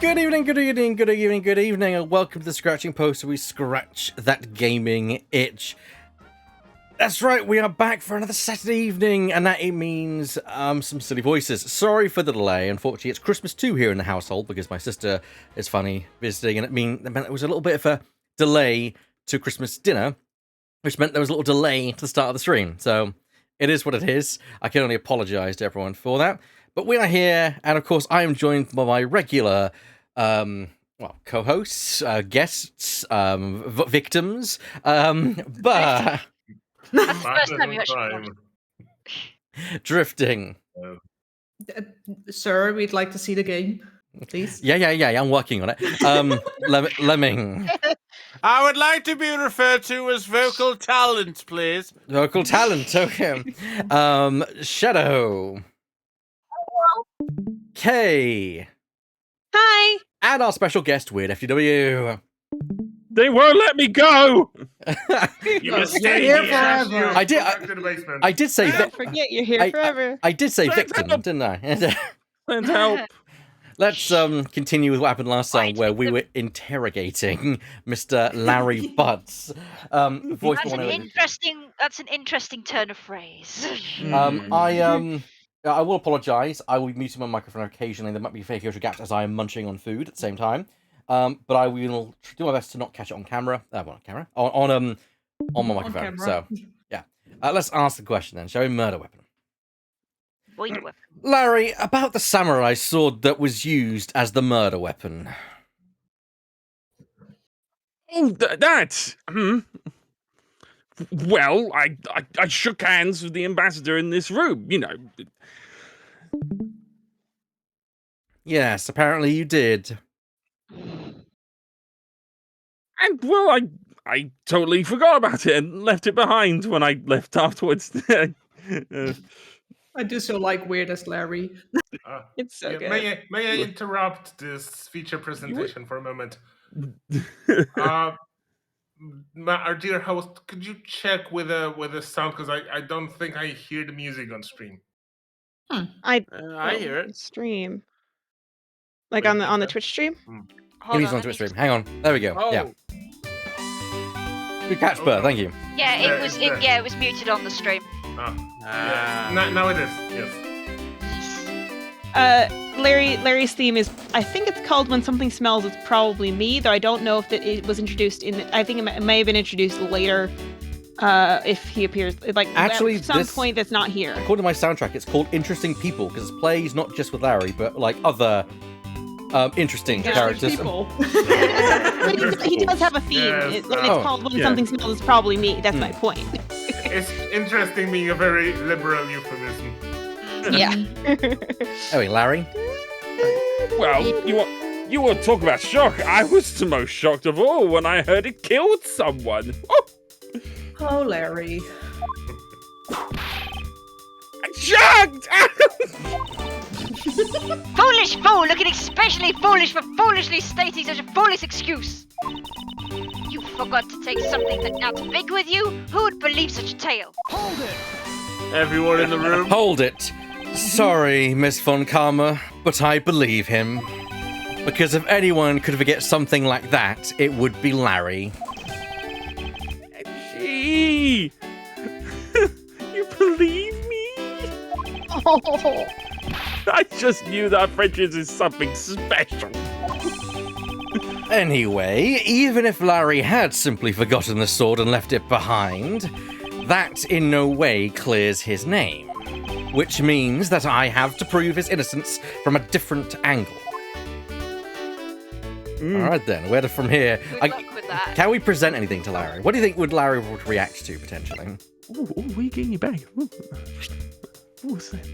Good evening, good evening, good evening, good evening, and welcome to the Scratching Post, where we scratch that gaming itch. That's right, we are back for another Saturday evening, and that it means some silly voices. Sorry for the delay. Unfortunately, it's Christmas too here in the household because my sister is funny visiting, and it meant it was a little bit of a delay to Christmas dinner, which meant there was a little delay to the start of the stream. So it is what it is. I can only apologise to everyone for that. But we are here, and of course, I am joined by my regular, co-hosts, guests, victims, but First time you actually drifting. Sir, we'd like to see the game, please. Yeah, I'm working on it. Lemming. I would like to be referred to as vocal talent, please. Vocal talent, okay. Shadow. Kay. Hi. And our special guest, WeirdFTW. They won't let me go. You must You're stay here here. forever. I did. Back to the basement. I did say. Don't forget you're here forever. I did say Let's victim, help. didn't I? Let's help. Let's continue with what happened last time, where we were interrogating Mr. Larry Butts. Voice That's an interesting turn of phrase. I will apologise. I will be muting my microphone occasionally. There might be fake audio gaps as I am munching on food at the same time. But I will do my best to not catch it on camera. On my microphone. So yeah. Let's ask the question then. Shall we? Murder weapon. Larry, about the samurai sword that was used as the murder weapon. Oh, that. Well, I shook hands with the ambassador in this room. You know. Yes, apparently you did. And well, I totally forgot about it and left it behind when I left afterwards. I do so like Weird as Larry. It's so good. May I interrupt this feature presentation for a moment? Our dear host, could you check with the sound, because I don't think I hear the music on stream. I hear it. stream. Like Wait, on the Twitch stream? It is on Twitch stream. Hang on. There we go. Oh. Yeah. Good catch, Bert. Thank you. Yeah, Yeah, it was. it's there. It was muted on the stream. Yes. Now it is. Yes. Larry's theme is, I think it's called When Something Smells It's Probably Me, though I don't know if it was introduced in. I think it may have been introduced later. If he appears Actually, at some point that's not here. According to my soundtrack, it's called Interesting People because it plays not just with Larry, but like other interesting characters. People. he does have a theme, Yes. and it's Oh, called When yeah. Something Smells It's Probably Me. That's my point. It's interesting being a very liberal euphemism. Yeah. Anyway, Larry. Well, you want to talk about shock? I was the most shocked of all when I heard it killed someone. Oh, Oh, Larry. I'm shocked! Foolish fool, looking especially foolish for foolishly stating such a foolish excuse. You forgot to take something that not big with you? Who would believe such a tale? Everyone in the room. Hold it. Sorry, Miss Von Karma, but I believe him. Because if anyone could forget something like that, it would be Larry. Gee, you believe me? Oh. I just knew that friendship is something special. Anyway, even if Larry had simply forgotten the sword and left it behind, that in no way clears his name. Which means that I have to prove his innocence from a different angle. Alright then, where to from here? Good luck with that. Can we present anything to Larry? What do you think would Larry would react to, potentially? Ooh, what are you getting your bag? Ooh, what's that?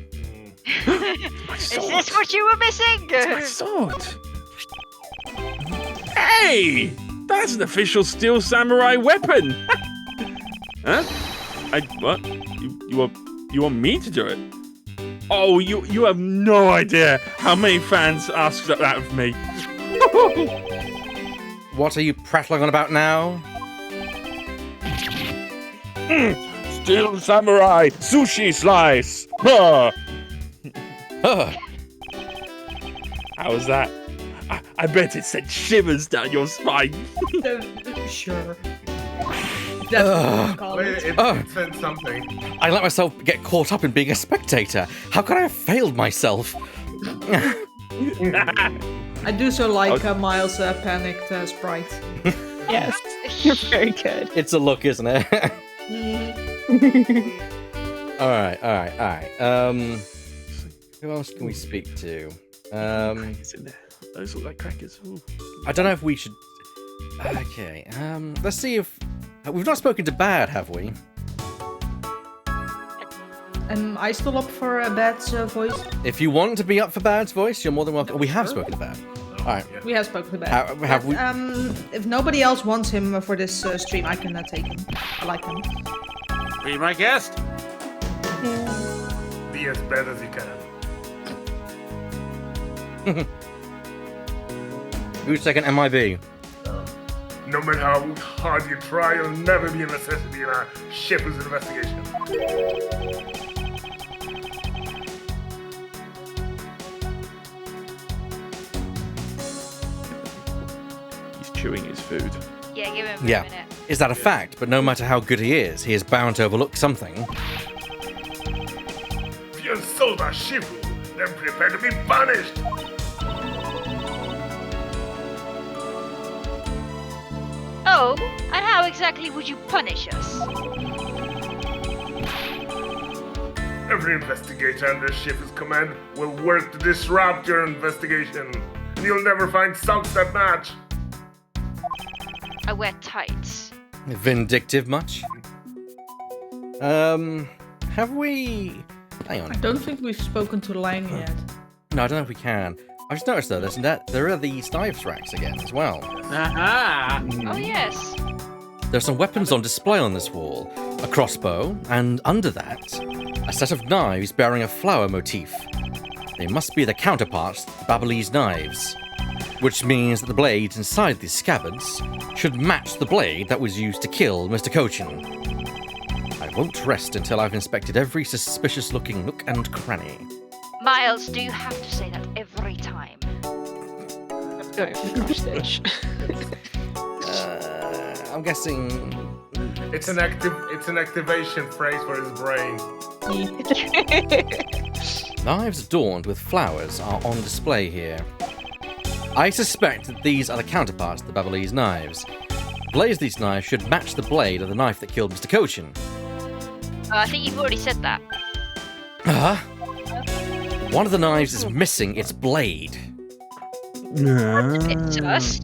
My Is sword. this what you were missing? It's my sword. Hey, that's an official Steel Samurai weapon. Huh? What? You want me to do it? Oh, you have no idea how many fans ask that of me. What are you prattling on about now? Steel Samurai sushi slice. Huh. Huh. How was that? I bet it sent shivers down your spine. Sure. That's what you call it. It said something. I let myself get caught up in being a spectator. How could I have failed myself? I do so like Miles' panicked sprite. Yes, you're very good. It's a look, isn't it? All right. Who else can we speak to? Crackers in there. Those look like crackers. Ooh. I don't know if we should. Okay. Let's see if we've not spoken to Bad, have we? Am I still up for a Bad's voice? If you want to be up for Bad's voice, you're more than welcome. We have spoken to Bad. All right. We have spoken to Bad. Have we? If nobody else wants him for this stream, I can take him. I like him. Be my guest. Be as bad as you can. Who's second MIB? No matter how hard you try, you'll never be a necessity in our shipper's investigation. He's chewing his food. Yeah, give him a Yeah. minute. Is that a fact? But no matter how good he is bound to overlook something. If you insult our ship, then prepare to be punished. Oh, and how exactly would you punish us? Every investigator under shipper's command will work to disrupt your investigation, and you'll never find socks that match. I wear tights. Vindictive much? Have we? Hang on. I don't think we've spoken to Lang yet. No, I don't know if we can. I just noticed though, there are these knives racks again as well. Aha! Oh yes. There's some weapons on display on this wall. A crossbow, and under that, a set of knives bearing a flower motif. They must be the counterparts to the Babalese knives. Which means that the blades inside these scabbards should match the blade that was used to kill Mr. Cochin. I won't rest until I've inspected every suspicious-looking nook and cranny. Miles, do you have to say that every time? Going for the cross stitch. I'm guessing... It's an activation phrase for his brain. Knives adorned with flowers are on display here. I suspect that these are the counterparts to the Babalese knives. The blades of these knives should match the blade of the knife that killed Mr. Cochin. I think you've already said that. One of the knives is missing its blade. It's us.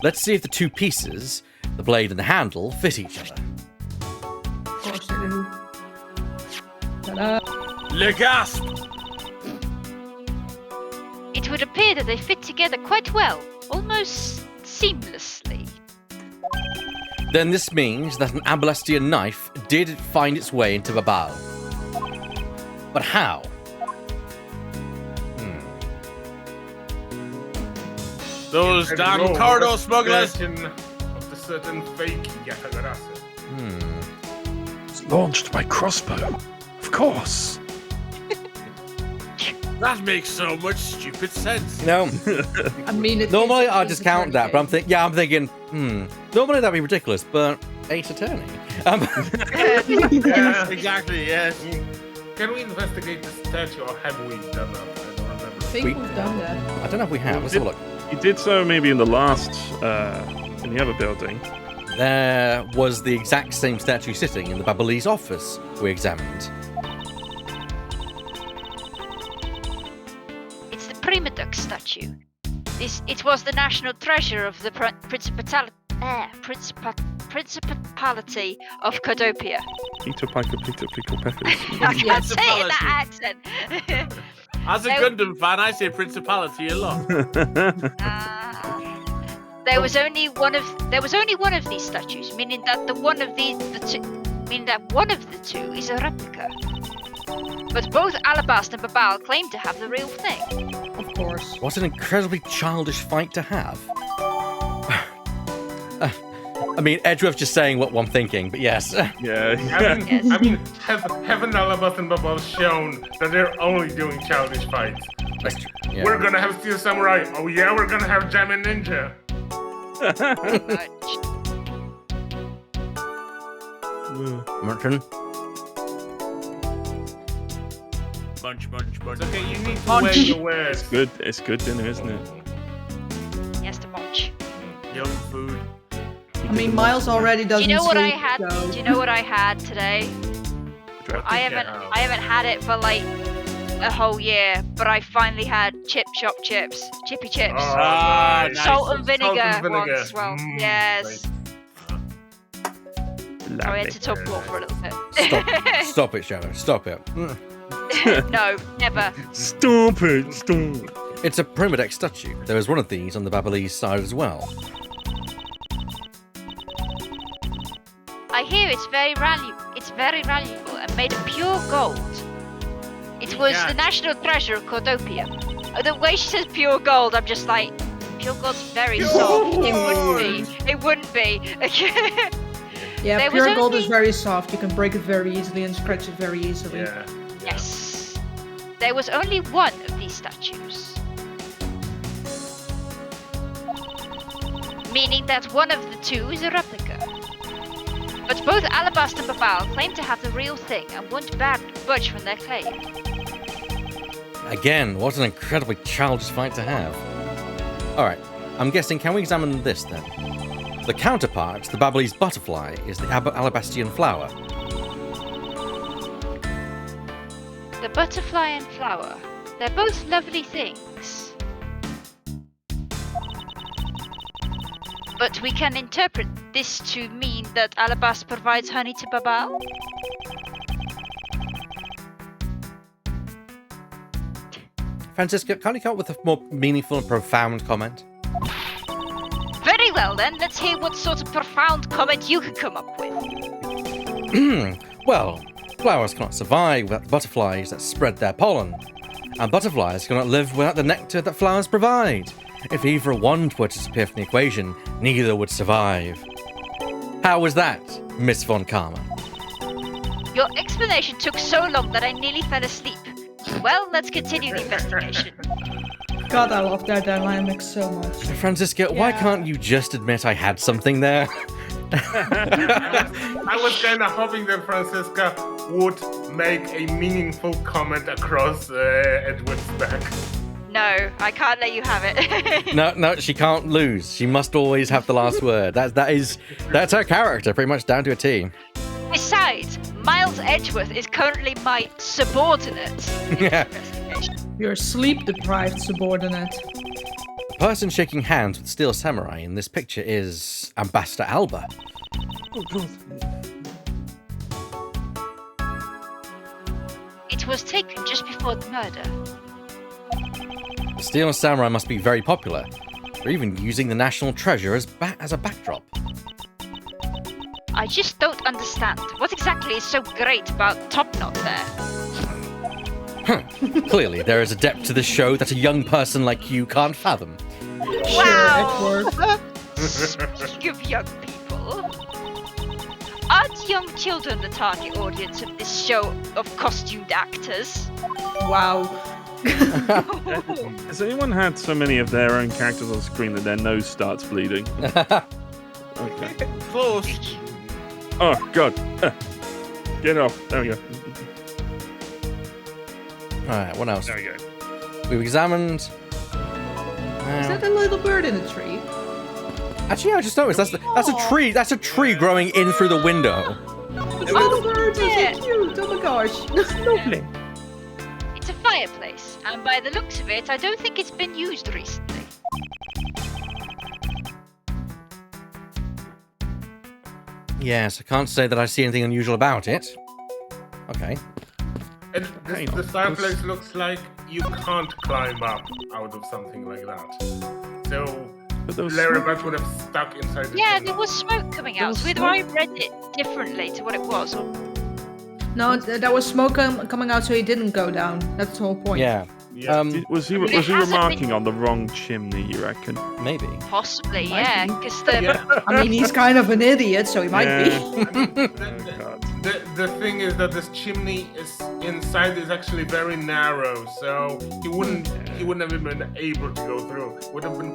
Let's see if the two pieces, the blade and the handle, fit each other. Of course they do. Ta-da. Le gasp! It would appear that they fit together quite well, almost seamlessly. Then this means that an Abalestian knife did find its way into Babal. But how? Those And damn roll corridor the smugglers! version of the certain fake Yatagarasa. It's launched by crossbow. Of course. That makes so much stupid sense. No. I mean, it Normally is- I'd it's a discount that, but I'm thinking, normally that'd be ridiculous, but Ace Attorney. Yes, exactly, yes. Can we investigate the statue, or have we done that? I don't remember. I think we've done that. I don't know if we have. Let's have a look. You did so maybe in the last, in the other building. There was the exact same statue sitting in the Babalese office we examined. It's the Primadux statue. It was the national treasure of the Principality of Cordopia. Peter Piper, Peter Pickle Peppers. I can't say it in that accent. As a Gundam fan, I say Principality a lot. There was only one of these statues, meaning that one of the two is a replica. But both Alabast and Babal claim to have the real thing. Of course. What an incredibly childish fight to have. I mean, Edgeworth's just saying what I'm thinking, but yes. Yeah. Yes. I mean, haven't Alabast and Babal shown that they're only doing childish fights? That's true. Yeah. We're gonna have Steel Samurai. Oh yeah, we're gonna have Jammin' Ninja. Merton. Munch, munch, munch. It's okay, you need to Munch. wear your words. It's good dinner, isn't it? Yes, the munch. Young food. I mean, Miles already Do doesn't you know what I sleep, had? so- Do you know what I had today? I haven't had it for like a whole year, but I finally had chip shop chips, chippy chips, Ah, nice. salt and vinegar Salt and vinegar. ones as well. Mm, Yes. So I had to top Very walk for a little bit. Stop it, Shadow. Stop it. No, never. Stop it! Stop. It's a Primodex statue. There is one of these on the Babalese side as well. I hear it's very valuable. It's very valuable and made of pure gold. It was Yeah. the national treasure of Cordopia. The way she says pure gold, I'm just like, pure gold's very soft. It wouldn't be. It wouldn't be. Yeah, There was pure gold only- is very soft. You can break it very easily and scratch it very easily. Yeah. Yes. There was only one of these statues. Meaning that one of the two is a replica. But both Alabaster and Babal claim to have the real thing and won't budge from their claim. Again, what an incredibly childish fight to have. Alright, I'm guessing, can we examine this then? The counterpart, the Babalese butterfly, is the Alabastian flower. The butterfly and flower. They're both lovely things. But we can interpret this to mean that Alabaster provides honey to Babal? Francisca, can't you come up with a more meaningful and profound comment? Very well then, let's hear what sort of profound comment you could come up with. Well, flowers cannot survive without butterflies that spread their pollen, and butterflies cannot live without the nectar that flowers provide. If either one were to disappear from the equation, neither would survive. How was that, Miss Von Karma? Your explanation took so long that I nearly fell asleep. Well, let's continue the investigation. God, I love their dynamics so much. Francisca, why can't you just admit I had something there? I was kind of hoping that Francisca would make a meaningful comment across Edward's back. No, I can't let you have it. No, she can't lose. She must always have the last word. That's her character, pretty much down to a T. Besides, Miles Edgeworth is currently my subordinate. Yeah. Your sleep-deprived subordinate. The person shaking hands with Steel Samurai in this picture is Ambassador Alba. It was taken just before the murder. The Steel Samurai must be very popular. They're even using the national treasure as a backdrop. I just don't understand. What exactly is so great about Top Knot there? Clearly, there is a depth to this show that a young person like you can't fathom. Wow! Edward. Speaking of young people, aren't young children the target audience of this show of costumed actors? Wow. Has anyone had so many of their own characters on screen that their nose starts bleeding? Okay. Close. Oh, God. Get off. There we go. Alright, what else? There we go. We've examined... Is that a little bird in the tree? Actually, I just noticed that's a tree. That's a tree growing in through the window. The little birds are yeah. so cute. Oh my gosh. Lovely. It's a fireplace, and by the looks of it, I don't think it's been used recently. Yes, I can't say that I see anything unusual about it. Okay. And Hang on, the fireplace looks like you can't climb up out of something like that. So But there was Larry smoke. Batch would have stuck inside the Yeah, tunnel. there was smoke coming out, was so either I read it differently to what it was, or No, there was smoke coming out, so he didn't go down. That's the whole point. Yeah. Yeah. Was he It hasn't remarking been- on the wrong chimney, you reckon? Maybe. possibly, Might yeah, be. because the Yeah. I mean, he's kind of an idiot, so he might Yeah. be. Oh, God. The thing is that this chimney is inside is actually very narrow, so he wouldn't have been able to go through. Would have been.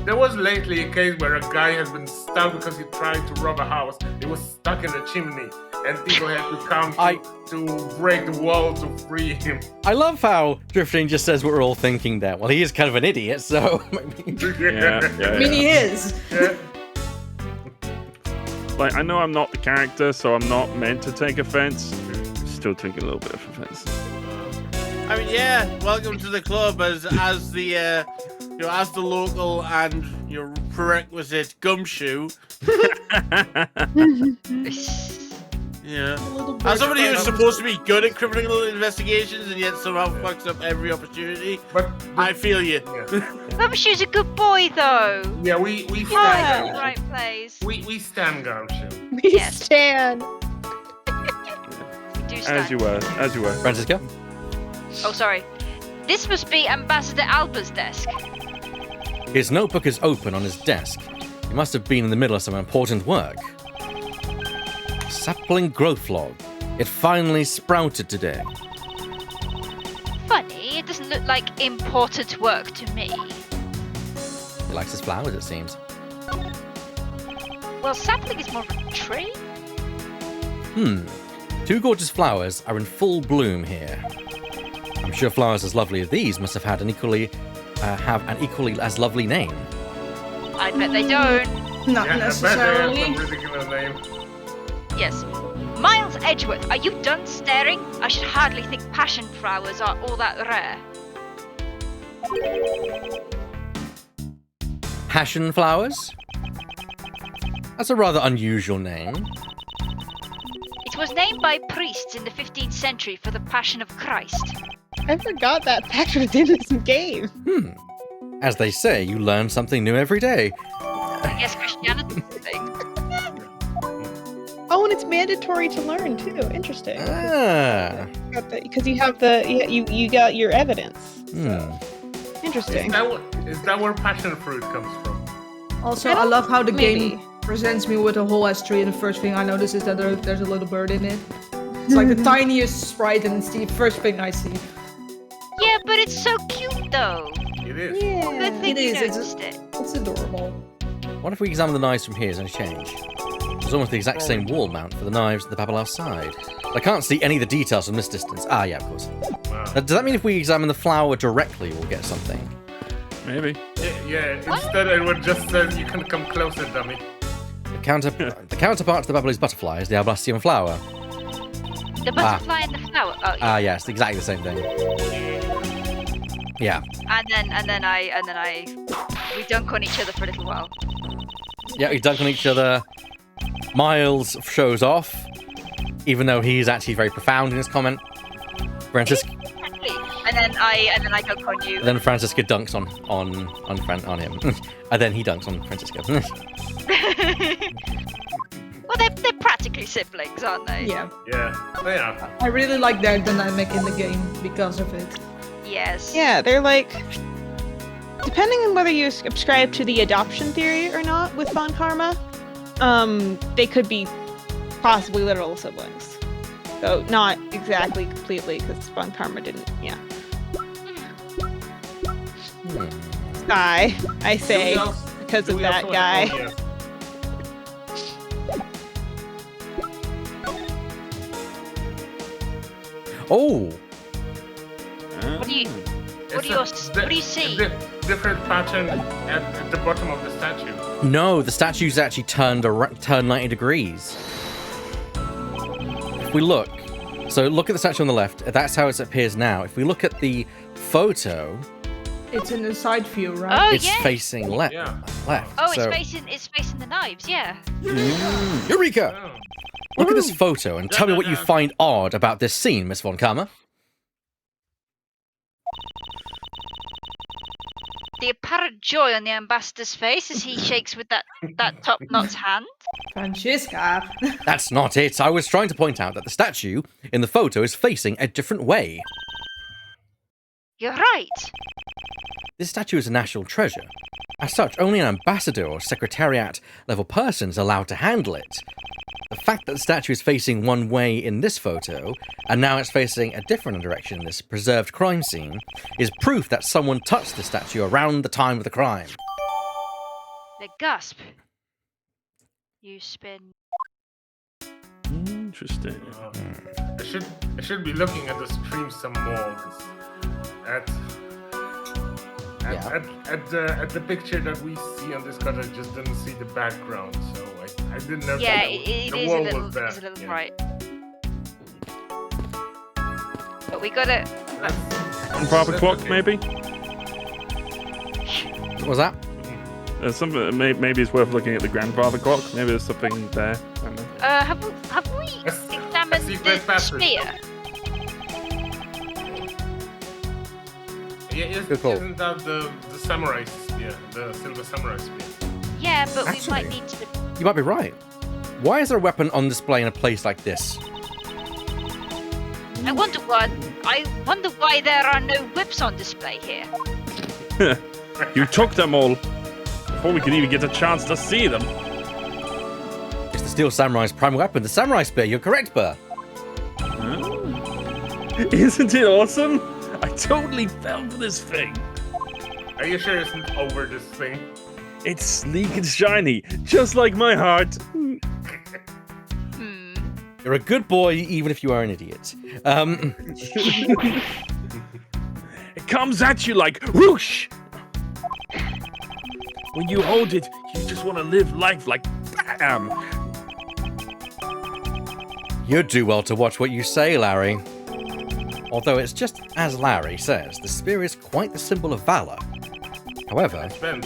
There was lately a case where a guy has been stuck because he tried to rob a house. He was stuck in a chimney, and people had to come to break the wall to free him. I love how Drifting just says what we're all thinking there. Well, he is kind of an idiot, so. I mean, he is. Yeah. Like, I know I'm not the character, so I'm not meant to take offense. Still taking a little bit of offense. I mean, yeah. Welcome to the club as the as the local and your prerequisite gumshoe. Yeah. As somebody who's supposed to be good at criminal investigations and yet somehow fucks up every opportunity, But I feel you. Gumshoe's a good boy, though. yeah, we He's in stand the Gumshoe. right place. We stand Gumshoe. We Yes. stand. We do stand. As you were. Francisco? Oh, sorry. This must be Ambassador Alba's desk. His notebook is open on his desk. He must have been in the middle of some important work. Sapling growth log. It finally sprouted today. Funny, it doesn't look like important work to me. He likes his flowers, it seems. Well, sapling is more of a tree. Two gorgeous flowers are in full bloom here. I'm sure flowers as lovely as these must have had an equally as lovely name. I bet they don't. Not Yeah, I bet they necessarily. have some ridiculous name. Yes. Miles Edgeworth, are you done staring? I should hardly think passion flowers are all that rare. Passion flowers? That's a rather unusual name. It was named by priests in the 15th century for the Passion of Christ. I forgot that fact was in this game. As they say, you learn something new every day. Yes, Christianity is a thing. Oh, and it's mandatory to learn too. Interesting. Ah. Because you have you got your evidence. Interesting. Is that where passion fruit comes from? Also, I I don't- love how the maybe. game presents me with a whole S3, and the first thing I notice is that there's a little bird in it. It's like the tiniest sprite, and it's the first thing I see. Yeah, but it's so cute though. It is. Good thing It you is, it's- noticed it. It's adorable. What if we examine the knives from here? Is there any change? There's almost the exact same wall mount for the knives at the Babalao side. I can't see any of the details from this distance. Ah, yeah, of course. Wow. Does that mean if we examine the flower directly, we'll get something? Maybe. Yeah, instead it would just say you can come closer, dummy. The counterpart to the Babaloo's butterfly is the Alblastian flower. The butterfly and the flower. Oh, yeah. Ah, yes, exactly the same thing. Yeah. And then we dunk on each other for a little while. Yeah, we dunk on each other. Miles shows off, even though he's actually very profound in his comment. Francisca, And then I dunk on you. then Francisca dunks on him, and then he dunks on Francisca. Well, they're practically siblings, aren't they? Yeah. Yeah, they are. I really like their dynamic in the game because of it. Yes. Yeah, they're like, depending on whether you subscribe to the adoption theory or not with Von Karma, they could be possibly literal siblings. So not exactly completely, because Von Karma didn't. Yeah. I say Do we also- because do of we that also guy. have- Oh, What do you It's what do you see? Different pattern at the bottom of the statue. no, the statue's actually turned 90 degrees. If we look, so look at the statue on the left, that's how it appears now. If we look at the photo, It's in the side view, right? Oh, it's yeah. facing left. Yeah. Oh, so, it's facing the knives, yeah. Eureka! Oh. Look at this photo and tell me what you find odd about this scene, Miss Von Karma. The apparent joy on the ambassador's face as he shakes with that top-notch hand. Francisca. That's not it. I was trying to point out that the statue in the photo is facing a different way. You're right. This statue is a national treasure. As such, only an ambassador or secretariat level person is allowed to handle it. The fact that the statue is facing one way in this photo, and now it's facing a different direction in this preserved crime scene, is proof that someone touched the statue around the time of the crime. The gasp. You spin. Interesting. I should be looking at the stream some more. 'Cause at the picture that we see on Discord, I just didn't see the background, so I didn't know. Yeah, that it the is wall a little, was there. it's a little Yeah. bright. But we gotta. Grandfather clock, okay. maybe? What was that? There's something. Maybe it's worth looking at the grandfather clock. Maybe there's something there. I don't know. Have we A examined secret the passage. spear? Yeah, Good call. isn't that the samurai spear, the silver samurai spear? Yeah, but we Actually- might need to. You might be right. Why is there a weapon on display in a place like this? I wonder why there are no whips on display here. You took them all before we could even get a chance to see them. It's the Steel Samurai's prime weapon, the samurai spear. You're correct, Burr. Isn't it awesome? I totally fell for this thing. Are you sure it's not over this thing? It's sleek and shiny, just like my heart. Hmm. You're a good boy, even if you are an idiot. It comes at you like whoosh. When you hold it, you just want to live life like bam. You'd do well to watch what you say, Larry. Although it's just as Larry says, the spear is quite the symbol of valor. However, Ben.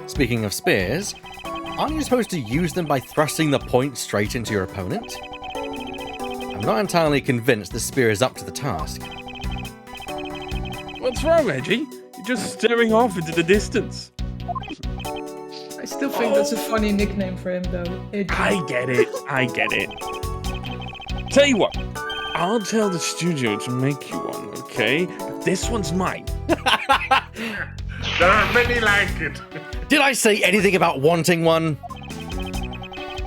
speaking of spears, aren't you supposed to use them by thrusting the point straight into your opponent? I'm not entirely convinced the spear is up to the task. What's wrong, Reggie? You're just staring off into the distance. I still think that's a funny nickname for him, though. I get it. Tell you what, I'll tell the studio to make you one, okay? This one's mine. There are many like it. Did I say anything about wanting one?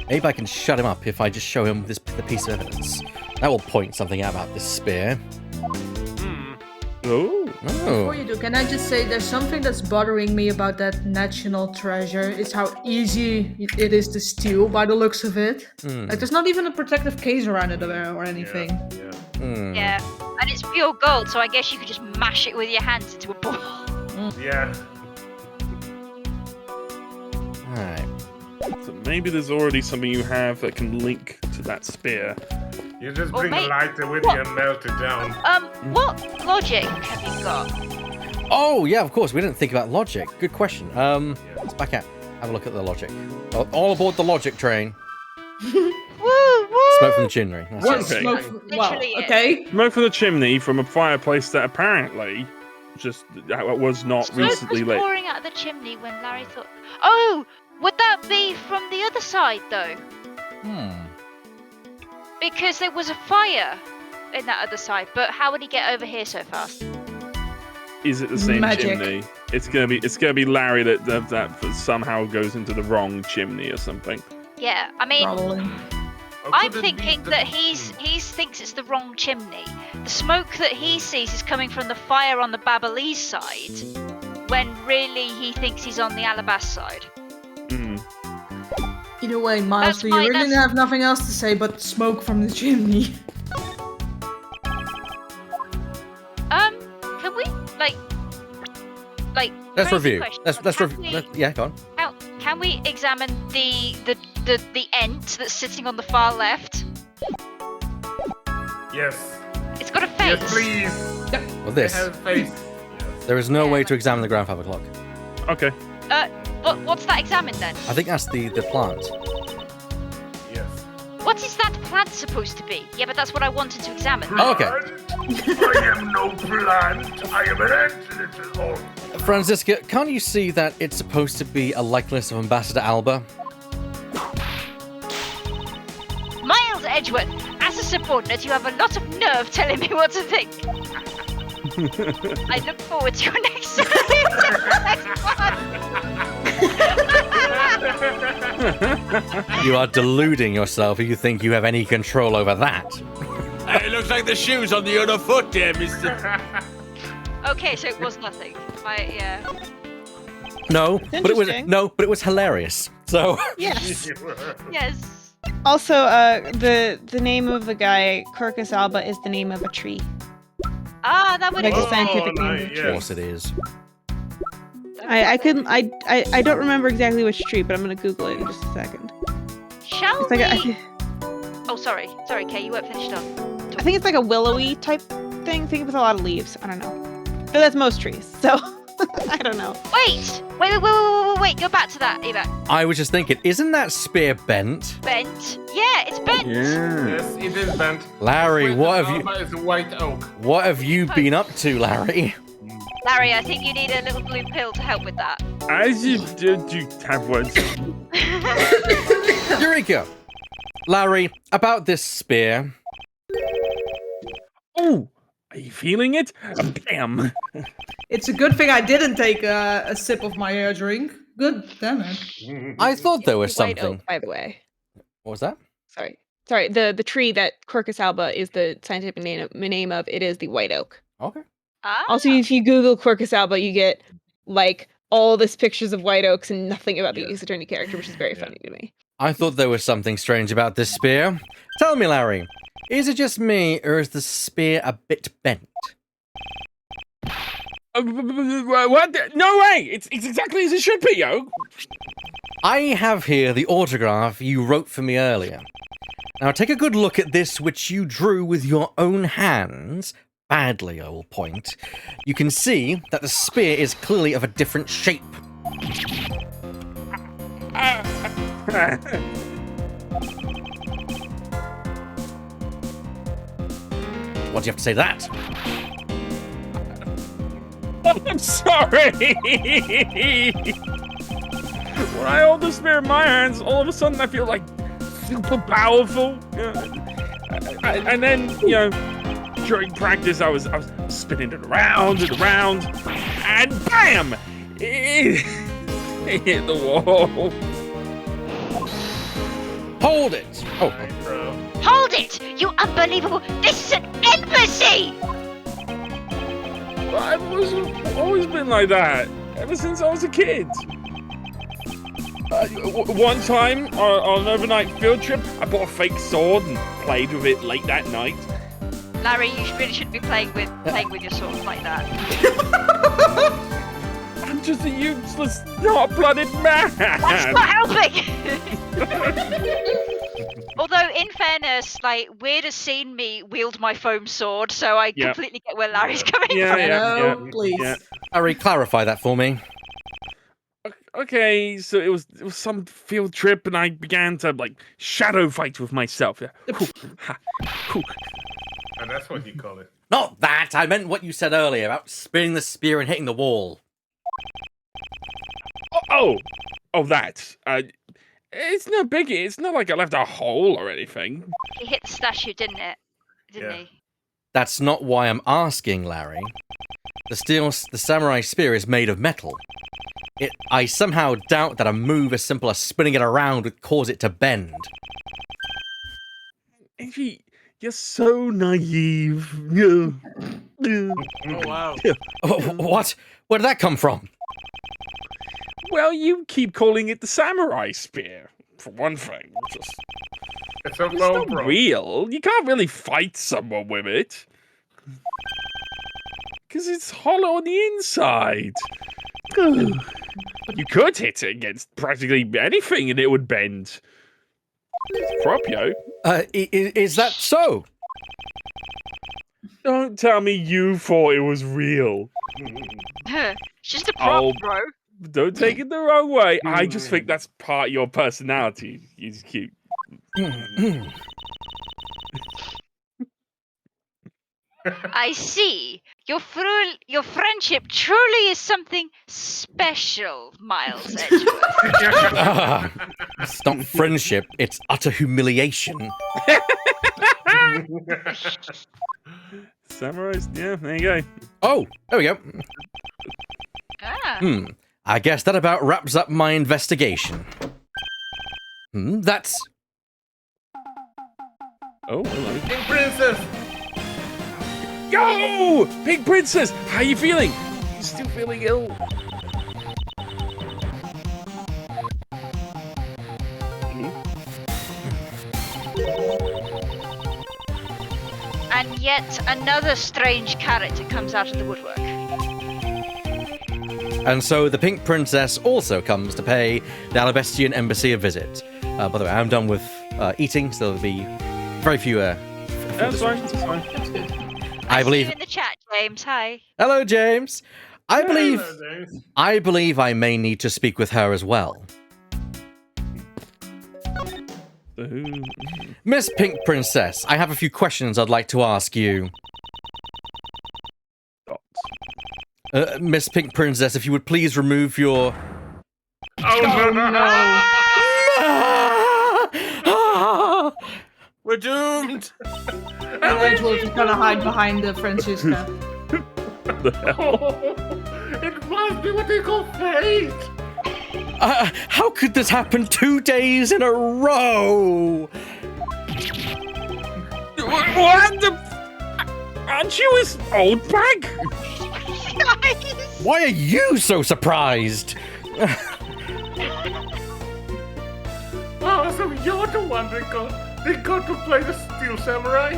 Maybe I can shut him up if I just show him the piece of evidence. That will point something out about this spear. Oh. Before you do, can I just say there's something that's bothering me about that national treasure. It's how easy it is to steal by the looks of it. Like there's not even a protective case around it or anything. Yeah. Yeah, and it's pure gold, so I guess you could just mash it with your hands into a ball. Yeah. Alright. So maybe there's already something you have that can link to that spear. You just Or bring a may- lighter with you and melt it down. What logic have you got? Oh, yeah, of course. We didn't think about logic. Good question. Let's back out. Have a look at the logic. All aboard the logic train. Woo woo! Smoke from the chimney. That's One it. thing. Well, Literally it. okay. Smoke from the chimney from a fireplace that apparently just was not Smoke recently was lit. pouring out of the chimney when Larry thought. Oh, would that be from the other side though? Because there was a fire in that other side. But how would he get over here so fast? Is it the same Magic. chimney? It's gonna be Larry that somehow goes into the wrong chimney or something. Yeah, I mean, Probably. Or I'm could it be thinking the- that he thinks it's the wrong chimney. The smoke that he sees is coming from the fire on the Babalese side, when really he thinks he's on the Alabas side. Either way, Miles, That's we fine, really that's- have nothing else to say but smoke from the chimney. Can we like Let's crazy review. question, Let's can review. we- Yeah, go on. Can we examine the ent that's sitting on the far left? Yes. It's got a face. Yes, please. Well, It this. has a face. There is no Yeah, way like- to examine the grandfather clock. Okay. What's that examined then? I think that's the plant. Yes. What is that plant supposed to be? Yeah, but that's what I wanted to examine. Oh, okay. I am no plant. I am an ant, little orc. Franziska, can't you see that it's supposed to be a likeness of Ambassador Alba? Miles Edgeworth, as a subordinate, you have a lot of nerve telling me what to think. I look forward to your next next one. You are deluding yourself if you think you have any control over that. It looks like the shoe's on the other foot there, mister. Okay, so it was nothing. Yeah. No, but it was interesting. hilarious. So Yes. Yes. Also, the name of the guy, Quercus alba, is the name of a tree. Ah, that would Like a explain. scientific name of a of tree. course it is. I couldn't. I don't remember exactly which tree, but I'm gonna Google it in just a second. Shall It's we? like Oh, sorry, Kay, you weren't finished on. I think it's like a willowy type thing with a lot of leaves. I don't know. But that's most trees, so I don't know. Wait, go back to that, Eva. I was just thinking, isn't that spear bent? Bent? Yeah, it's bent. Yeah. Yes, it is bent. Larry, what have you It's a white oak. what have you been up to, Larry? Larry, I think you need a little blue pill to help with that. As you do have words. Eureka! Larry, about this spear. Oh, are you feeling it? Bam! It's a good thing I didn't take a sip of my drink. Good, damn it. I thought there was White something. oak, by the way. What was that? Sorry. The tree that Quercus alba is the scientific name of. It is the white oak. Okay. Ah. Also, if you Google Quercus alba, you get like all this pictures of white oaks and nothing about the Ace Attorney character, which is very funny to me. I thought there was something strange about this spear. Tell me, Larry, is it just me, or is the spear a bit bent? What? No way! It's exactly as it should be, yo. I have here the autograph you wrote for me earlier. Now take a good look at this, which you drew with your own hands. Badly, I will point. You can see that the spear is clearly of a different shape. What do you have to say to that? I'm sorry. When I hold the spear in my hands, all of a sudden I feel like super powerful. And then, during practice, I was spinning it around and around, and bam! It hit the wall. Hold it! Oh, Hold it! You unbelievable! This is an embassy! I've always been like that, ever since I was a kid. One time on an overnight field trip, I bought a fake sword and played with it late that night. Larry, you really shouldn't be playing with your sword like that. I'm just a useless, hot-blooded man. That's not helping! Although, in fairness, Weird has seen me wield my foam sword, so I completely get where Larry's coming from. Yeah, Please. yeah. Harry, clarify that for me. Okay, so it was some field trip, and I began to shadow fight with myself. Yeah. And that's what you call it. Not that! I meant what you said earlier about spinning the spear and hitting the wall. Oh, that. It's no biggie. It's not like I left a hole or anything. He hit the statue, didn't he? That's not why I'm asking, Larry. The samurai spear is made of metal. I somehow doubt that a move as simple as spinning it around would cause it to bend. Evie, you're so naive. Oh, wow. What? Where did that come from? Well, you keep calling it the samurai spear, for one thing. It's a It's low not real. You can't really fight someone with it. Because it's hollow on the inside. You could hit it against practically anything and it would bend. It's prop, yo. Is that so? Don't tell me you thought it was real. It's just a prop, bro. Don't take it the wrong way. I just think that's part of your personality. It's cute. I see. Your friendship truly is something special, Miles Edgeworth. It's not friendship, it's utter humiliation. Samurais, yeah, there you go. Oh, there we go. Ah. I guess that about wraps up my investigation. That's... Oh, hello. Pink Princess! Yo! Pink Princess! How you feeling? You still feeling ill? And yet another strange character comes out of the woodwork. And so the Pink Princess also comes to pay the Alabestian Embassy a visit. By the way, I'm done with eating, so there'll be very few... That's fine, that's fine. That's good. I See believe... you in the chat, James. Hi. Hello, James. I believe... Hello, James. I believe I may need to speak with her as well. Miss Pink Princess, I have a few questions I'd like to ask you. Miss Pink Princess, if you would please remove your... Oh, no! We're doomed. And Edgeworth is gonna hide behind Francisca. It must be what they call fate! how could this happen 2 days in a row? What the... Aren't you his old bag? Why are you so surprised? Oh, so you're the one they got to play the Steel Samurai?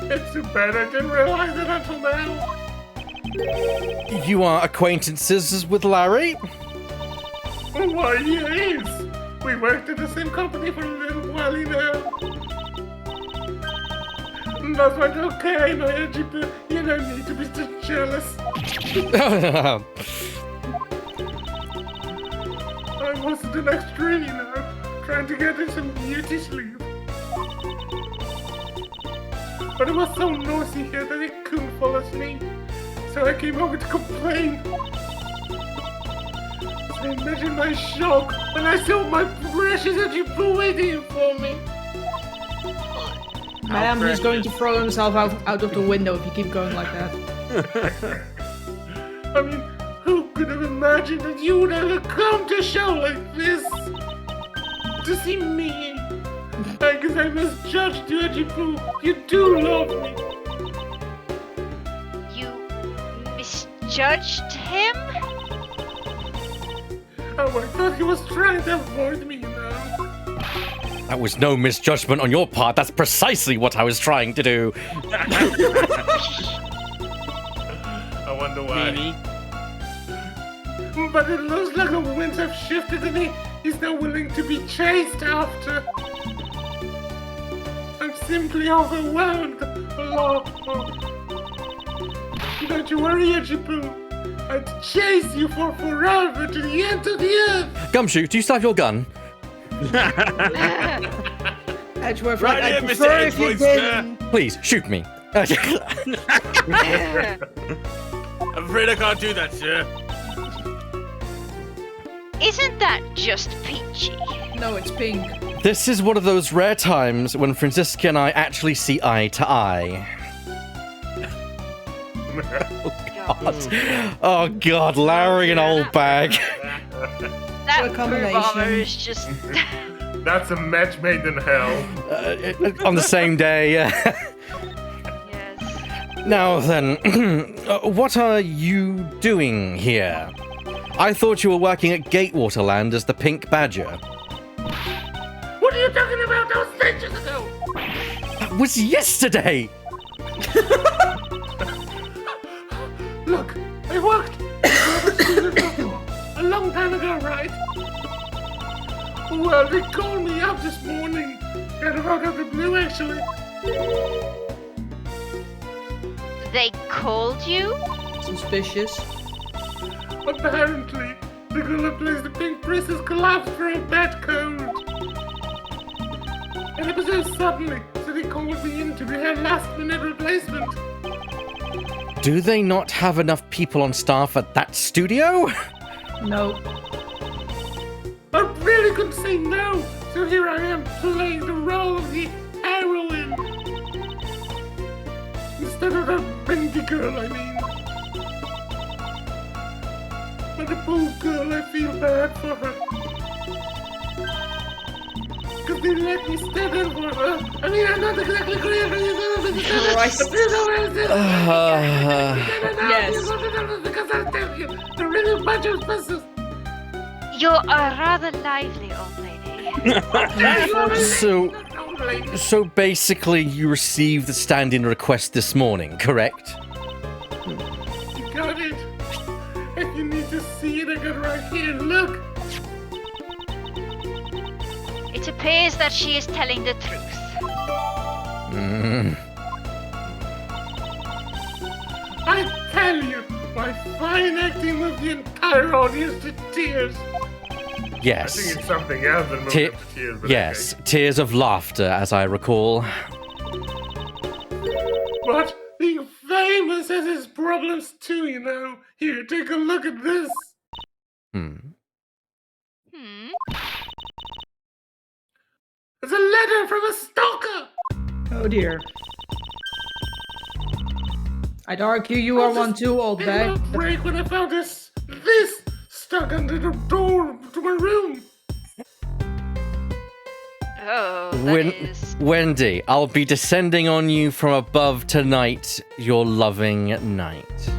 It's too bad I didn't realize it until now. You are acquaintances with Larry? Why, yes! We worked at the same company for a little while, you know. That's like, okay, I know, Edgy, but you don't need to be so jealous. I was the next train, you know, trying to get in some beauty sleep. But it was so noisy here that I couldn't fall asleep. So I came over to complain. So imagine my shock when I saw my precious Edgy Poo waiting for me. Madam, he's going to throw himself out of the window if you keep going like that. I mean, who could have imagined that you would ever come to a show like this? To see me? I guess I misjudged you, Edgy Poo. You do love me. You misjudged him? Oh, I thought he was trying to avoid me, you know. That was no misjudgment on your part. That's precisely what I was trying to do. I wonder why. But it looks like the winds have shifted and he's now willing to be chased after. I'm simply overwhelmed. Oh. Don't you worry, Edgy Poo. I'd chase you for forever to the end of the earth. Gumshoe, do you still have your gun? Edgeworth, Right I here, prefer Mr. if you Edgeworth, didn't. Please, shoot me. I'm afraid I can't do that, sir. Isn't that just peachy? No, it's pink. This is one of those rare times when Francisca and I actually see eye to eye. Oh god, Larry and old bag. That What a combination. bomber is just... That's a match made in hell. On the same day, yeah. Yes. Now then, what are you doing here? I thought you were working at Gatewaterland as the Pink Badger. What are you talking about? That was ages ago. That was yesterday! Look, I worked a long time ago, right? Well, they called me up this morning. Kind of out of the blue, actually. They called you? Suspicious. Apparently, the girl who plays the Pink Princess collapsed for a bad cold. And it was so suddenly, so they called me in to be her last-minute replacement. Do they not have enough people on staff at that studio? No. I really couldn't say no, so here I am playing the role of the heroine. Instead of that bendy girl, I mean. But the poor girl, I feel bad for her. Because they let me stand in for her. I mean, I'm not exactly clear. Christ. Yes. Because I tell you, they're really a bunch of pussies. You're a rather lively old lady. So basically, you received the stand-in request this morning, correct? You got it. If you need to see it, I got it right here. Look. It appears that she is telling the truth. I tell you, my fine acting moved the entire audience to tears. Yes. I think it's something else than moved them to tears. But Yes, tears of laughter, as I recall. But being famous has its problems too, you know. Here, take a look at this. It's a letter from a stalker. Oh dear. I'd argue you are one too, old bag. Break when I found this stuck under the door to my room. Oh, that is... Wendy, I'll be descending on you from above tonight, your loving night.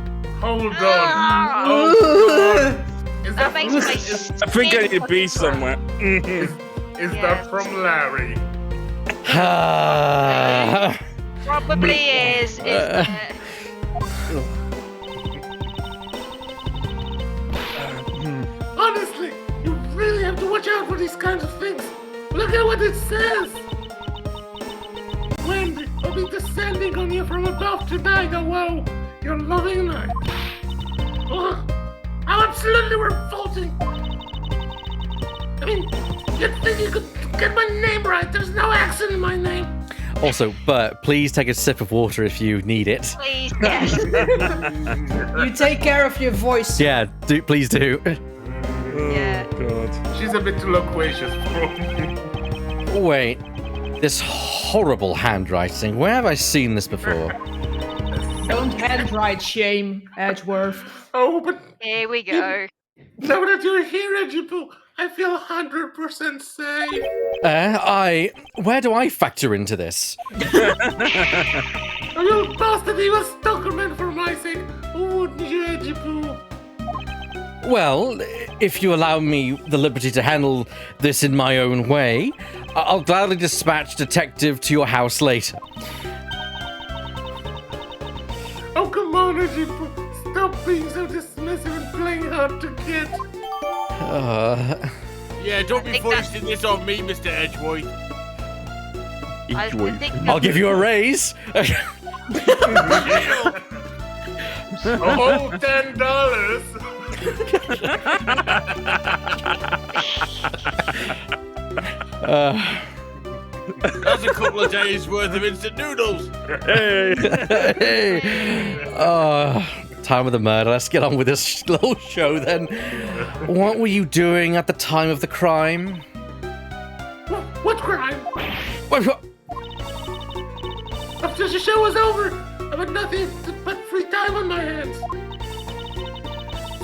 Hold on. Ah. Oh, God. Is That that makes my I think I need to be somewhere. Is that from Larry? Probably is. Honestly, you really have to watch out for these kinds of things. Look at what it says. Wendy, I'll be descending on you from above tonight. Oh, wow, your loving night. Oh, how absolutely revolting. I mean, you'd think you could get my name right. There's no accent in my name. Also, Bert, please take a sip of water if you need it. Please, yes. You take care of your voice. Yeah, please do. Yeah. God. She's a bit too loquacious for me. Wait, this horrible handwriting. Where have I seen this before? Don't handwrite shame, Edgeworth. Oh, but Here we go. now that you're here, Edgipoo, I feel 100% safe. Where do I factor into this? A little bastard, he was stalkerman for my sake. Wouldn't you, Edgipoo? Well, if you allow me the liberty to handle this in my own way, I'll gladly dispatch detective to your house later. Oh, come on, Edgipoo. Stop being so dismissive and playing hard to get. Yeah, don't be think foisting this on me, Mr. Edgeworth. I think I'll give you a raise. Oh, $10. That's a couple of days worth of instant noodles. Hey. Time of the murder. Let's get on with this little show then. What were you doing at the time of the crime? What crime? What? After the show was over, I had nothing but free time on my hands.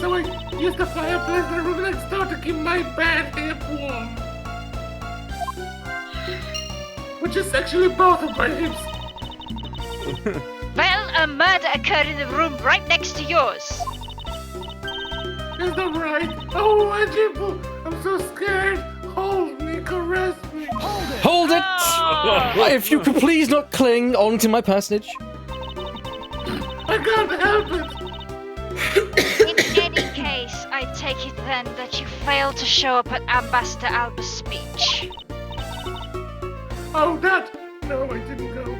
So I used the fireplace in the room next door to keep my bad hip warm. Which is actually both of my hips. Well, a murder occurred in the room right next to yours. Is that right? Oh, Edgipoo, I'm so scared. Hold me, caress me. Hold it! Oh. If you could please not cling on to my personage. I can't help it. In any case, I take it then that you failed to show up at Ambassador Alba's speech. Oh, that? No, I didn't go.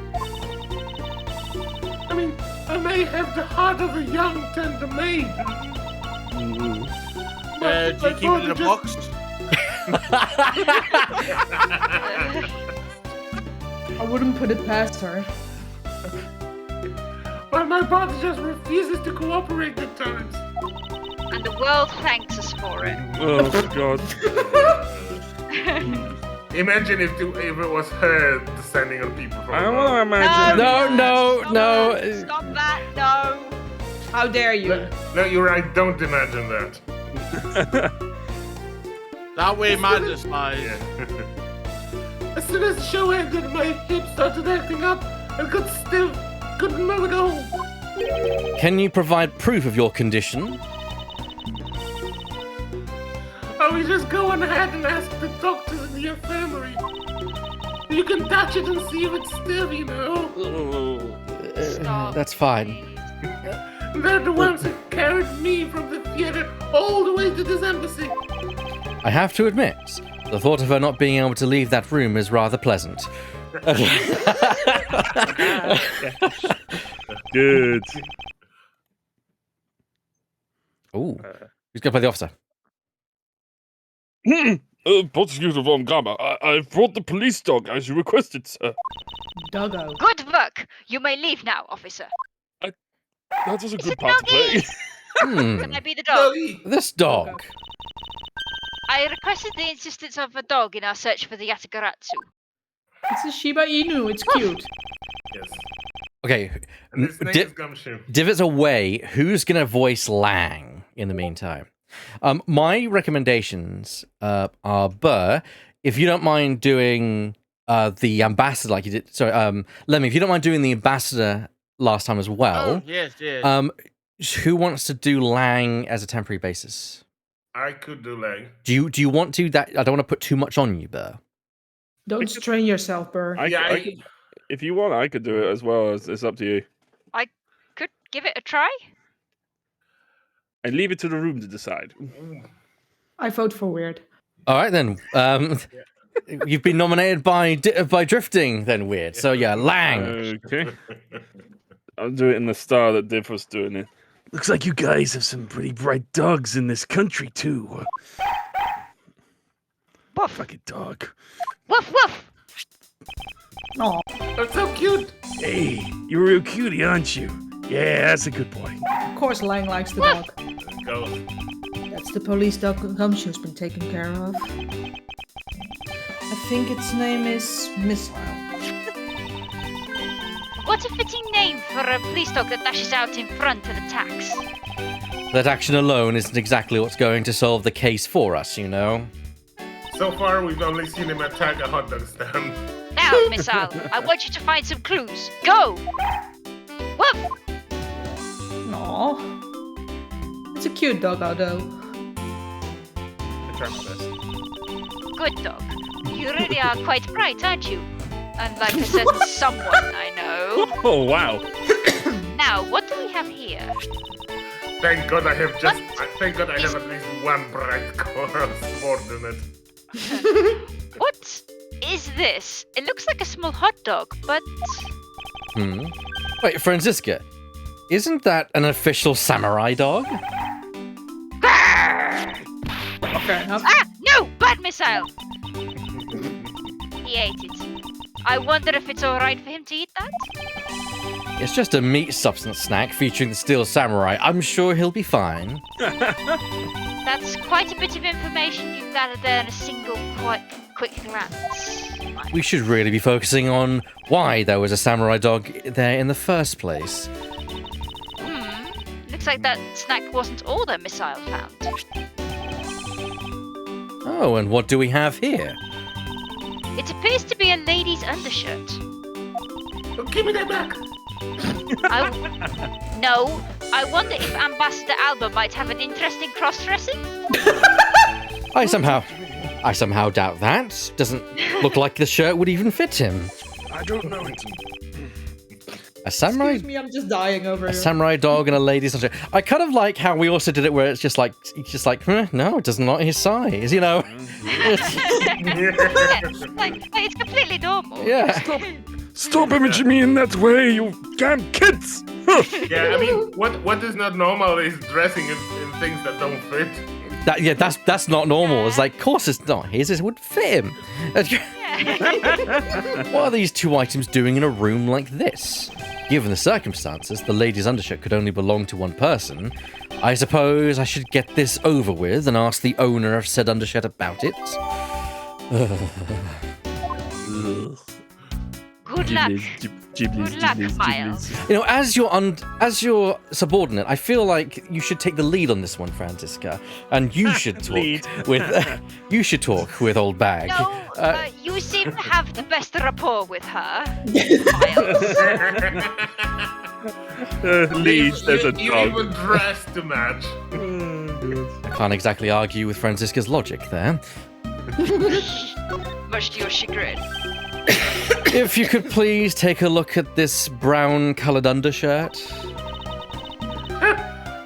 I mean, I may have the heart of a young tender maid. Do you my keep it in body a just- box? I wouldn't put it past her. But my body just refuses to cooperate at times. And the world thanks us for it. Oh, God. Imagine if it was her descending on people from I don't above. want to imagine. No. Stop that, no. How dare you? No, you're right. Don't imagine that. That way madness lies. Yeah. As soon as the show ended, my hip started acting up and couldn't move at all. Can you provide proof of your condition? Oh, we just go on ahead and ask the doctors in the infirmary. You can touch it and see if it's stiff, you know. Stop, That's fine. please. They're the ones who carried me from the theater all the way to this embassy. I have to admit, the thought of her not being able to leave that room is rather pleasant. Good. Ooh. Who's going to play the officer? Prosecutor von Gamma, I've brought the police dog as you requested, sir. Doggo. Good work. You may leave now, officer. That was a It's good a part to play. doggy. Hmm. Can I be the dog? This dog. I requested the insistence of a dog in our search for the Yatagaratsu. It's a Shiba Inu. It's cute. Yes. Okay. And his name is Gumshoe. Divots away. Who's going to voice Lang in the meantime? My recommendations are Burr, if you don't mind doing the ambassador like you did. Sorry, Lemmy, if you don't mind doing the ambassador last time as well. Oh, yes. Who wants to do Lang as a temporary basis? I could do Lang. Do you want to? That I don't want to put too much on you, Burr. Don't strain yourself, Burr. If you want, I could do it as well. It's up to you. Could give it a try? And leave it to the room to decide. I vote for Weird. All right then. You've been nominated by Drifting, then Weird. So yeah, Lang. Okay. I'll do it in the style that Div was doing it. Looks like you guys have some pretty bright dogs in this country, too. Woof. Fucking dog. Woof woof. Aw. That's so cute. Hey, you're a real cutie, aren't you? Yeah, that's a good boy. Of course Lang likes the dog. Go. That's the police dog Gumshoe's been taken care of. I think its name is Missile. What a fitting name for a police dog that dashes out in front of attacks. That action alone isn't exactly what's going to solve the case for us, you know. So far, we've only seen him attack a hot dog stand. Now, Missile, I want you to find some clues. Go! Woof! Aw. It's a cute doggo, though. I try my best. Good dog. You really are quite bright, aren't you? Unlike a certain someone I know. Oh, wow. Now, what do we have here? Thank God I have at least one bright core subordinate. What is this? It looks like a small hot dog, but... Wait, Franziska, isn't that an official samurai dog? Fair enough. Ah! No! Bad missile! He ate it. I wonder if it's alright for him to eat that? It's just a meat substance snack featuring the Steel Samurai. I'm sure he'll be fine. That's quite a bit of information you've gathered there in a single quick glance. We should really be focusing on why there was a samurai dog there in the first place. Looks like that snack wasn't all that Missile found. Oh, and what do we have here? It appears to be a lady's undershirt. Oh, give me that back. No, I wonder if Ambassador Alba might have an interest in cross-dressing? I somehow doubt that. Doesn't look like the shirt would even fit him. I don't know it. A samurai, Excuse me, I'm just dying over a here. samurai dog and a lady's undershirt. I kind of like how we also did it where it's just like, no, it doesn't not his size, you know? It's completely normal. Yeah. Stop imaging me in that way, you damn kids! Yeah, I mean, what is not normal is dressing in things that don't fit. That's not normal. It's like, of course it's not his. It would fit him. What are these two items doing in a room like this? Given the circumstances, the lady's undershirt could only belong to one person. I suppose I should get this over with and ask the owner of said undershirt about it. Good Good luck. Ghiblis, Good luck, Miles. You know, as your subordinate, I feel like you should take the lead on this one, Franziska, and you should talk Lead. you should talk with old Bag. No, you seem to have the best rapport with her, Miles. Leads, there's a You dog. even dressed to match. I can't exactly argue with Franziska's logic there. Much to your chagrin. If you could please take a look at this brown-coloured undershirt.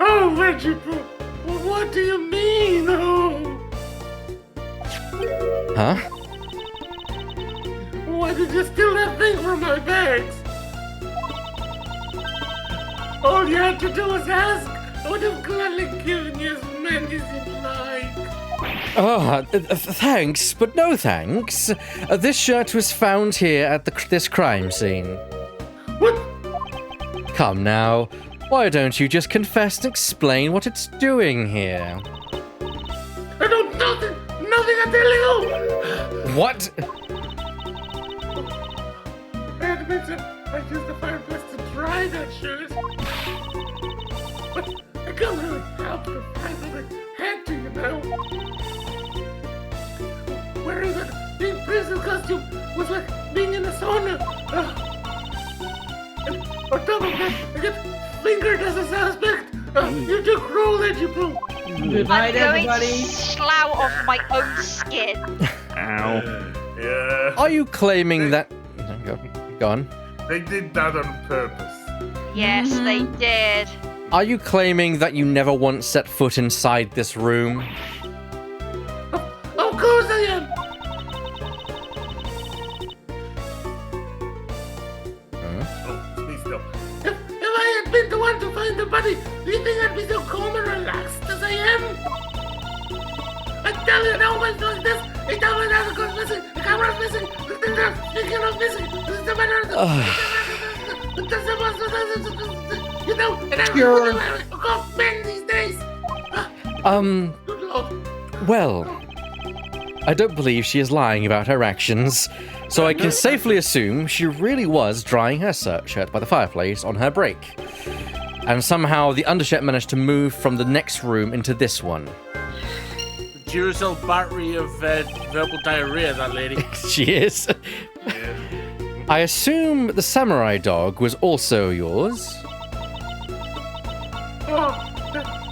Oh, Reggie, what do you mean? Oh, Huh? why did you steal that thing from my bags? All you had to do was ask. I would have gladly given you as many as you'd like. Thanks, but no thanks. This shirt was found here at this crime scene. What? Come now, why don't you just confess and explain what it's doing here? I don't nothing I tell you. What? I admit it. I used the fireplace to dry that shirt. But I can't really help the fact that I had to, you know. Wearing that big prison costume was like being in a sauna. And on top of that, I get fingered as a suspect. You took roll that you blew. Good night, I'm going everybody. to slough off my own skin. Ow. Yeah. Are you claiming that... Go on. They did that on purpose. Yes, they did. Are you claiming that you never once set foot inside this room? Of course I am. Oh, it's me still. If I had been the one to find the body, do you think I'd be so calm and relaxed as I am? I tell you now, when doing this, I tell me that the girl's missing, the camera's missing, the thing that's speaking of missing, this is the matter of you know, and I'm Sure. got men these days. Good Lord. Well, I don't believe she is lying about her actions, so I can safely assume she really was drying her shirt by the fireplace on her break. And somehow the undershirt managed to move from the next room into this one. Duracell battery of verbal diarrhea, that lady. She is. I assume the samurai dog was also yours. Oh,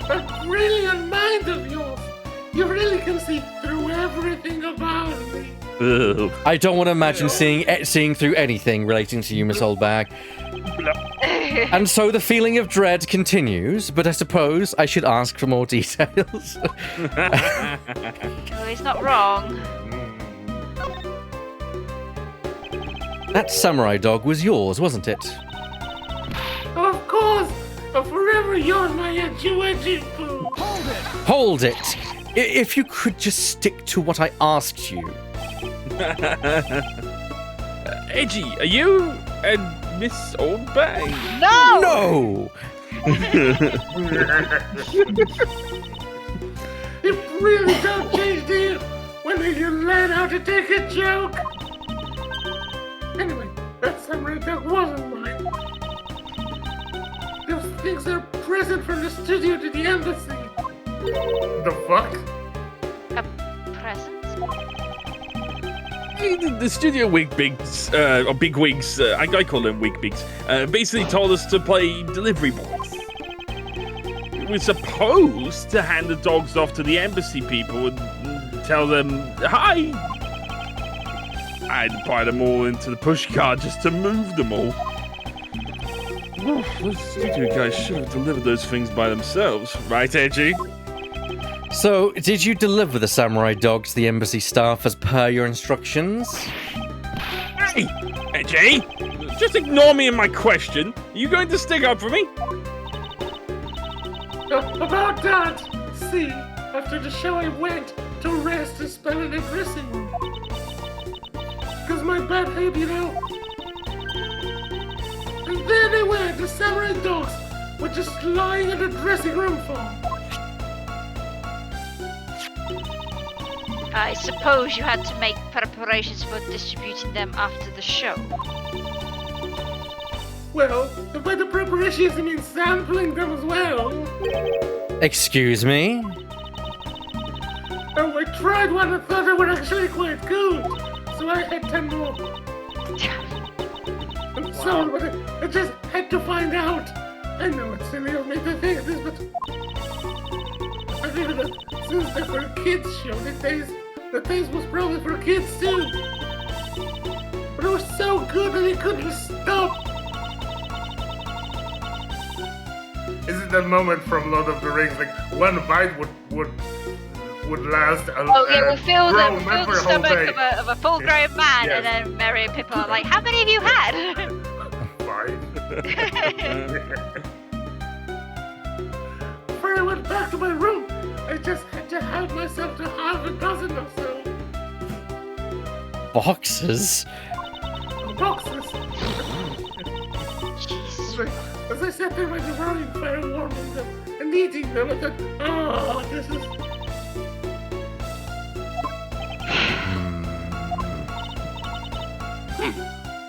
that brilliant mind of yours. You really can see through everything about me. Ugh. I don't want to imagine seeing through anything relating to you, Miss Oldbag. And so the feeling of dread continues, but I suppose I should ask for more details. Oh, he's not wrong. That samurai dog was yours, wasn't it? Of course, forever yours, my edgy poo. Hold it! If you could just stick to what I asked you. Edgy, are you Miss Oldbag? No! No! It really don't change, do you? When you learn how to take a joke. Anyway, that samurai dog wasn't mine. Those things are present from the studio to the embassy. The fuck? A present? The studio wigbigs, or bigwigs, I call them wigbigs, basically told us to play delivery boys. We're supposed to hand the dogs off to the embassy people and tell them, hi! I had to buy them all into the pushcart just to move them all. Oh, those studio guys should have delivered those things by themselves, right, Edgy? So, did you deliver the samurai dog to the embassy staff as per your instructions? Hey, Edgy! Just ignore me and my question. Are you going to stick up for me? About that, see, after the show I went to rest and spend in the dressing room. Cause my bad head, you know. And there they were, the samurai dogs were just lying in the dressing room floor. I suppose you had to make preparations for distributing them after the show. Well, by the preparations, I mean sampling them as well. Excuse me? Oh, I tried one and thought they were actually quite good. So I had 10 more. I'm sorry, but I just had to find out. I know it's silly of me to think this, but I figured that since they're for a kids show, the taste was probably for kids too. But it was so good that he couldn't stop. Is it that moment from Lord of the Rings, like one bite would last a Oh yeah, we'll fill the whole stomach day. of a full-grown man, Yes. and then Mary and Pippa are like, "How many have you had?" 5. Before I went back to my room, I just had to help myself to half a dozen or so Boxes? boxes. Jeez. As I sat there by the roaring fire warming them and eating them, I thought, oh, this is...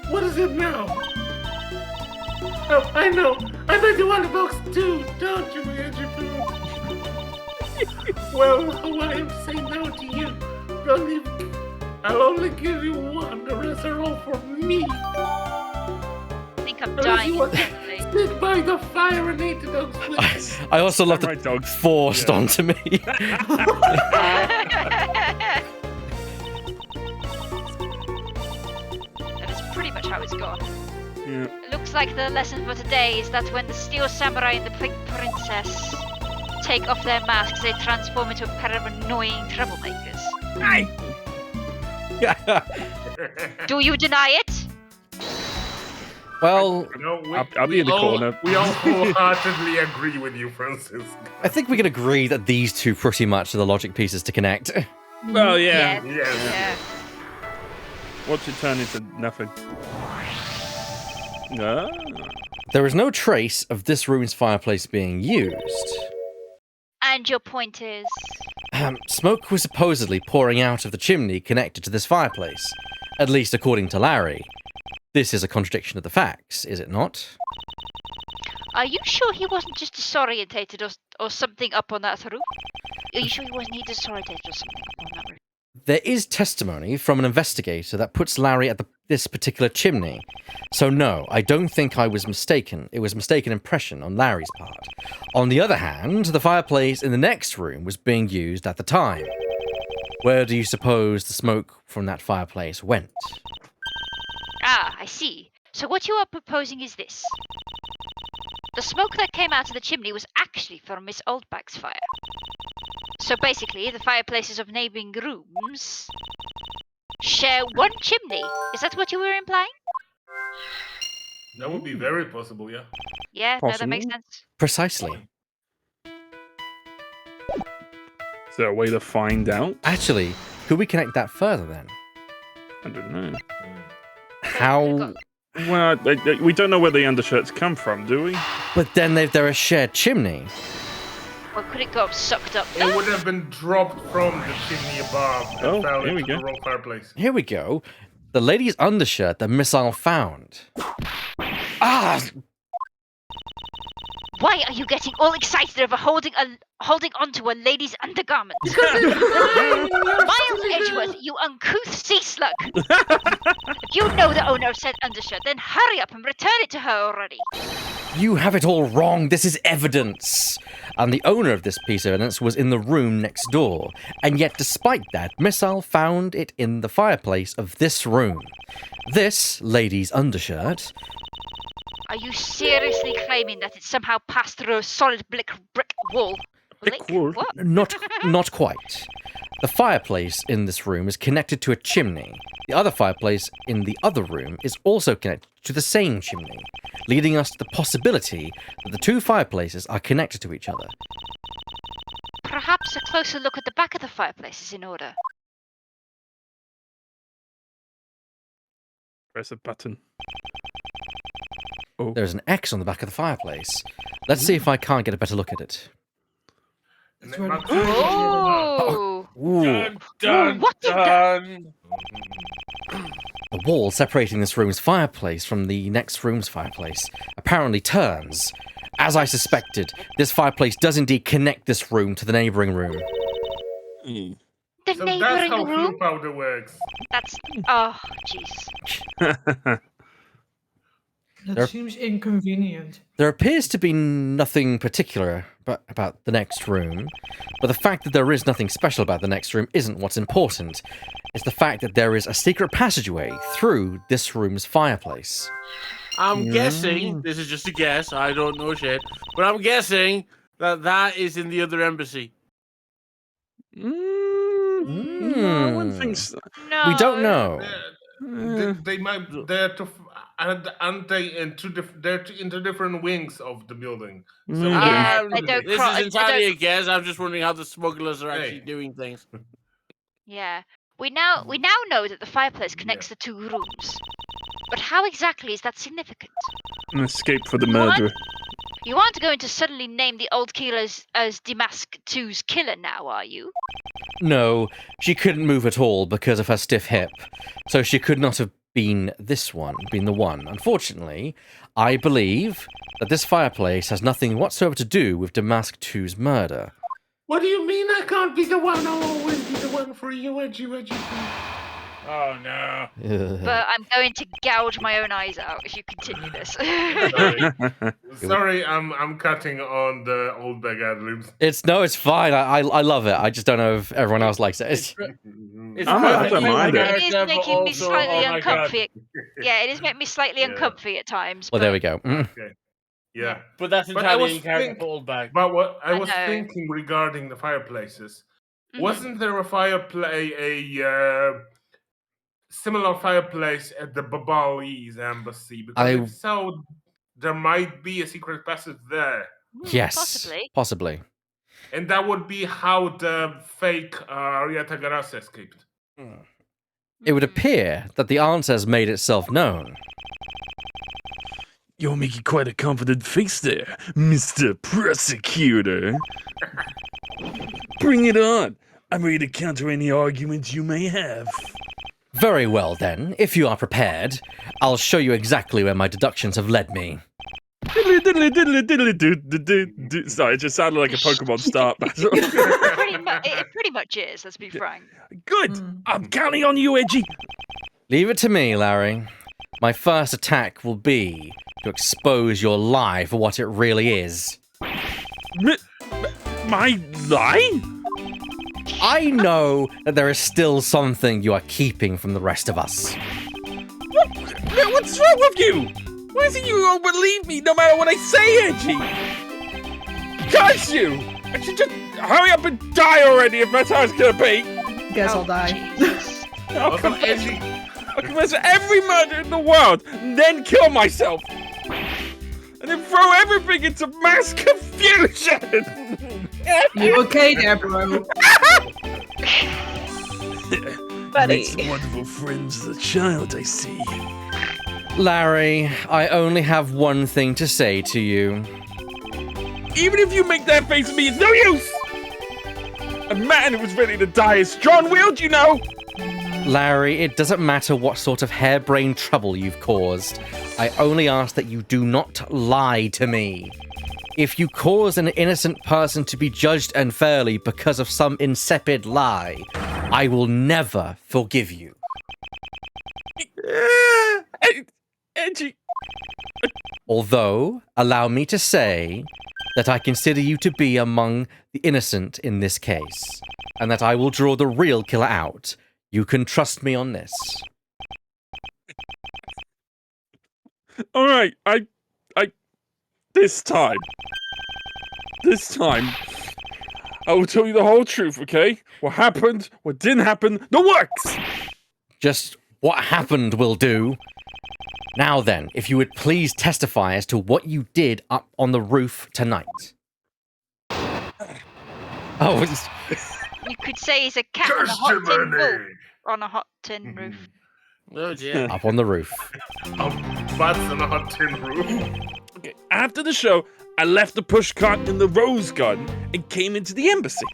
What is it now? Oh, I know. I bet you want a box too, don't you, Andrew? Well, Hawaiian say no to you. I'll only give you one. The rest are all for me. I think I'm Unless dying you want instantly. to sit by the fire and eat the dogs with me. I also love Samurai the dogs. forced Yeah. onto me. That is pretty much how it's gone. Yeah. It looks like the lesson for today is that when the Steel Samurai and the Pink Princess take off their masks, they transform into a pair of annoying troublemakers. Do you deny it? Well, No, I'll be in the all- corner. We all wholeheartedly agree with you, Francis. I think we can agree that these two pretty much are the logic pieces to connect. Well, yeah. Yes. Yeah. Watch it turn into nothing. No. There is no trace of this room's fireplace being used. And your point is? Smoke was supposedly pouring out of the chimney connected to this fireplace, at least according to Larry. This is a contradiction of the facts, is it not? Are you sure he wasn't just disorientated or something up on that roof? Are you sure he disorientated or something up on that roof? There is testimony from an investigator that puts Larry at this particular chimney. So no, I don't think I was mistaken. It was a mistaken impression on Larry's part. On the other hand, the fireplace in the next room was being used at the time. Where do you suppose the smoke from that fireplace went? Ah, I see. So what you are proposing is this. The smoke that came out of the chimney was actually from Miss Oldback's fire. So basically, the fireplaces of neighbouring rooms share one chimney. Is that what you were implying? That would be very possible, yeah. Yeah, no, that makes Possible. sense. Precisely. Is there a way to find out? Actually, could we connect that further then? I don't know. How... Well, we don't know where the undershirts come from, do we? But then they're a shared chimney. Well, could it go sucked up? It would have been dropped from the chimney above and Oh, fell here we into go. the wrong fireplace. Here we go. The lady's undershirt the missile found. Ah! Why are you getting all excited over holding onto a lady's undergarment? Miles Edgeworth, you uncouth sea slug! If you know the owner of said undershirt, then hurry up and return it to her already. You have it all wrong. This is evidence. And the owner of this piece of evidence was in the room next door. And yet, despite that, Missile found it in the fireplace of this room. This lady's undershirt. Are you seriously claiming that it somehow passed through a solid brick wall? Brick wall? What? Not quite. The fireplace in this room is connected to a chimney. The other fireplace in the other room is also connected to the same chimney, leading us to the possibility that the two fireplaces are connected to each other. Perhaps a closer look at the back of the fireplace is in order. Press a button. Oh. There's an X on the back of the fireplace. Let's see if I can't get a better look at it. And It's then right back up- to- Oh! Ooh. Dun, dun, What the- dun. The wall separating this room's fireplace from the next room's fireplace apparently turns. As I suspected, this fireplace does indeed connect this room to the neighboring room. Hmm. The So that's neighboring how room? fuel powder works. That's. Oh, jeez. That seems inconvenient. There appears to be nothing particular about the next room, but the fact that there is nothing special about the next room isn't what's important. It's the fact that there is a secret passageway through this room's fireplace. I'm guessing, this is just a guess, I don't know shit, but I'm guessing that is in the other embassy. No, I wouldn't think so. No. We don't know. They might. They're aren't they in they're into different wings of the building. So Yeah, they don't This cro- is entirely they a don't- guess. I'm just wondering how the smugglers are actually Hey. doing things. Yeah. We now know that the fireplace connects the two rooms. But how exactly is that significant? An escape for the What? murderer. You aren't going to suddenly name the old killer as Damask 2's killer now, are you? No, she couldn't move at all because of her stiff hip, so she could not have been the one. Unfortunately, I believe that this fireplace has nothing whatsoever to do with Damask 2's murder. what do you mean I can't be the one? I'll always be the one for you, Edgy. Oh no. But I'm going to gouge my own eyes out if you continue this. Sorry, I'm cutting on the old bag ad libs. It's fine. I love it. I just don't know if everyone else likes it. It's I don't mind it. It is character, but making me also, slightly oh my God. uncomfy. Yeah, it is making me slightly Yeah. uncomfy at times. Well, but there we go. Okay. Yeah. But that's But I entirely was in character think- for old bag. But what I I was know. thinking regarding the fireplaces, Mhm. wasn't there a similar fireplace at the Babalese embassy? Because if so, there might be a secret passage there. Yes, Possibly. And that would be how the fake Arieta Garasa escaped. It would appear that the answer has made itself known. You're making quite a confident face there, Mr. Prosecutor. Bring it on. I'm ready to counter any arguments you may have. Very well then, if you are prepared, I'll show you exactly where my deductions have led me. Diddly diddly diddly diddly doo doo doo doo. Sorry, it just sounded like a Pokemon start battle. It pretty much is, let's be frank. Good. I'm counting on you, Edgy. Leave it to me, Larry. My first attack will be to expose your lie for what it really is. My lie? I know that there is still something you are keeping from the rest of us. What's wrong with you? Why is it you don't believe me no matter what I say, Edgy? Curse you! I should just hurry up and die already if that's how it's gonna be. Guess I'll die. Jesus. I'll Also, confess, Edgy, I'll confess every murder in the world, and then kill myself. And then throw everything into mass confusion! You okay there, bro? Buddy. Made some wonderful friends as a child, I see. Larry, I only have one thing to say to you. Even if you make that face at me, it's no use! A man who was ready to die is strong-willed, you know! Larry, it doesn't matter what sort of harebrained trouble you've caused. I only ask that you do not lie to me. If you cause an innocent person to be judged unfairly because of some insipid lie, I will never forgive you. Edgy. Although, allow me to say that I consider you to be among the innocent in this case, and that I will draw the real killer out. You can trust me on this. All right, this time, I will tell you the whole truth, okay? What happened, what didn't happen, the works! Just what happened will do. Now then, if you would please testify as to what you did up on the roof tonight. Oh, You could say he's a cat on a hot tin testimony. roof. On a hot tin roof. Oh dear. up on the roof. Butts on a hot tin roof. Okay, after the show, I left the pushcart in the rose garden and came into the embassy.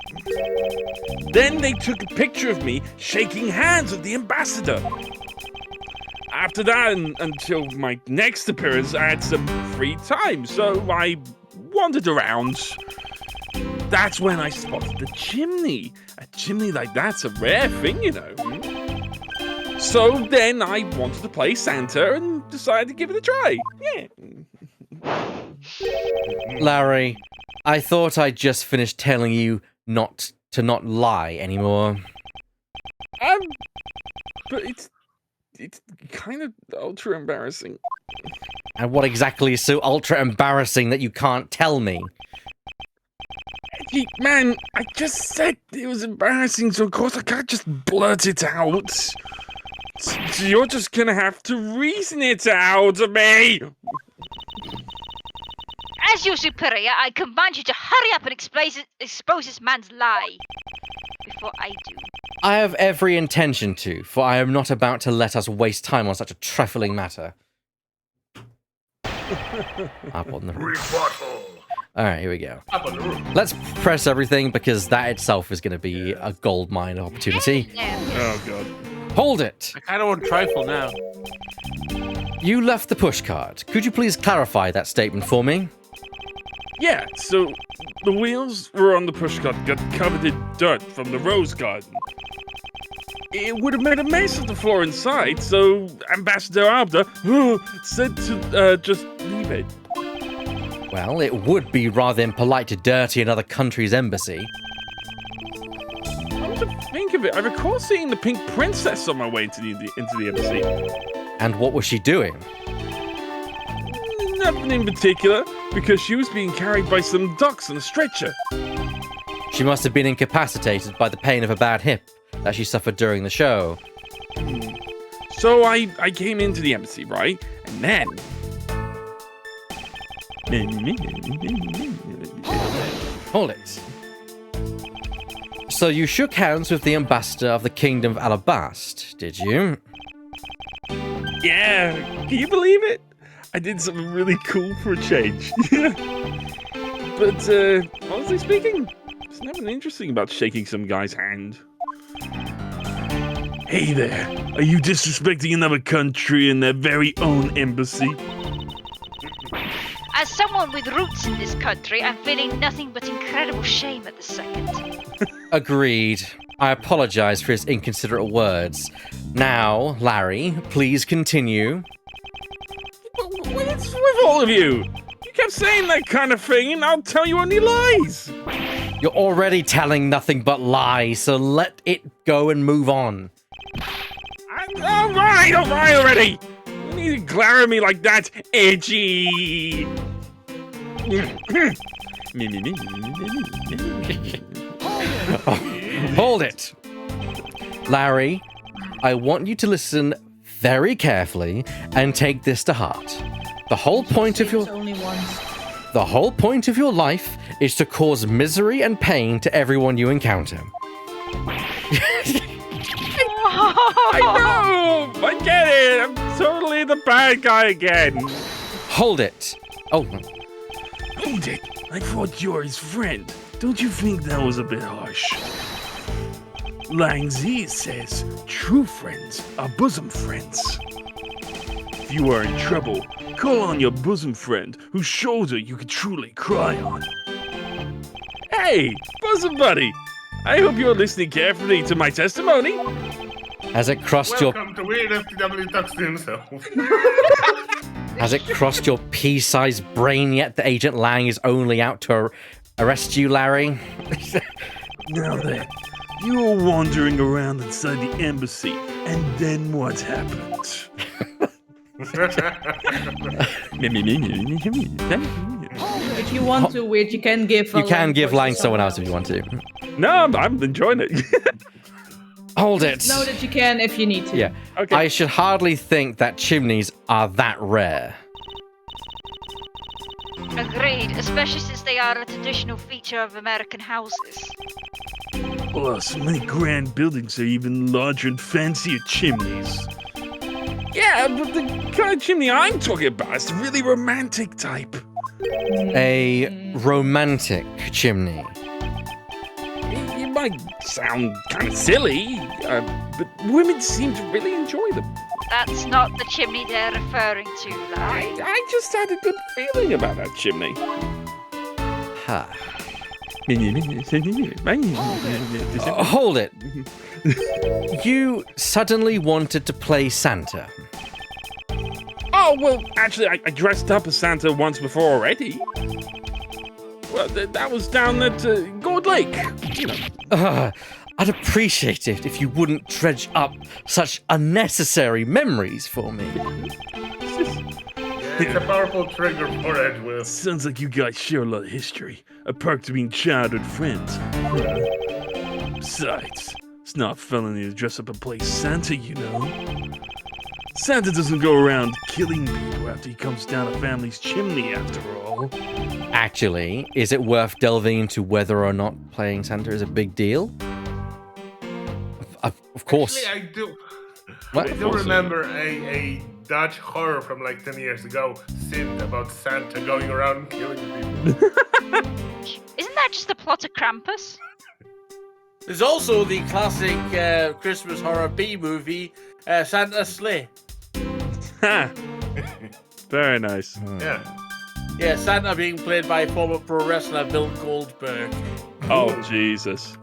Then they took a picture of me shaking hands with the ambassador. After that, and until my next appearance, I had some free time, so I wandered around. That's when I spotted the chimney. A chimney like that's a rare thing, you know. So then I wanted to play Santa and decided to give it a try. Yeah. Larry, I thought I'd just finished telling you not to lie anymore. But it's kind of ultra embarrassing. And what exactly is so ultra embarrassing that you can't tell me? Man, I just said it was embarrassing, so of course I can't just blurt it out. So you're just gonna have to reason it out of me. As your superior, I command you to hurry up and expose this man's lie. Before I do. I have every intention to, for I am not about to let us waste time on such a trifling matter. Up on the roof. Alright, here we go. Up on the roof. Let's press everything, because that itself is going to be a gold mine opportunity. Oh, God. Hold it! I kind of want trifle now. You left the pushcart. Could you please clarify that statement for me? Yeah, so the wheels were on the pushcart, got covered in dirt from the rose garden. It would have made a mess of the floor inside, so Ambassador Abda said to just leave it. Well, it would be rather impolite to dirty another country's embassy. Come to think of it, I recall seeing the pink princess on my way into the embassy. And what was she doing? Nothing in particular, because she was being carried by some ducks on a stretcher. She must have been incapacitated by the pain of a bad hip that she suffered during the show. So I came into the embassy, right? And then... Hold it. So you shook hands with the ambassador of the Kingdom of Alabast, did you? Yeah, can you believe it? I did something really cool for a change. But, honestly speaking, there's nothing interesting about shaking some guy's hand. Hey there, are you disrespecting another country and their very own embassy? As someone with roots in this country, I'm feeling nothing but incredible shame at the second. Agreed. I apologize for his inconsiderate words. Now, Larry, please continue. What's with all of you? You kept saying that kind of thing, and I'll tell you only lies. You're already telling nothing but lies, so let it go and move on. All right already. You need to glare at me like that, edgy. Hold it! Larry, I want you to listen very carefully and take this to heart. The whole point of your Only once. The whole point of your life is to cause misery and pain to everyone you encounter. I know! I get it! I'm totally the bad guy again! Hold it! Oh, Hold it! I thought you're his friend. Don't you think that was a bit harsh? Lang Zi says true friends are bosom friends. If you are in trouble, call on your bosom friend whose shoulder you can truly cry on. Hey, bosom buddy! I hope you're listening carefully to my testimony. has it crossed your Welcome to WeirdFTW talks to himself. has it crossed your pea-sized brain yet that Agent Lang is only out to arrest you, Larry? Now then, you were wandering around inside the embassy, and then what happened? If you want to, Weird, you can give. You can give line Lang to someone else if you want to. No, I'm enjoying it. Hold it! Know that you can if you need to. Yeah. Okay. I should hardly think that chimneys are that rare. Agreed, especially since they are a traditional feature of American houses. Plus, many grand buildings are even larger and fancier chimneys. Yeah, but the kind of chimney I'm talking about is the really romantic type. A romantic chimney. It might sound kind of silly, but women seem to really enjoy them. That's not the chimney they're referring to, Larry. I just had a good feeling about that chimney. Ha. Hold it. You suddenly wanted to play Santa. Oh, well, actually, I dressed up as Santa once before already. Well, that was down at Gold Lake, you know. I'd appreciate it if you wouldn't dredge up such unnecessary memories for me. It's a powerful trigger for Edgeworth. Sounds like you guys share a lot of history, a perk to being childhood friends. Besides, it's not a felony to dress up and play Santa, you know. Santa doesn't go around killing people after he comes down a family's chimney, after all. Actually, is it worth delving into whether or not playing Santa is a big deal? Of course. Actually, I do. What? I do remember a Dutch horror from like 10 years ago, Sid, about Santa going around killing people. Isn't that just the plot of Krampus? There's also the classic Christmas horror B movie, Santa's Sleigh. Ha! Very nice. Yeah. Yeah, Santa being played by former pro wrestler Bill Goldberg. Oh, Jesus.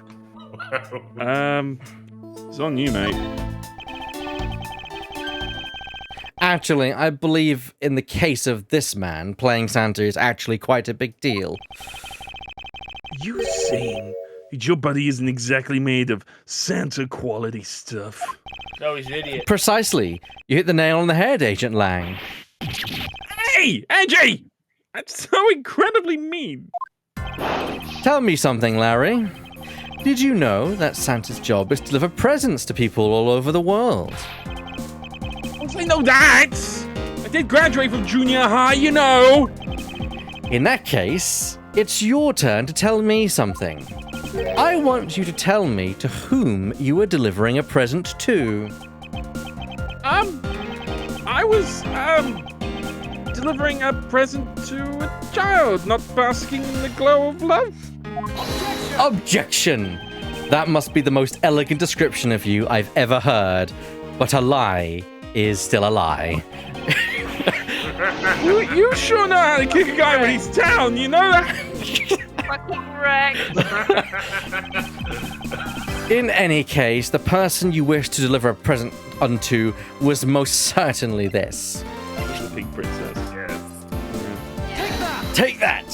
It's on you, mate. Actually, I believe in the case of this man, playing Santa is actually quite a big deal. You saying that your buddy isn't exactly made of Santa quality stuff? No, he's an idiot. Precisely. You hit the nail on the head, Agent Lang. Hey, Angie! That's so incredibly mean. Tell me something, Larry. Did you know that Santa's job is to deliver presents to people all over the world? I know that! I did graduate from junior high, you know! In that case, it's your turn to tell me something. I want you to tell me to whom you were delivering a present to. I was, delivering a present to a child, not basking in the glow of love. Objection! That must be the most elegant description of you I've ever heard. But a lie is still a lie. You sure know how to kick a guy when he's down, you know that? Fucking wrecked. In any case, the person you wish to deliver a present unto was most certainly this. The pink princess. Yes. Take that!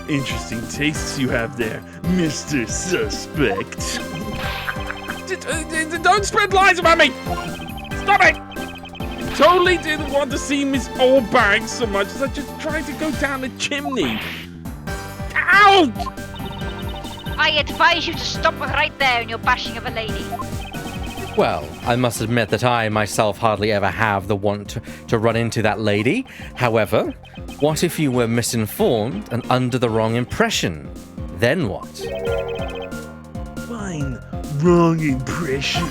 Interesting tastes you have there, Mr. Suspect. Don't spread lies about me! Stop it! I totally didn't want to see Miss Oldbag so much as I just tried to go down the chimney. Ow! I advise you to stop right there in your bashing of a lady. Well, I must admit that I myself hardly ever have the want to run into that lady. However, what if you were misinformed and under the wrong impression? Then what? Fine, wrong impression.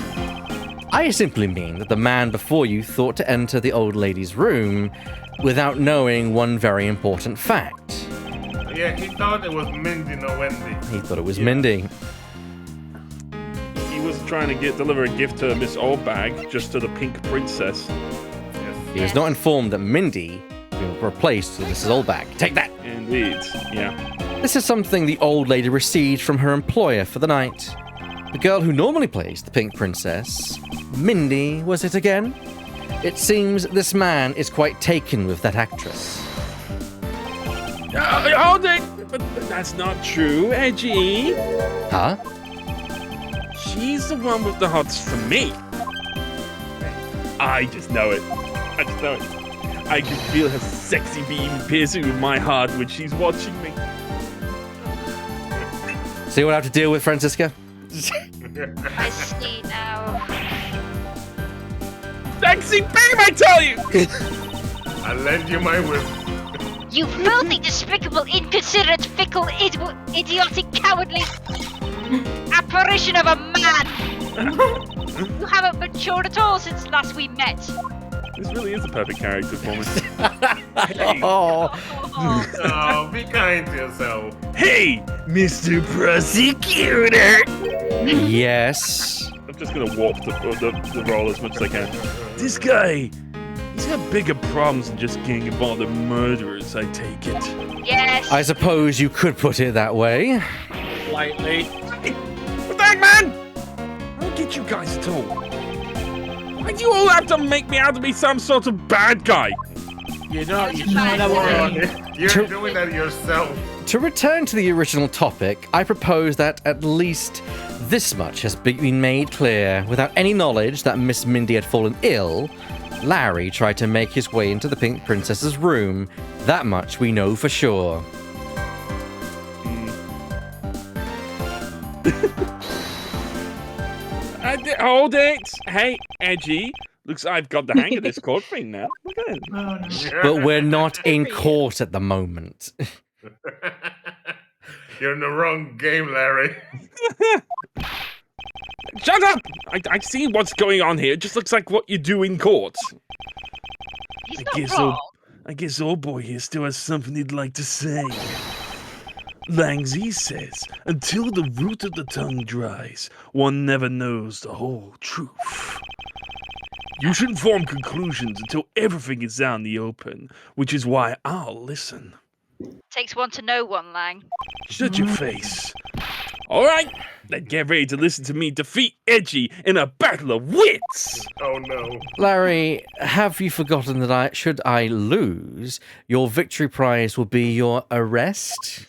I simply mean that the man before you thought to enter the old lady's room without knowing one very important fact. Yeah, he thought it was Mindy, no Wendy. He thought it was Mindy. He was trying to deliver a gift to Miss Oldbag, just to the pink princess. Yes. He was not informed that Mindy was replaced with Mrs. Oldbag. Take that! Indeed, yeah. This is something the old lady received from her employer for the night. The girl who normally plays the Pink Princess, Mindy, was it again? It seems this man is quite taken with that actress. Hold it! But that's not true, Edgy. Huh? She's the one with the hots for me. I just know it. I just know it. I can feel her sexy beam piercing with my heart when she's watching me. See what I have to deal with, Francisca? I see now. Sexy beam, I tell you! I'll lend you my whip. You filthy, despicable, inconsiderate, fickle, idiotic, cowardly apparition of a man! You haven't matured at all since last we met. This really is a perfect character for me. Oh, Oh, be kind to yourself. Hey, Mr. Prosecutor! yes. I'm just gonna warp the role as much as I can. This guy, he's got bigger problems than just getting involved in murderers, I take it. Yes. I suppose you could put it that way. Lightly. What the heck, man? I don't get you guys at all. Why do you all have to make me out to be some sort of bad guy? You're not. You're Not trying to worrying. worry. You're doing that yourself. To return to the original topic, I propose that at least this much has been made clear. Without any knowledge that Miss Mindy had fallen ill, Larry tried to make his way into the Pink Princess's room. That much we know for sure. Hold it! Hey, Edgy. Looks like I've got the hang of this court thing now. Look at it. Oh, no. But we're not in court at the moment. You're in the wrong game, Larry. Shut up! I see what's going on here. It just looks like what you do in court. He's I not guess wrong. I guess old boy here still has something he'd like to say. Langzy says, until the root of the tongue dries, one never knows the whole truth. You shouldn't form conclusions until everything is out in the open, which is why I'll listen. Takes one to know one, Lang. Shut your face. All right, then get ready to listen to me defeat Edgy in a battle of wits. Oh no. Larry, have you forgotten that should I lose, your victory prize will be your arrest?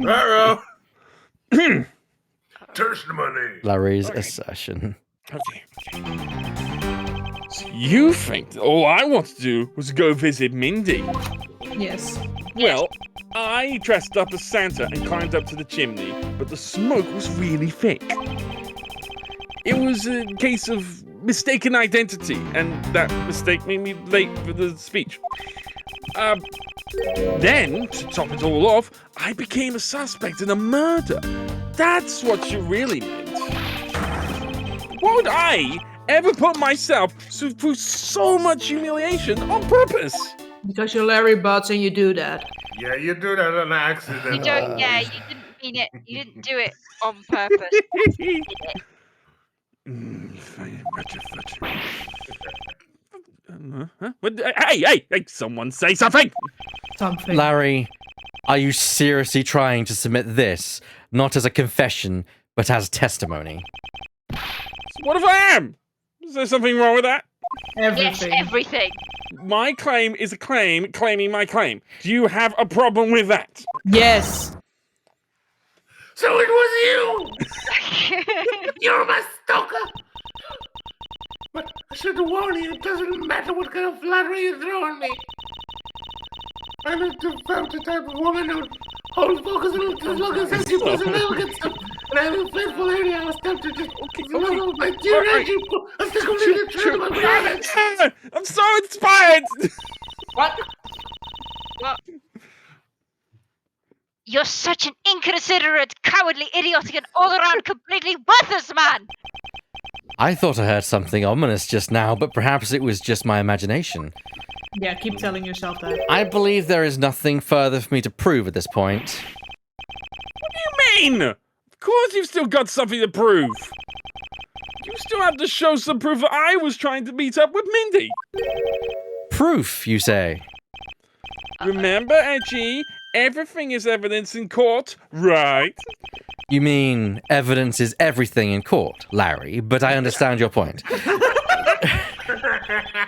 Uh-oh. Testimony. Larry's assertion. Okay. So you think that all I want to do was go visit Mindy? Yes. Well, I dressed up as Santa and climbed up to the chimney, but the smoke was really thick. It was a case of mistaken identity, and that mistake made me late for the speech. Then, to top it all off, I became a suspect in a murder. That's what you really meant. Why would I ever put myself through so much humiliation on purpose? Because you're Larry Butts and you do that. Yeah, you do that on accident. You don't. Yeah, you didn't mean it. You didn't do it on purpose. Hey, someone say something! Something. Larry, are you seriously trying to submit this, not as a confession, but as testimony? So what if I am? Is there something wrong with that? Everything. Yes, everything. My claim is a claim claiming my claim. Do you have a problem with that? Yes. So it was you! You're my stalker! But I should have warned you, it doesn't matter what kind of flattery you throw at me. I'm a devoted type of woman who holds focus on as long as she doesn't elegant stuff. And I'm a faithful lady, I was tempted to love my dear Reggie. I'm still completely true to my promise. I'm so inspired! What? You're such an inconsiderate, cowardly, idiotic, and all-around completely worthless man! I thought I heard something ominous just now, but perhaps it was just my imagination. Yeah, keep telling yourself that. I believe there is nothing further for me to prove at this point. What do you mean? Of course you've still got something to prove. You still have to show some proof that I was trying to meet up with Mindy. Proof, you say? Remember, Edgy? Everything is evidence in court, right? You mean evidence is everything in court, Larry, but I understand your point.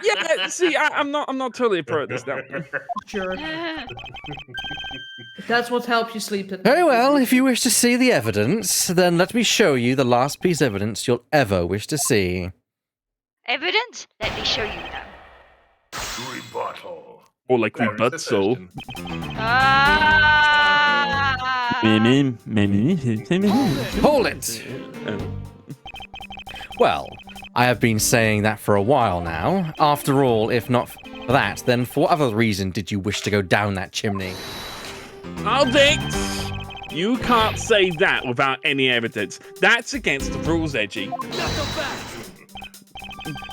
Yeah, see, I'm not totally pro at this now. Sure. That's what helps you sleep at night. Very well, if you wish to see the evidence, then let me show you the last piece of evidence you'll ever wish to see. Evidence? Let me show you now. Rebuttal. Or like Larry's butt soul. assertion. Ah! Hold it! Well, I have been saying that for a while now. After all, if not for that, then for what other reason did you wish to go down that chimney? Aldix! You can't say that without any evidence. That's against the rules, Edgy.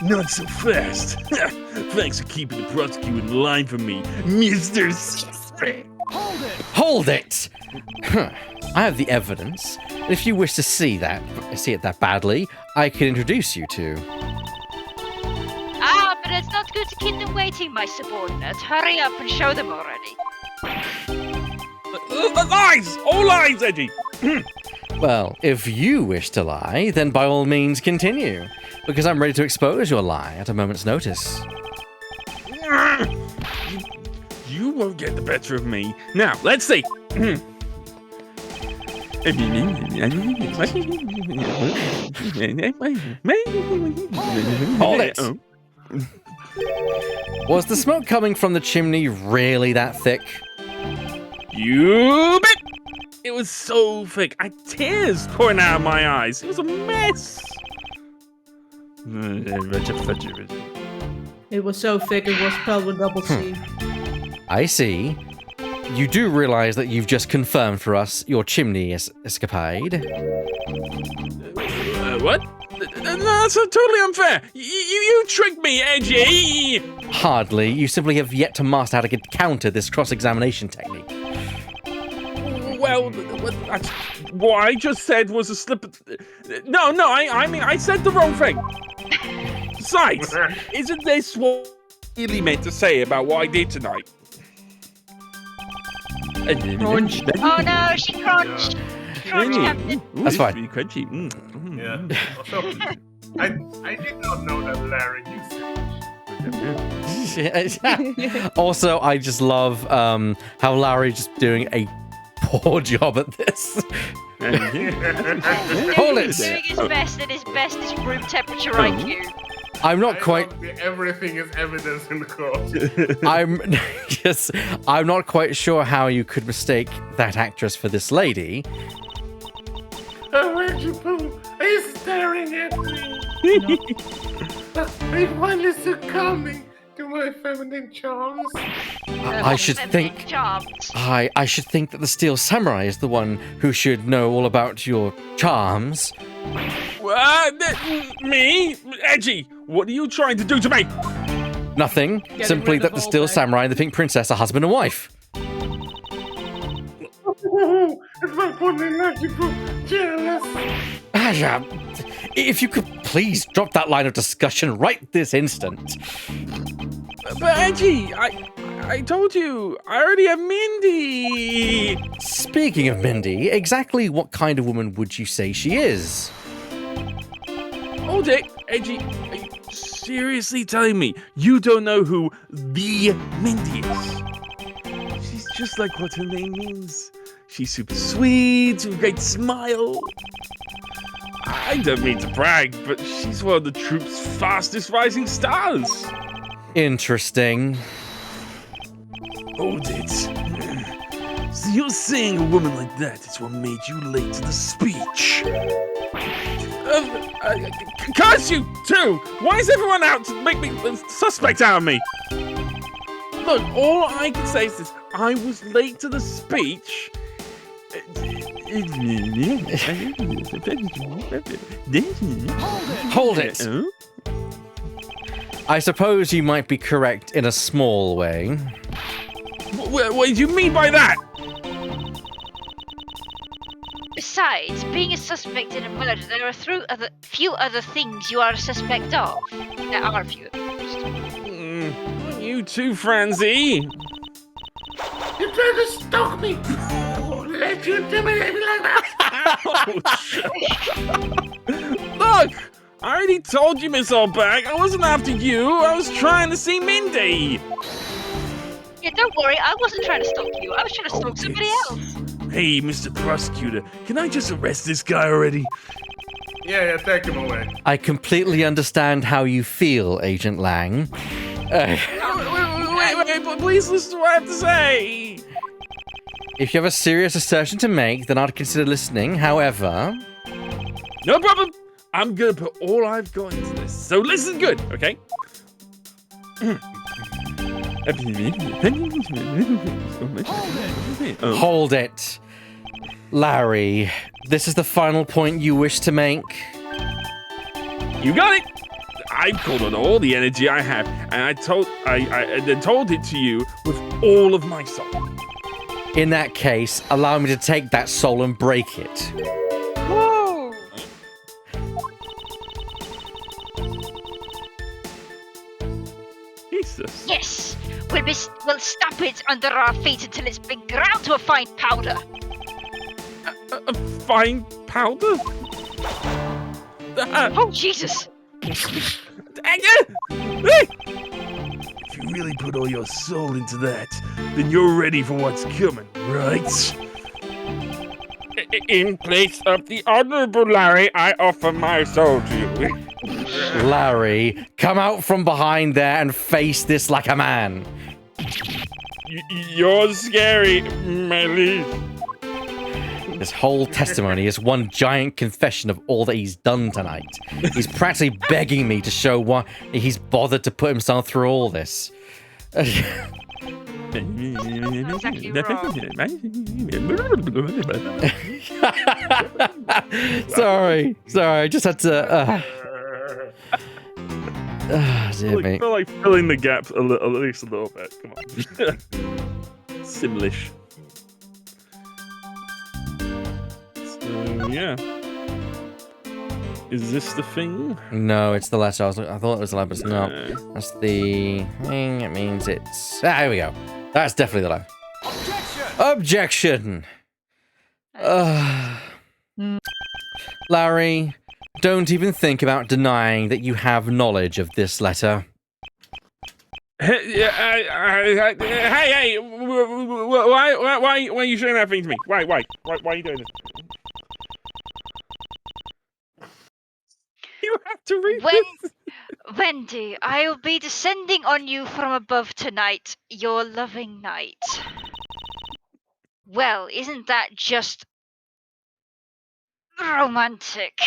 Not so fast. Thanks for keeping the prosecutor in line for me, Mr. Suspect. Hold it! I have the evidence. If you wish to see it that badly, I can introduce you to. Ah, but it's not good to keep them waiting, my subordinate. Hurry up and show them already. Lies! All lies, Edgy! Well, if you wish to lie, then by all means continue, because I'm ready to expose your lie at a moment's notice. You won't get the better of me. Now, let's see. Hold it! Was the smoke coming from the chimney really that thick? You bet! It was so thick. I had tears pouring out of my eyes. It was a mess. It was so thick it was spelled with double C. I see. You do realize that you've just confirmed for us your chimney escapade? What? No, that's totally unfair. You tricked me, Edgy. Hardly. You simply have yet to master how to counter this cross-examination technique. Well, what I just said was a slip. No, I mean, I said the wrong thing. Besides, isn't this what I really meant to say about what I did tonight? Crunch. Oh no, she crunched. Crunch, Captain. That's fine. Really crunchy. Yeah. Also, I did not know that Larry used it. Also, I just love how Larry just doing a poor job at this. Hold it! He's doing his best, and his best is room temperature IQ. I'm not quite. Everything is evidence in the court. I'm not quite sure how you could mistake that actress for this lady. Oh, Reggie Poo is staring at me. I'm finally succumbing to my feminine charms. I should think. Charmed. I should think that the Steel Samurai is the one who should know all about your charms. Me? Edgy, what are you trying to do to me? Nothing. Simply rid that of the all Steel that. Samurai and the Pink Princess are husband and wife. Oh, it's my partner Reggie Poo jealous. Aja, if you could please drop that line of discussion right this instant. But Edgy, I told you, I already have Mindy. Speaking of Mindy, exactly what kind of woman would you say she is? Hold it, Edgy, are you seriously telling me you don't know who the Mindy is? She's just like what her name means. She's super sweet, with a great smile. I don't mean to brag, but she's one of the troupe's fastest rising stars. Interesting. Hold it. So you're saying a woman like that is what made you late to the speech? Curse you too! Why is everyone out to make me a suspect out of me? Look, all I can say is this: I was late to the speech. Hold it! I suppose you might be correct in a small way. What do you mean by that? Besides, being a suspect in a murder, there are few other things you are a suspect of. There are a few. Aren't you too, Franzi? You tried to stalk me. I won't let you intimidate me like that. Look, I already told you, Miss Oldback. I wasn't after you. I was trying to see Mindy. Yeah, don't worry. I wasn't trying to stalk you. I was trying to stalk somebody else. Hey, Mr. Prosecutor, can I just arrest this guy already? Yeah, take him away. I completely understand how you feel, Agent Lang. Wait, but please listen to what I have to say. If you have a serious assertion to make, then I'd consider listening. However... No problem. I'm gonna put all I've got into this. So listen good, okay? Hold it. Larry, this is the final point you wish to make? You got it. I called on all the energy I have, and I then told it to you with all of my soul. In that case, allow me to take that soul and break it. Whoa! Jesus. Yes, we'll stamp it under our feet until it's been ground to a fine powder. A fine powder? Oh, Jesus! If you really put all your soul into that, then you're ready for what's coming, right? In place of the Honorable Larry, I offer my soul to you. Larry, come out from behind there and face this like a man. You're scary, Melly. This whole testimony is one giant confession of all that he's done tonight. He's practically begging me to show why he's bothered to put himself through all this. Exactly Sorry, I just had to. Dear me. I feel like filling the gaps at least a little bit. Come on. Simlish. So, yeah. Is this the thing? No, it's the letter. I thought it was the letter, but it's not. That's the thing. It means it's. Here we go. That's definitely the letter. Objection! Larry, don't even think about denying that you have knowledge of this letter. Hey, why are you showing that thing to me? Why are you doing this? You have to read this. Wendy, I'll be descending on you from above tonight, your loving night. Well, isn't that just romantic?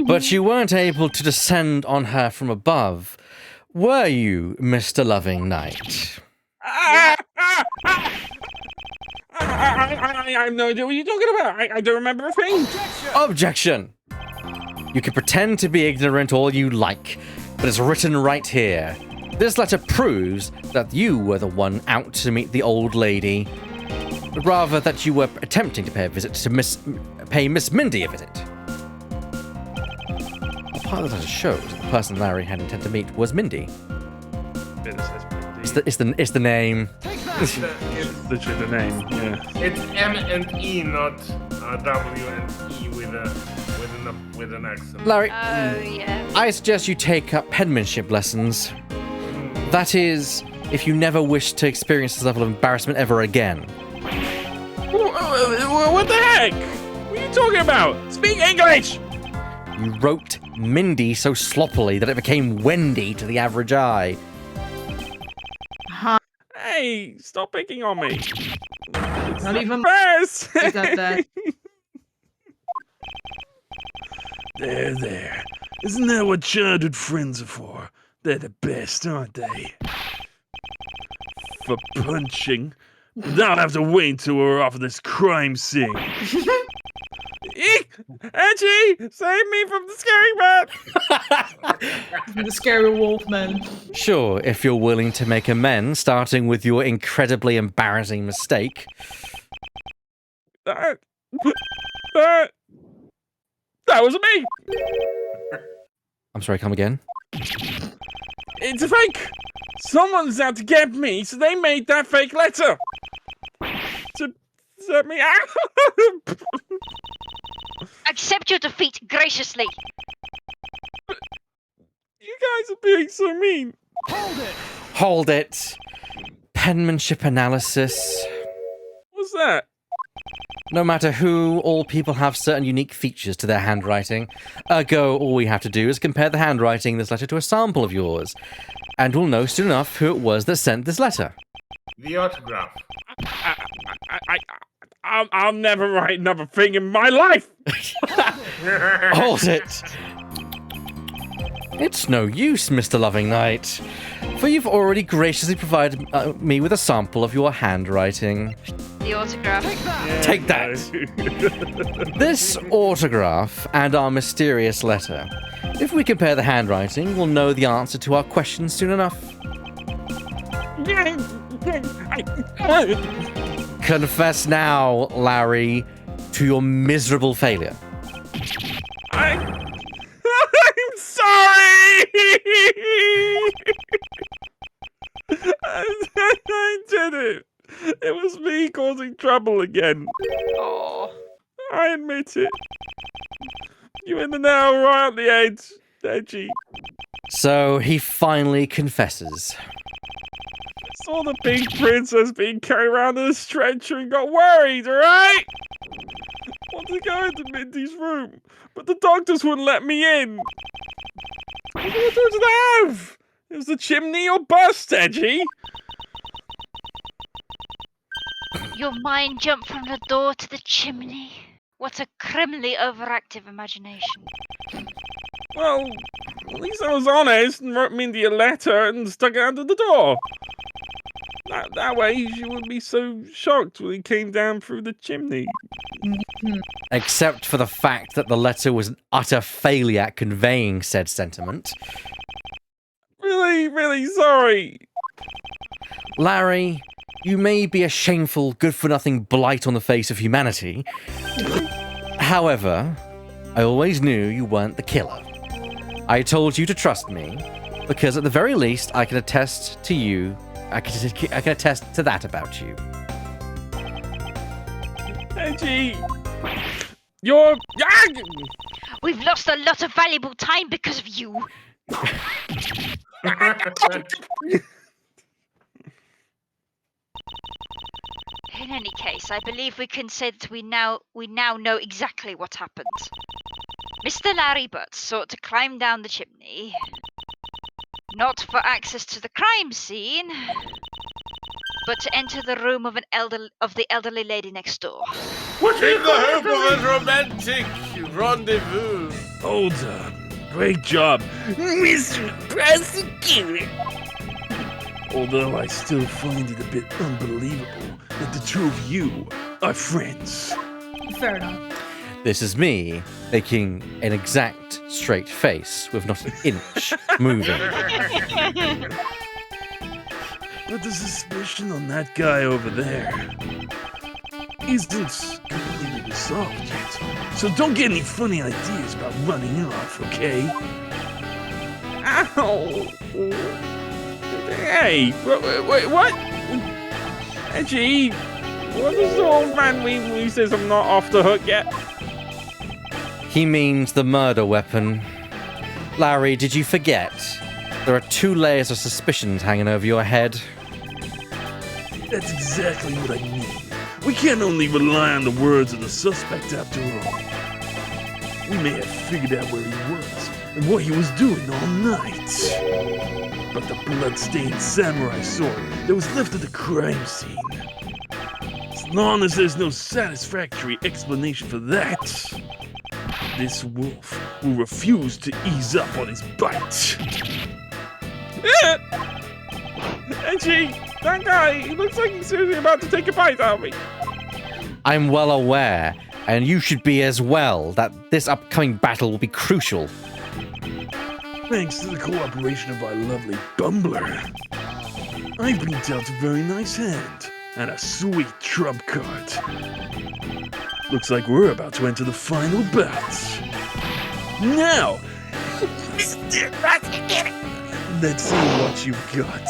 But you weren't able to descend on her from above, were you, Mr. Loving Knight? I have no idea what you're talking about. I don't remember a thing. Objection! You can pretend to be ignorant all you like, but it's written right here. This letter proves that you were the one out to meet the old lady, but rather that you were attempting to pay a visit to pay Miss Mindy a visit. Part of the letter shows the person Larry had intended to meet was Mindy. It's the name. It's literally the name. Yeah. It's M and E, not W and E with an accent. Larry, Oh, yeah. I suggest you take up penmanship lessons. That is, if you never wish to experience this level of embarrassment ever again. What the heck? What are you talking about? Speak English! You wrote Mindy so sloppily that it became Wendy to the average eye. Hey, stop picking on me. Not even First. is that. There. Isn't that what childhood friends are for? They're the best, aren't they? For punching. But I'll have to wait until we're off of this crime scene. Eek! Edgy! Save me from the scary man! The scary wolf man. Sure, if you're willing to make amends, starting with your incredibly embarrassing mistake. That was me! I'm sorry, come again? It's a fake! Someone's out to get me, so they made that fake letter! To set me out! Accept your defeat graciously. You guys are being so mean. Hold it. Penmanship analysis. What's that? No matter who, all people have certain unique features to their handwriting. Ergo, all we have to do is compare the handwriting in this letter to a sample of yours. And we'll know soon enough who it was that sent this letter. The autograph. I'll never write another thing in my life! Hold it. It's no use, Mr. Loving Knight, for you've already graciously provided me with a sample of your handwriting. The autograph. Take that. This autograph and our mysterious letter If we compare the handwriting, we'll know the answer to our questions soon enough. Confess now, Larry, to your miserable failure. I'm sorry! I did it. It was me causing trouble again. Oh. I admit it. You in the now, right on the edge, edgy. So he finally confesses. Saw the pink princess being carried around in a stretcher and got worried, alright? Wanted to go into Minty's room, but the doctors wouldn't let me in. What doctor did I have? It was the chimney or bust, Edgy. Your mind jumped from the door to the chimney. What a criminally overactive imagination. Well, at least I was honest and wrote Mindy a letter and stuck it under the door. That way she wouldn't be so shocked when he came down through the chimney. Except for the fact that the letter was an utter failure at conveying said sentiment. Really, really sorry. Larry, you may be a shameful, good-for-nothing blight on the face of humanity. However, I always knew you weren't the killer. I told you to trust me, because at the very least, I can attest to you. I can attest to that about you. Edgy, you're... We've lost a lot of valuable time because of you. In any case, I believe we can say that we now know exactly what happened. Mr. Larry Butts sought to climb down the chimney, not for access to the crime scene, but to enter the room of the elderly lady next door. What in the hope of a romantic rendezvous? Hold up. Great job, Mr. Prosecutor. Although I still find it a bit unbelievable that the two of you are friends. Fair enough. This is me making an exact straight face with not an inch moving. But the suspicion on that guy over there isn't completely resolved yet. So don't get any funny ideas about running off, okay? Ow! Hey, wait, what? Edgy, what does the old man mean when he says I'm not off the hook yet? He means the murder weapon. Larry, did you forget? There are 2 layers of suspicions hanging over your head. That's exactly what I mean. We can't only rely on the words of the suspect after all. We may have figured out where he was and what he was doing all night. But the blood-stained samurai sword that was left at the crime scene. As long as there's no satisfactory explanation for that, this wolf will refuse to ease up on his bite. Edgy, that guy, he looks like he's seriously about to take a bite out of me. I'm well aware, and you should be as well, that this upcoming battle will be crucial. Thanks to the cooperation of our lovely bumbler, I've been dealt a very nice hand and a sweet trump card. Looks like we're about to enter the final bout. Now, Mr. Prosecutor, let's see what you've got.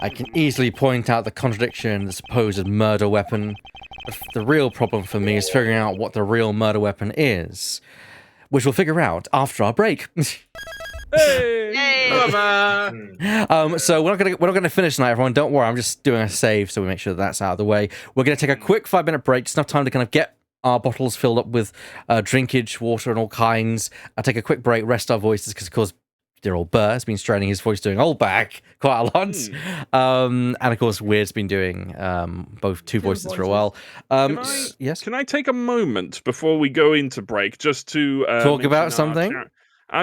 I can easily point out the contradiction in the supposed murder weapon. But the real problem for me is figuring out what the real murder weapon is, which we'll figure out after our break. Hey! So we're not gonna finish tonight, everyone. Don't worry. I'm just doing a save so we make sure that's out of the way. We're gonna take a quick 5-minute break. Just enough time to kind of get our bottles filled up with drinkage, water, and all kinds. I'll take a quick break, rest our voices, because of course dear old Burr has been straining his voice doing old back quite a lot. And of course Weird's been doing both two voices for a while. Yes. Can I take a moment before we go into break just to talk about something?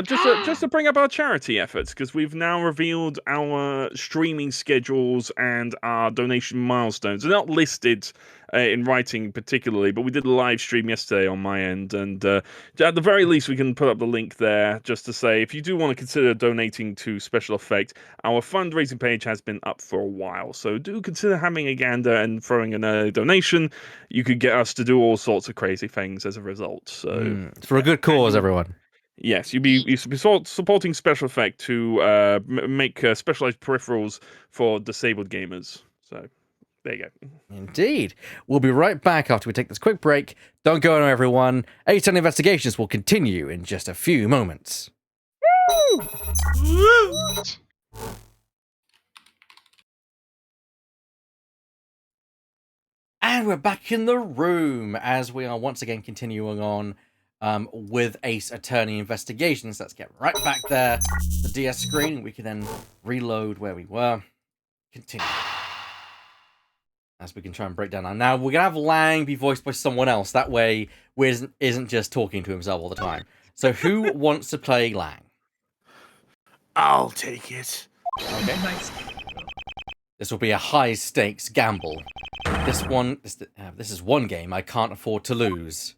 Just to bring up our charity efforts, because we've now revealed our streaming schedules and our donation milestones. They're not listed in writing particularly, but we did a live stream yesterday on my end, and at the very least, we can put up the link there just to say if you do want to consider donating to Special Effect, our fundraising page has been up for a while, so do consider having a gander and throwing an early donation. You could get us to do all sorts of crazy things as a result. So It's for a good cause, everyone. Yes, you'd be supporting Special Effect to make specialized peripherals for disabled gamers. So, there you go. Indeed. We'll be right back after we take this quick break. Don't go anywhere, everyone. A10 Investigations will continue in just a few moments. And we're back in the room as we are once again continuing on with Ace Attorney Investigations. Let's get right back there, the DS screen. We can then reload where we were. Continue. As we can try and break down now. Now, we're going to have Lang be voiced by someone else. That way, Wiz isn't just talking to himself all the time. So who wants to play Lang? I'll take it. Okay. Nice. This will be a high-stakes gamble. This is one game I can't afford to lose.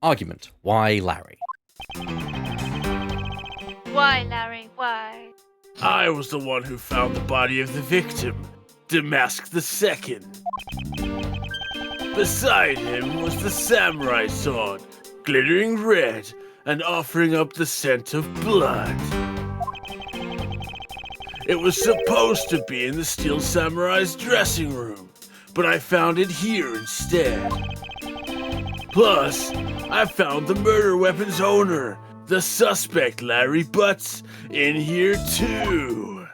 Argument. Why Larry? Why, Larry? Why? I was the one who found the body of the victim, Damask II. Beside him was the samurai sword, glittering red and offering up the scent of blood. It was supposed to be in the Steel Samurai's dressing room, but I found it here instead. Plus, I found the murder weapon's owner, the suspect Larry Butts, in here too.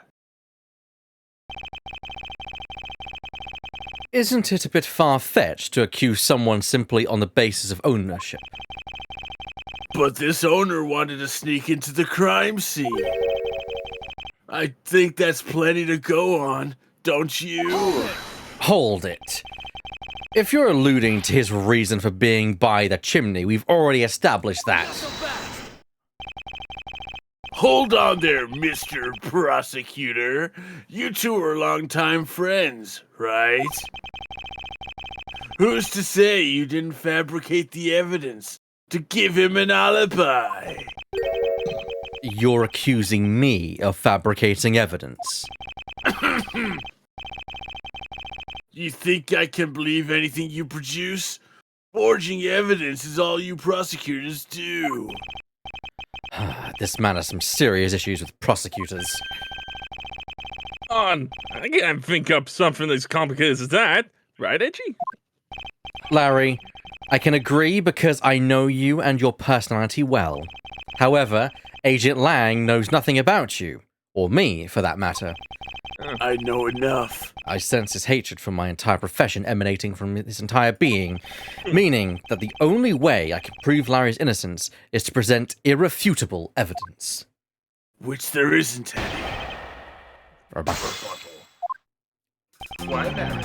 Isn't it a bit far-fetched to accuse someone simply on the basis of ownership? But this owner wanted to sneak into the crime scene. I think that's plenty to go on, don't you? Hold it. If you're alluding to his reason for being by the chimney, we've already established that. Hold on there, Mr. Prosecutor. You two are longtime friends, right? Who's to say you didn't fabricate the evidence to give him an alibi? You're accusing me of fabricating evidence. You think I can believe anything you produce? Forging evidence is all you prosecutors do. This man has some serious issues with prosecutors. I can't think up something as complicated as that, right, Edgy? Larry, I can agree because I know you and your personality well. However, Agent Lang knows nothing about you, or me, for that matter. I know enough. I sense his hatred for my entire profession emanating from his entire being, meaning that the only way I can prove Larry's innocence is to present irrefutable evidence. Which there isn't any. Rebuttal. Why Larry?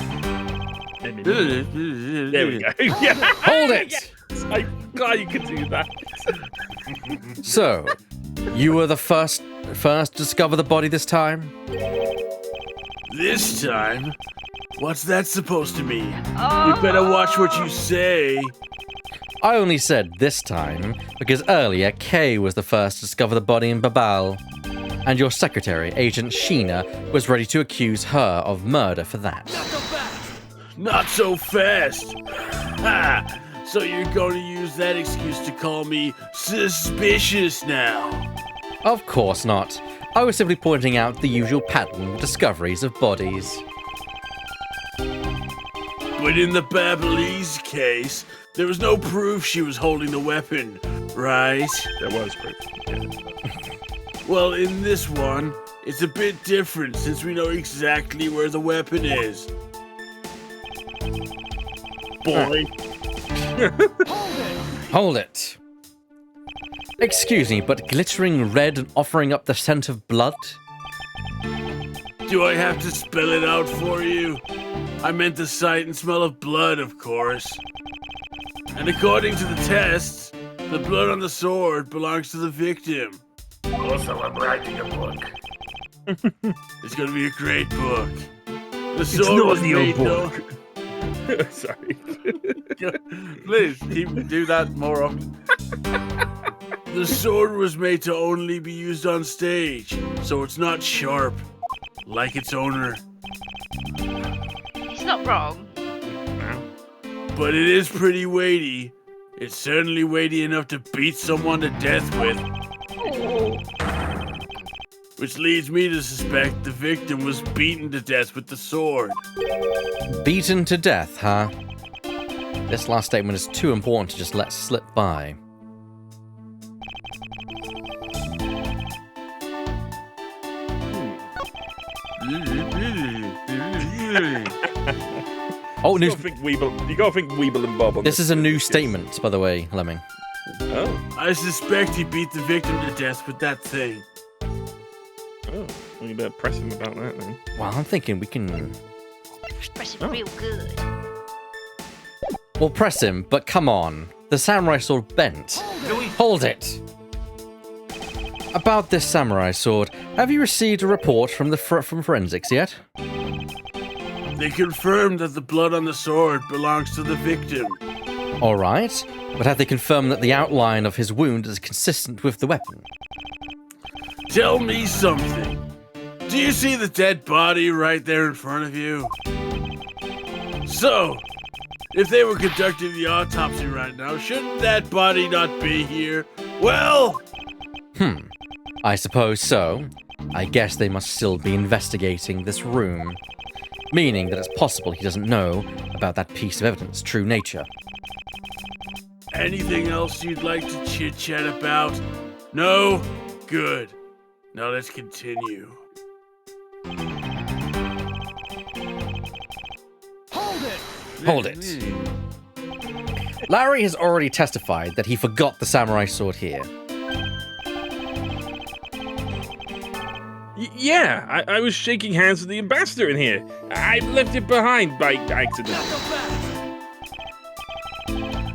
There we go. Yeah. Hold it! Yes! I'm glad you could do that. So, you were the first to discover the body this time? This time? What's that supposed to mean? Oh. You better watch what you say. I only said this time because earlier Kay was the first to discover the body in Babal, and your secretary, Agent Sheena, was ready to accuse her of murder for that. Not so fast. Ha! So you're going to use that excuse to call me suspicious now? Of course not. I was simply pointing out the usual pattern of discoveries of bodies. But in the Babalese case, there was no proof she was holding the weapon, right? There was proof. Well, in this one, it's a bit different since we know exactly where the weapon is. Boy. Hold it. Excuse me, but glittering red and offering up the scent of blood? Do I have to spell it out for you? I meant the sight and smell of blood, of course. And according to the tests, the blood on the sword belongs to the victim. Also, I'm writing a book. It's gonna be a great book. The It's sword not was the old made book. Sorry. Please, do that more often. The sword was made to only be used on stage, so it's not sharp, like its owner. He's not wrong. But it is pretty weighty. It's certainly weighty enough to beat someone to death with. Which leads me to suspect the victim was beaten to death with the sword. Beaten to death, huh? This last statement is too important to just let slip by. Oh, You new. gotta think Weeble and Bob on This is a new Yes. statement, by the way, Lemming. Oh. I suspect he beat the victim to death with that thing. Oh. Well, you better press him about that then. Well, I'm thinking we can. Press it Oh. real good. We'll press him, but come on. The samurai sword bent. Hold it! About this samurai sword, have you received a report from the from forensics yet? They confirmed that the blood on the sword belongs to the victim. All right, but have they confirmed that the outline of his wound is consistent with the weapon? Tell me something. Do you see the dead body right there in front of you? So, if they were conducting the autopsy right now, shouldn't that body not be here? Well, I suppose so. I guess they must still be investigating this room. Meaning that it's possible he doesn't know about that piece of evidence' true nature. anything else you'd like to chit-chat about? No? Good. Now let's continue. Hold it. Larry has already testified that he forgot the samurai sword here. Yeah, I was shaking hands with the ambassador in here. I left it behind by accident.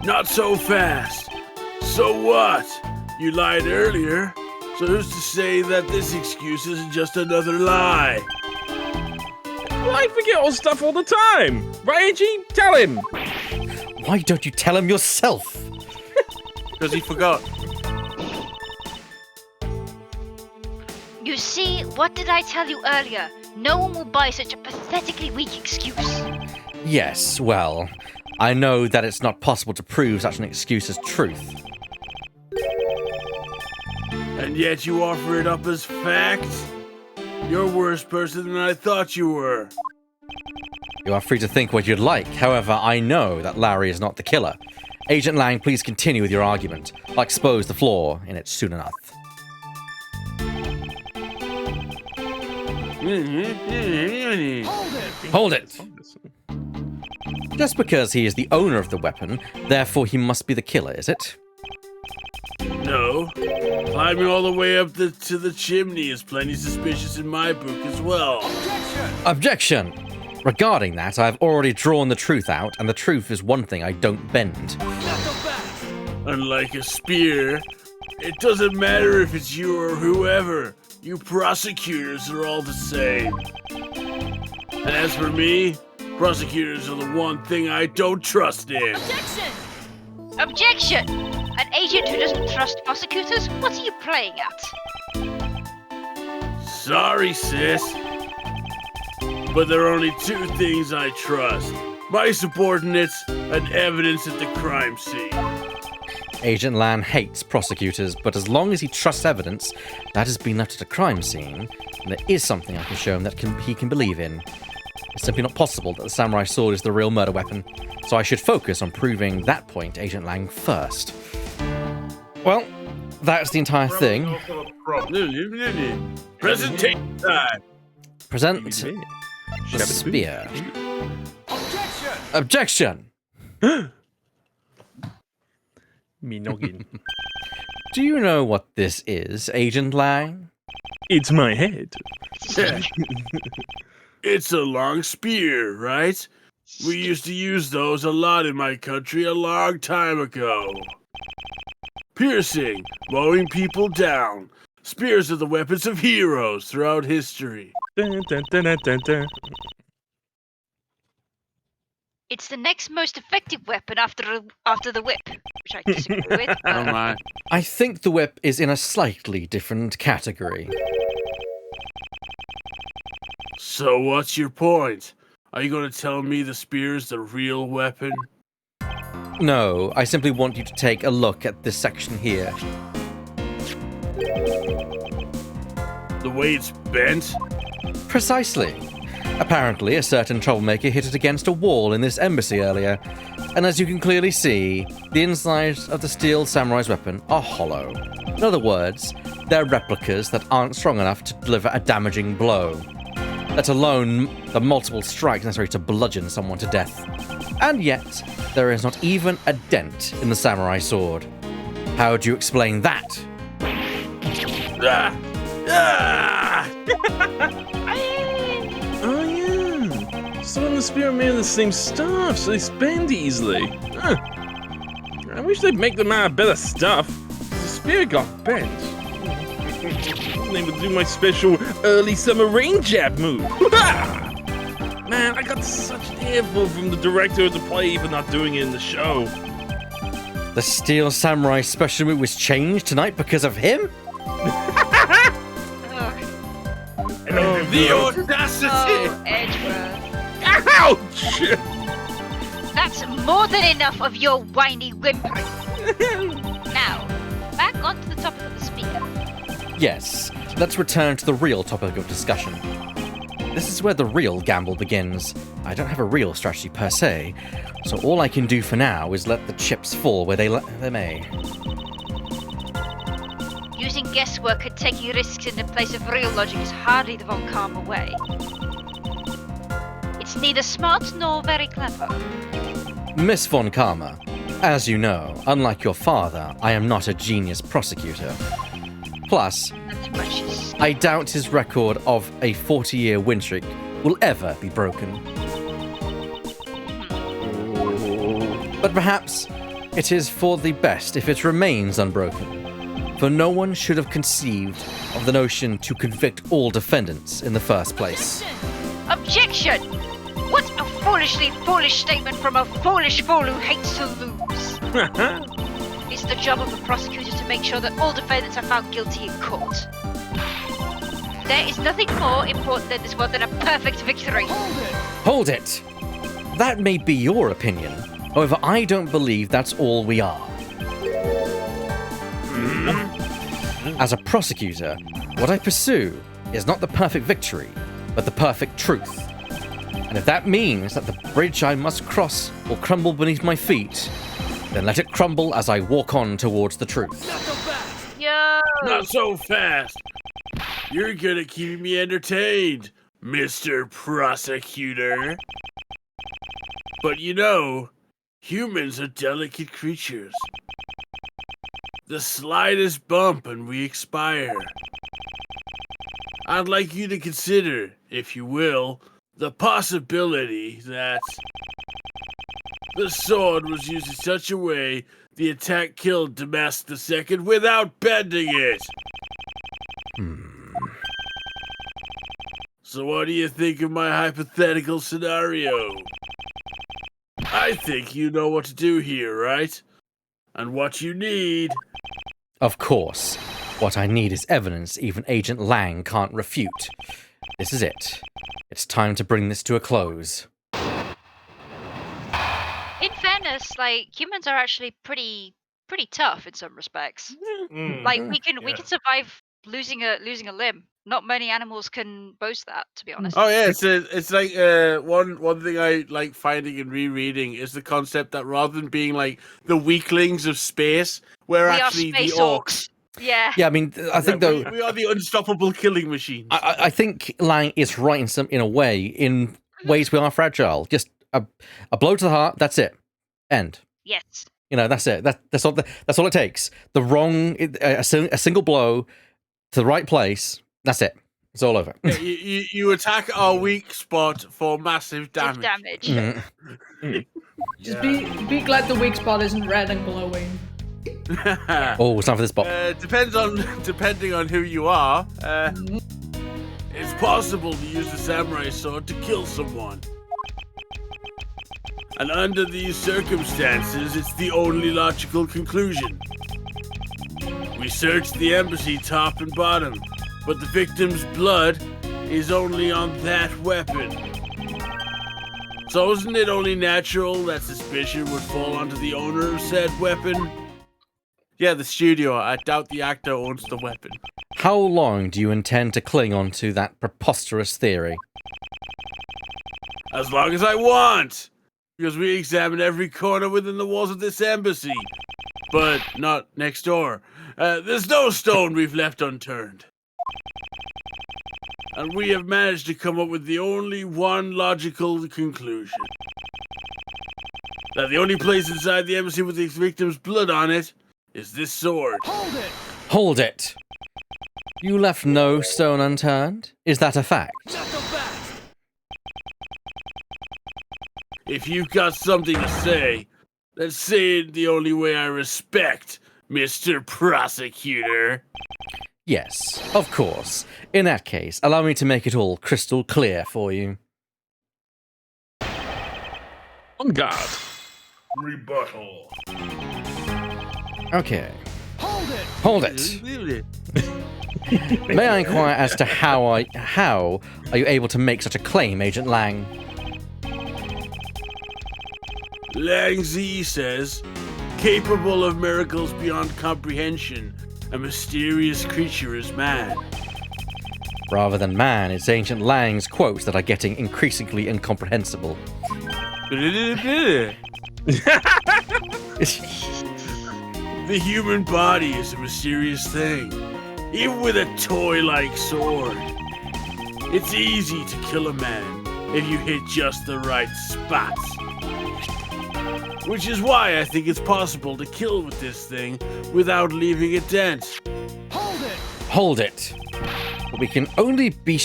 Not so fast. So what? You lied earlier, so who's to say that this excuse isn't just another lie? Well, I forget all stuff all the time. Right, AG? Tell him. Why don't you tell him yourself? Because he forgot. You see, what did I tell you earlier? No one will buy such a pathetically weak excuse. Yes, well, I know that it's not possible to prove such an excuse as truth. And yet you offer it up as fact? You're a worse person than I thought you were. You are free to think what you'd like. However, I know that Larry is not the killer. Agent Lang, please continue with your argument. I'll expose the flaw in it soon enough. Hold it! Just because he is the owner of the weapon, therefore he must be the killer, is it? No. Climbing all the way up to the chimney is plenty suspicious in my book as well. Objection! Regarding that, I have already drawn the truth out, and the truth is one thing I don't bend. Unlike a spear, it doesn't matter if it's you or whoever. You prosecutors are all the same. And as for me, prosecutors are the one thing I don't trust in. Objection! An agent who doesn't trust prosecutors? What are you playing at? Sorry, sis. But there are only two things I trust. My subordinates and evidence at the crime scene. Agent Lan hates prosecutors, but as long as he trusts evidence that has been left at a crime scene, and there is something I can show him that he can believe in. It's simply not possible that the samurai sword is the real murder weapon, so I should focus on proving that point, Agent Lang, first. Well, that's the entire thing. Also a problem. Presentation time. Present the spear. Objection! Me noggin. Do you know what this is, Agent Lang? It's my head. It's a long spear, right? We used to use those a lot in my country a long time ago. Piercing, mowing people down. Spears are the weapons of heroes throughout history. Dun, dun, dun, dun, dun, dun. It's the next most effective weapon after the whip, which I disagree with. Oh my. I think the whip is in a slightly different category. So what's your point? Are you going to tell me the spear is the real weapon? No, I simply want you to take a look at this section here. The way it's bent? Precisely. Apparently, a certain troublemaker hit it against a wall in this embassy earlier, and as you can clearly see, the insides of the steel samurai's weapon are hollow. In other words, they're replicas that aren't strong enough to deliver a damaging blow, let alone the multiple strikes necessary to bludgeon someone to death. And yet, there is not even a dent in the samurai sword. How do you explain that? Ah! Ah! Oh yeah, some of the spear are made of the same stuff, so they bend easily. Huh. I wish they'd make them out of better stuff. The spear got bent. Wasn't able to do my special early summer rain jab move. Man, I got such an earful from the director of the play for not doing it in the show. The steel samurai special move was changed tonight because of him? The audacity! Oh, Edgeworth. Ouch! That's more than enough of your whiny whimpering. Now, back onto the topic of the speaker. Yes, let's return to the real topic of discussion. This is where the real gamble begins. I don't have a real strategy per se, so all I can do for now is let the chips fall where they may. Using guesswork and taking risks in the place of real logic is hardly the Von Karma way. It's neither smart nor very clever. Miss Von Karma, as you know, unlike your father, I am not a genius prosecutor. Plus, Not much as I doubt his record of a 40-year win streak will ever be broken. But perhaps it is for the best if it remains unbroken. For no one should have conceived of the notion to convict all defendants in the first place. Objection! What a foolishly foolish statement from a foolish fool who hates to lose. It's the job of the prosecutor to make sure that all defendants are found guilty in court. There is nothing more important in this world than a perfect victory. Hold it! That may be your opinion. However, I don't believe that's all we are. As a prosecutor, what I pursue is not the perfect victory, but the perfect truth. And if that means that the bridge I must cross will crumble beneath my feet, then let it crumble as I walk on towards the truth. Yo! Not so fast! You're gonna keep me entertained, Mr. Prosecutor. But you know, humans are delicate creatures. The slightest bump and we expire. I'd like you to consider, if you will, the possibility that the sword was used in such a way the attack killed Damask II without bending it. So what do you think of my hypothetical scenario? I think you know what to do here, right? And what you need. Of course. What I need is evidence even Agent Lang can't refute. This is it. It's time to bring this to a close. In fairness, like humans are actually pretty tough in some respects. Like we can survive losing a limb. Not many animals can boast that, to be honest. Oh yeah, it's like one thing I like finding and rereading is the concept that rather than being like the weaklings of space, we're We are actually the space orcs. Yeah. Yeah, I mean, I think though, we are the unstoppable killing machines. I think Lang is right in a way, in ways we are fragile. Just a blow to the heart, that's it. End. Yes. You know, that's it. That's all it takes. A single blow to the right place. That's it. It's all over. You attack our weak spot for massive damage. Just be glad the weak spot isn't red and glowing. Oh, it's time for this bot. Depending on who you are, it's possible to use the samurai sword to kill someone. And under these circumstances, it's the only logical conclusion. We searched the embassy top and bottom, but the victim's blood is only on that weapon. So isn't it only natural that suspicion would fall onto the owner of said weapon? Yeah, the studio. I doubt the actor owns the weapon. How long do you intend to cling on to that preposterous theory? As long as I want! Because we examine every corner within the walls of this embassy. But not next door. There's no stone we've left unturned. And we have managed to come up with the only one logical conclusion. That the only place inside the embassy with the victim's blood on it is this sword. Hold it! You left no stone unturned? Is that a fact? If you've got something to say, let's say it the only way I respect, Mr. Prosecutor. Yes, of course. In that case, allow me to make it all crystal clear for you. On guard. Rebuttal. Okay. Hold it! May I inquire as to how are you able to make such a claim, Agent Lang? Lang Z says, capable of miracles beyond comprehension, a mysterious creature is man. Rather than man, it's Ancient Lang's quotes that are getting increasingly incomprehensible. The human body is a mysterious thing, even with a toy-like sword. It's easy to kill a man if you hit just the right spots. Which is why I think it's possible to kill with this thing without leaving a dent. Hold it! But we can only be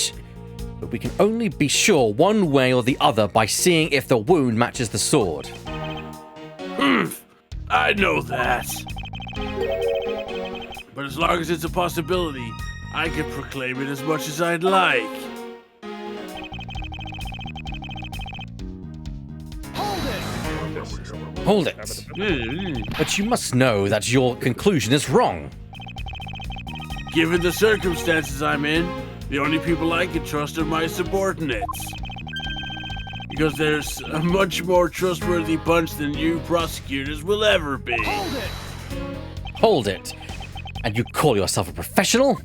sure one way or the other by seeing if the wound matches the sword. I know that. But as long as it's a possibility, I can proclaim it as much as I'd like. Hold it! But you must know that your conclusion is wrong. Given the circumstances I'm in, the only people I can trust are my subordinates. Because there's a much more trustworthy bunch than you prosecutors will ever be. Hold it! And you call yourself a professional?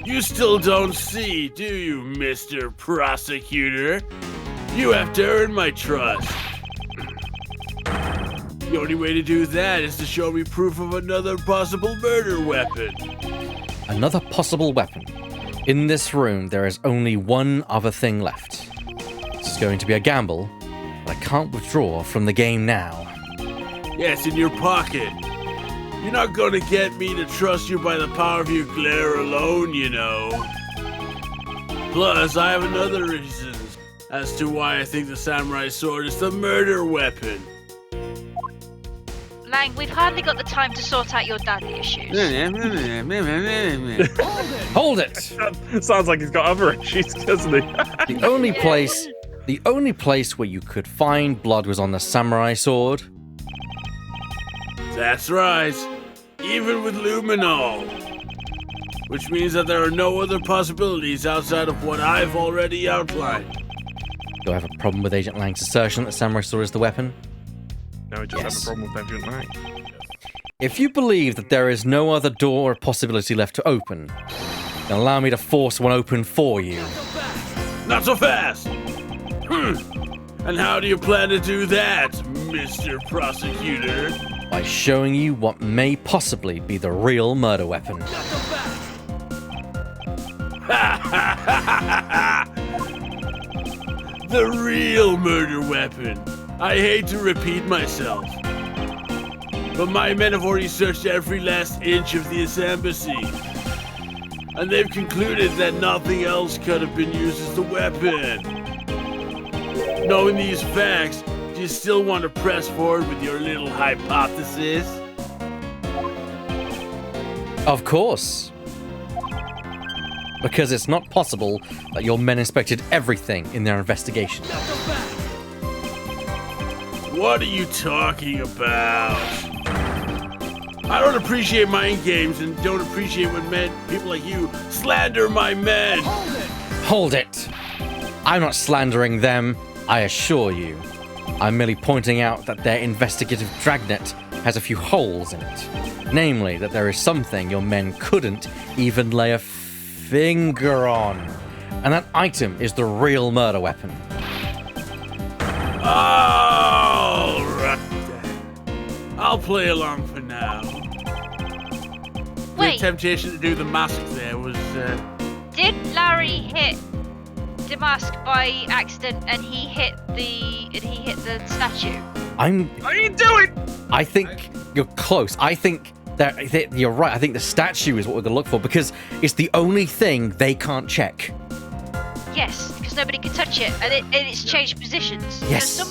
You still don't see, do you, Mr. Prosecutor? You have to earn my trust. The only way to do that is to show me proof of another possible murder weapon. Another possible weapon. In this room, there is only one other thing left. This is going to be a gamble, but I can't withdraw from the game now. Yeah, it's in your pocket. You're not gonna get me to trust you by the power of your glare alone, you know. Plus, I have another reason as to why I think the samurai sword is the murder weapon. Lang, we've hardly got the time to sort out your daddy issues. Hold it! Sounds like he's got other issues, doesn't he? The only place where you could find blood was on the samurai sword. That's right. Even with luminol. Which means that there are no other possibilities outside of what I've already outlined. Do I have a problem with Agent Lang's assertion that the samurai sword is the weapon? No, we just Yes. have a problem with Agent Lang. If you believe that there is no other door or possibility left to open, then allow me to force one open for you. Not so fast! And how do you plan to do that, Mr. Prosecutor? By showing you what may possibly be the real murder weapon. The real murder weapon. I hate to repeat myself, but my men have already searched every last inch of this embassy. and they've concluded that nothing else could have been used as the weapon. Knowing these facts, do you still want to press forward with your little hypothesis? Of course. Because it's not possible that your men inspected everything in their investigation. What are you talking about? I don't appreciate mind games and don't appreciate when people like you slander my men. Hold it! I'm not slandering them, I assure you. I'm merely pointing out that their investigative dragnet has a few holes in it. Namely, that there is something your men couldn't even lay a finger on. And that item is the real murder weapon. All right. I'll play along for now. Wait. The temptation to do the mask there was... Did Larry hit the mask by accident and he hit the statue? I didn't do it! I think you're close. I think that you're right. I think the statue is what we're going to look for because it's the only thing they can't check. Yes, because nobody can touch it, and it's changed positions. Yes. So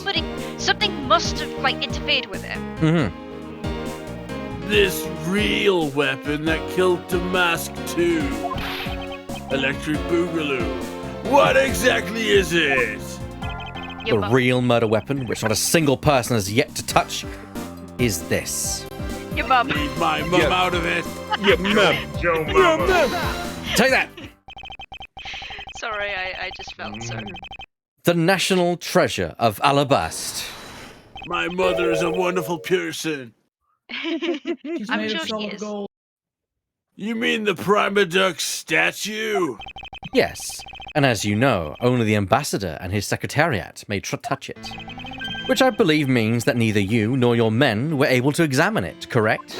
something must have interfered with it. Mm-hmm. This real weapon that killed Damask too. Electric Boogaloo. What exactly is it? Your The mum. real murder weapon, which not a single person has yet to touch, is this. Your mum. Leave my mum out of it. Yeah, mum. Joe Mama. Take that! Sorry, I just felt so. The national treasure of Alabast. My mother is a wonderful person. She's I'm made sure of she solid is. gold. You mean the Primaduck statue? Yes, and as you know, only the ambassador and his secretariat may touch it. Which I believe means that neither you nor your men were able to examine it, correct?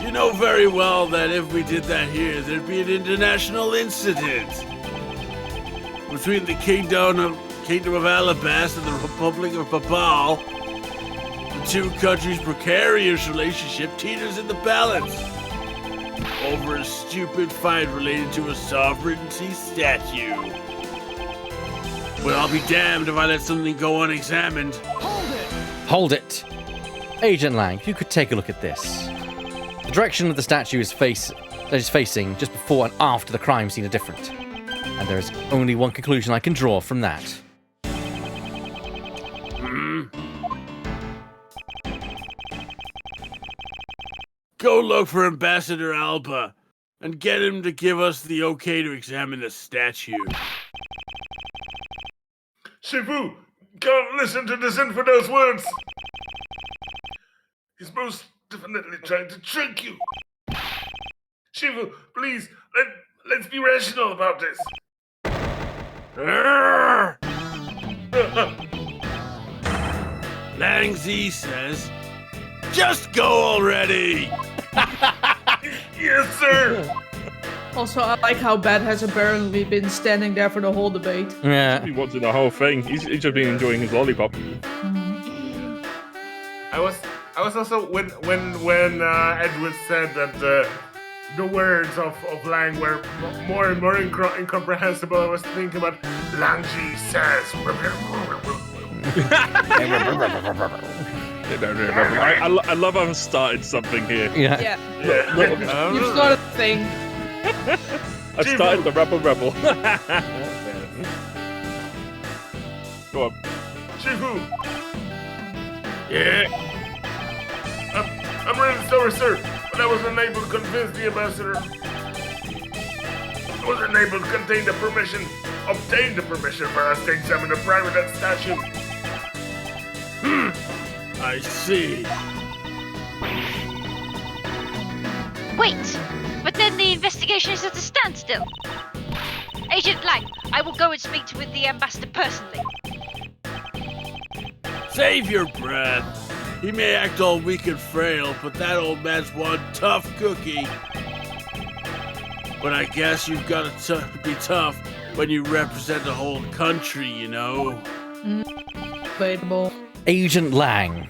You know very well that if we did that here, there'd be an international incident between the Kingdom of Alabast and the Republic of Babal. The two countries' precarious relationship teeters in the balance over a stupid fight related to a sovereignty statue. Well, I'll be damned if I let something go unexamined. Hold it! Agent Lang, if you could take a look at this. The direction of the statue is facing just before and after the crime scene are different. And there is only one conclusion I can draw from that. Go look for Ambassador Alba and get him to give us the okay to examine the statue. Shifu, can't listen to this infidel's words. He's most definitely trying to trick you. Shifu, please, let's be rational about this. Lang Zi says, just go already! Yes, sir. Also, I like how Bat has apparently been standing there for the whole debate. Yeah. He wanted the whole thing. He's just been enjoying his lollipop. I was also when Edward said that the words of Lang were more and more incomprehensible. I was thinking about Lang Ji says. I love how I've started something here. Yeah. Yeah, Look, you've started a thing. I've started the Rebel. Go on. Shifu, Yeah, I'm really sorry, sir, but I was unable to convince the ambassador. I was unable to obtain the permission for us to examine the private statue. I see. Wait, but then the investigation is at a standstill. Agent Lang, I will go and speak with the ambassador personally. Save your breath. He may act all weak and frail, but that old man's one tough cookie. But I guess you've got to be tough when you represent the whole country, you know? Debatable. Agent Lang.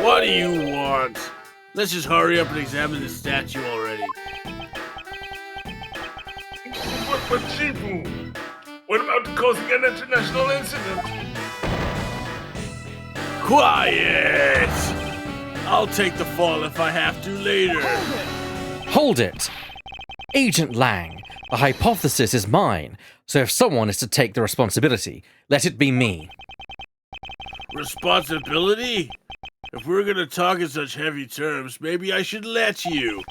What do you want? Let's just hurry up and examine the statue already. But Chifu, what about causing an international incident? Quiet! I'll take the fall if I have to later. Hold it! Agent Lang, the hypothesis is mine, so if someone is to take the responsibility, let it be me. Responsibility? If we're gonna talk in such heavy terms, maybe I should let you.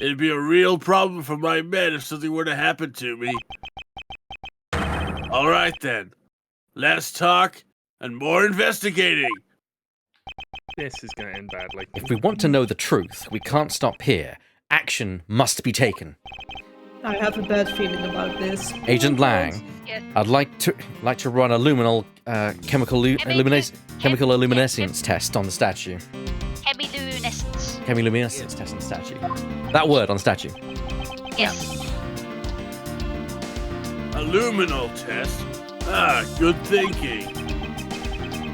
It'd be a real problem for my men if something were to happen to me. Alright then. Less talk and more investigating. This is going to end badly. If we want to know the truth, we can't stop here. Action must be taken. I have a bad feeling about this. Agent Lang, Yeah. I'd like to run a luminal chemical luminescence test on the statue. Chemiluminescence. Chemiluminescence test on the statue. That word on the statue. Yes. A luminal test? Ah, good thinking.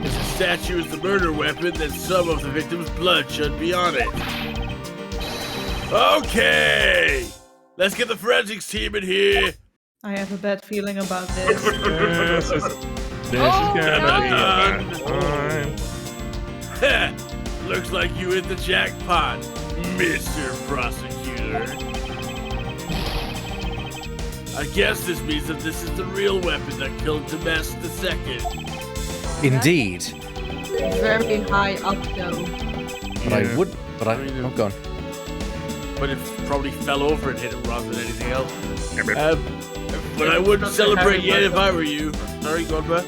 If the statue is the murder weapon, then some of the victim's blood should be on it. Okay! Let's get the forensics team in here. I have a bad feeling about this. This is going to be a bad time. Looks like you hit the jackpot, Mr. Prosecutor. I guess this means that this is the real weapon that killed Damas II. Indeed. Very high up though. Oh, gone. But it probably fell over and hit it rather than anything else. But I If wouldn't it's celebrate not yet heavy, if I were you. Sorry, go on, bro.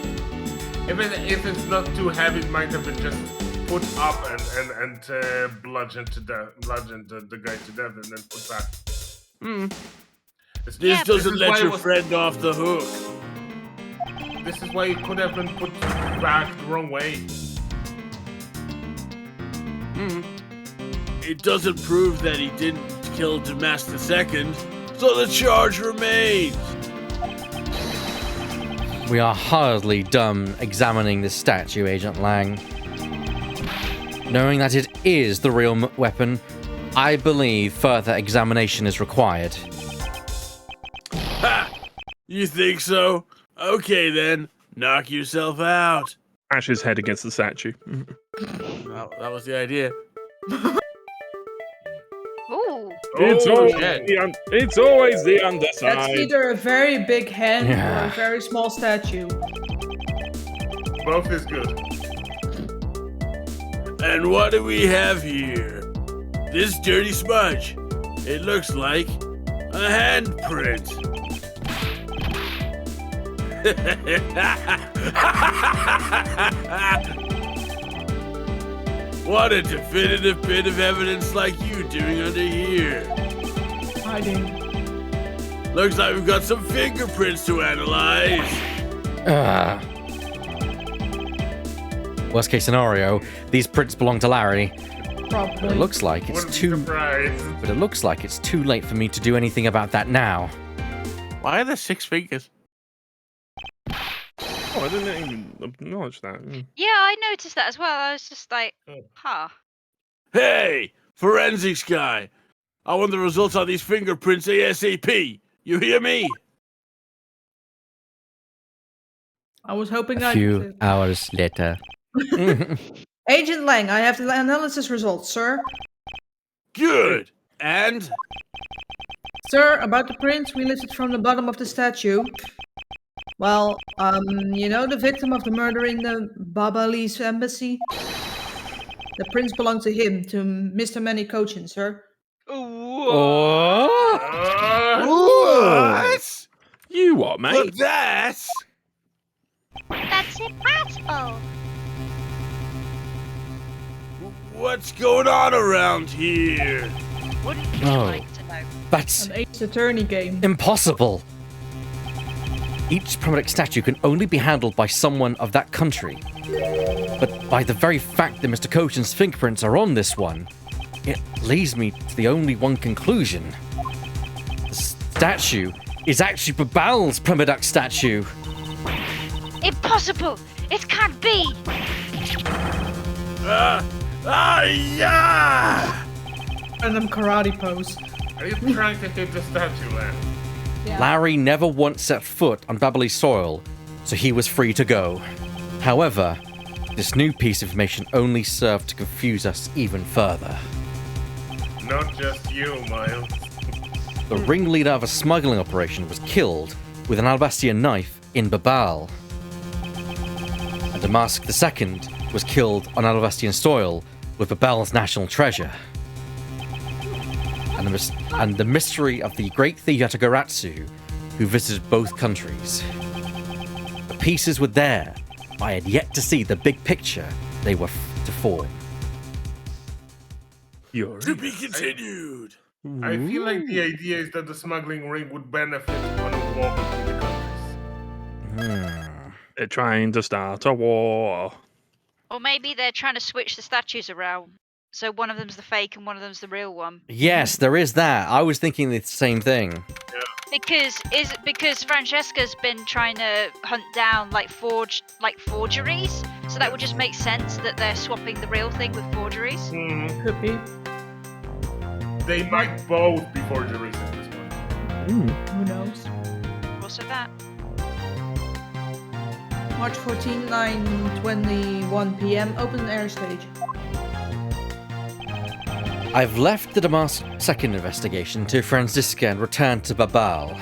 If it's not too heavy, it might have been just put up and bludgeoned the guy to death and then put back. This Yeah, doesn't this is let why your it was- friend off the hook. This is why it could have been put back the wrong way. It doesn't prove that he didn't kill Damas II, so the charge remains. We are hardly done examining this statue, Agent Lang. Knowing that it is the real weapon, I believe further examination is required. Ha! You think so? Okay then, knock yourself out. Ash his head against the statue. Well, that was the idea. Ooh. It's Oh, always shit. it's always the That's underside. either a very big hand or Yeah. a very small statue. Both is good. And what do we have here? This dirty smudge. It looks like a handprint. What a definitive bit of evidence like you doing under here. Hiding. Looks like we've got some fingerprints to analyze. Worst case scenario, these prints belong to Larry. Probably. It looks like it's Wouldn't be too surprised. but it looks like it's too late for me to do anything about that now. Why are there 6 fingers? Oh, I didn't even acknowledge that. Yeah, I noticed that as well. I was just like, Oh. huh. Hey, forensics guy. I want the results on these fingerprints ASAP. You hear me? I was hoping A I few could. hours later. Agent Lang, I have the analysis results, sir. Good. And? Sir, about the prints we listed from the bottom of the statue. Well, you know the victim of the murder in the Babali's embassy? The prints belong to him, to Mr. Manny Cochin, sir. Oh! What? You what, mate? But that's... That's impossible. What's going on around here? Wouldn't you Oh. like to know? That's An Ace Attorney game. impossible. Each primitive statue can only be handled by someone of that country. But by the very fact that Mr. Cochin's fingerprints are on this one, it leads me to the only one conclusion. The statue is actually Babal's Primiduct statue. Impossible! It can't be! Yeah! Random karate pose. Are you trying to hit the statue, Larry? Yeah. Larry never once set foot on Babbly soil, so he was free to go. However, this new piece of information only served to confuse us even further. Not just you, Miles. The ringleader of a smuggling operation was killed with an alabastian knife in Babal. And Damask II was killed on alabastian soil with Babal's national treasure. And the mystery of the great thief Yatagaratsu, who visited both countries. The pieces were there, but I had yet to see the big picture they were to form. To be continued. I feel like the idea is that the smuggling ring would benefit on a war between the countries. They're trying to start a war. Or maybe they're trying to switch the statues around. So one of them's the fake and one of them's the real one. Yes, there is that. I was thinking the same thing. Because Francesca's been trying to hunt down forgeries, so that would just make sense that they're swapping the real thing with forgeries. Could be. They might both be forgeries at this point. Who knows? Also that. March 14, 9:21 p.m. Open air stage. I've left the Damask second investigation to Franziska and returned to Babal.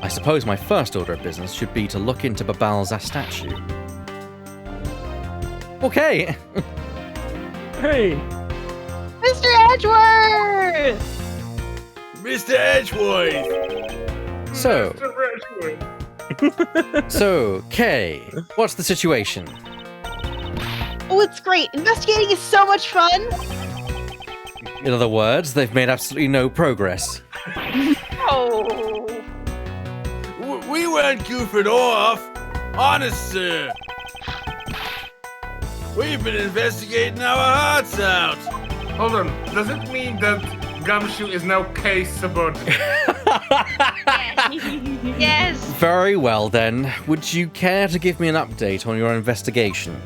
I suppose my first order of business should be to look into Babal's statue. Okay. Hey, Mr. Edgeworth! Mr. Edgeworth! So, Mr. Edgeworth. so, Kay, what's the situation? Oh, it's great. Investigating is so much fun. In other words, they've made absolutely no progress. Oh. We weren't goofing off. Honest, sir. We've been investigating our hearts out. Hold on. Does it mean that Gumshoe is now Kay's subordinate? Yes. Very well then. Would you care to give me an update on your investigation?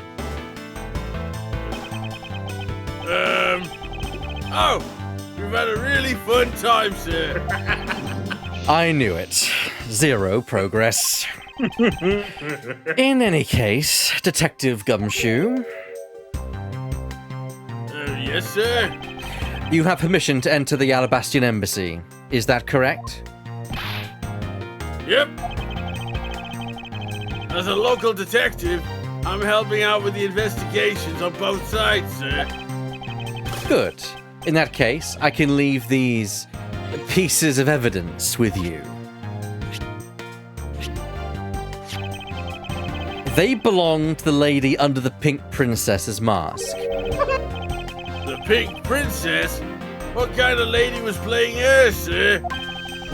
Oh, we've had a really fun time, sir. I knew it. Zero progress. In any case, Detective Gumshoe, Yes, sir. you have permission to enter the Alabastian Embassy. Is that correct? Yep. As a local detective, I'm helping out with the investigations on both sides, sir. Good. In that case, I can leave these pieces of evidence with you. They belong to the lady under the pink princess's mask. The Pink Princess? What kind of lady was playing her, sir?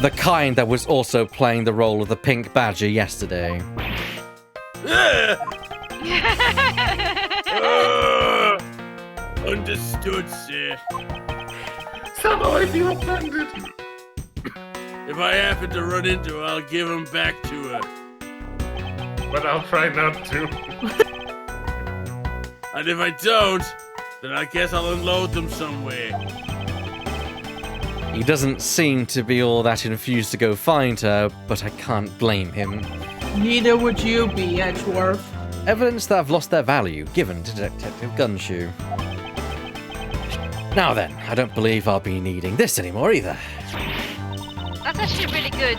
The kind that was also playing the role of the pink badger yesterday. Understood, sir. Somehow I feel offended. If I happen to run into her, I'll give them back to her. But I'll try not to. And if I don't, then I guess I'll unload them somewhere. He doesn't seem to be all that infused to go find her, but I can't blame him. Neither would you be, Edgeworth. Evidence that have lost their value given to Detective Gumshoe. Now then, I don't believe I'll be needing this anymore either. That's actually really good.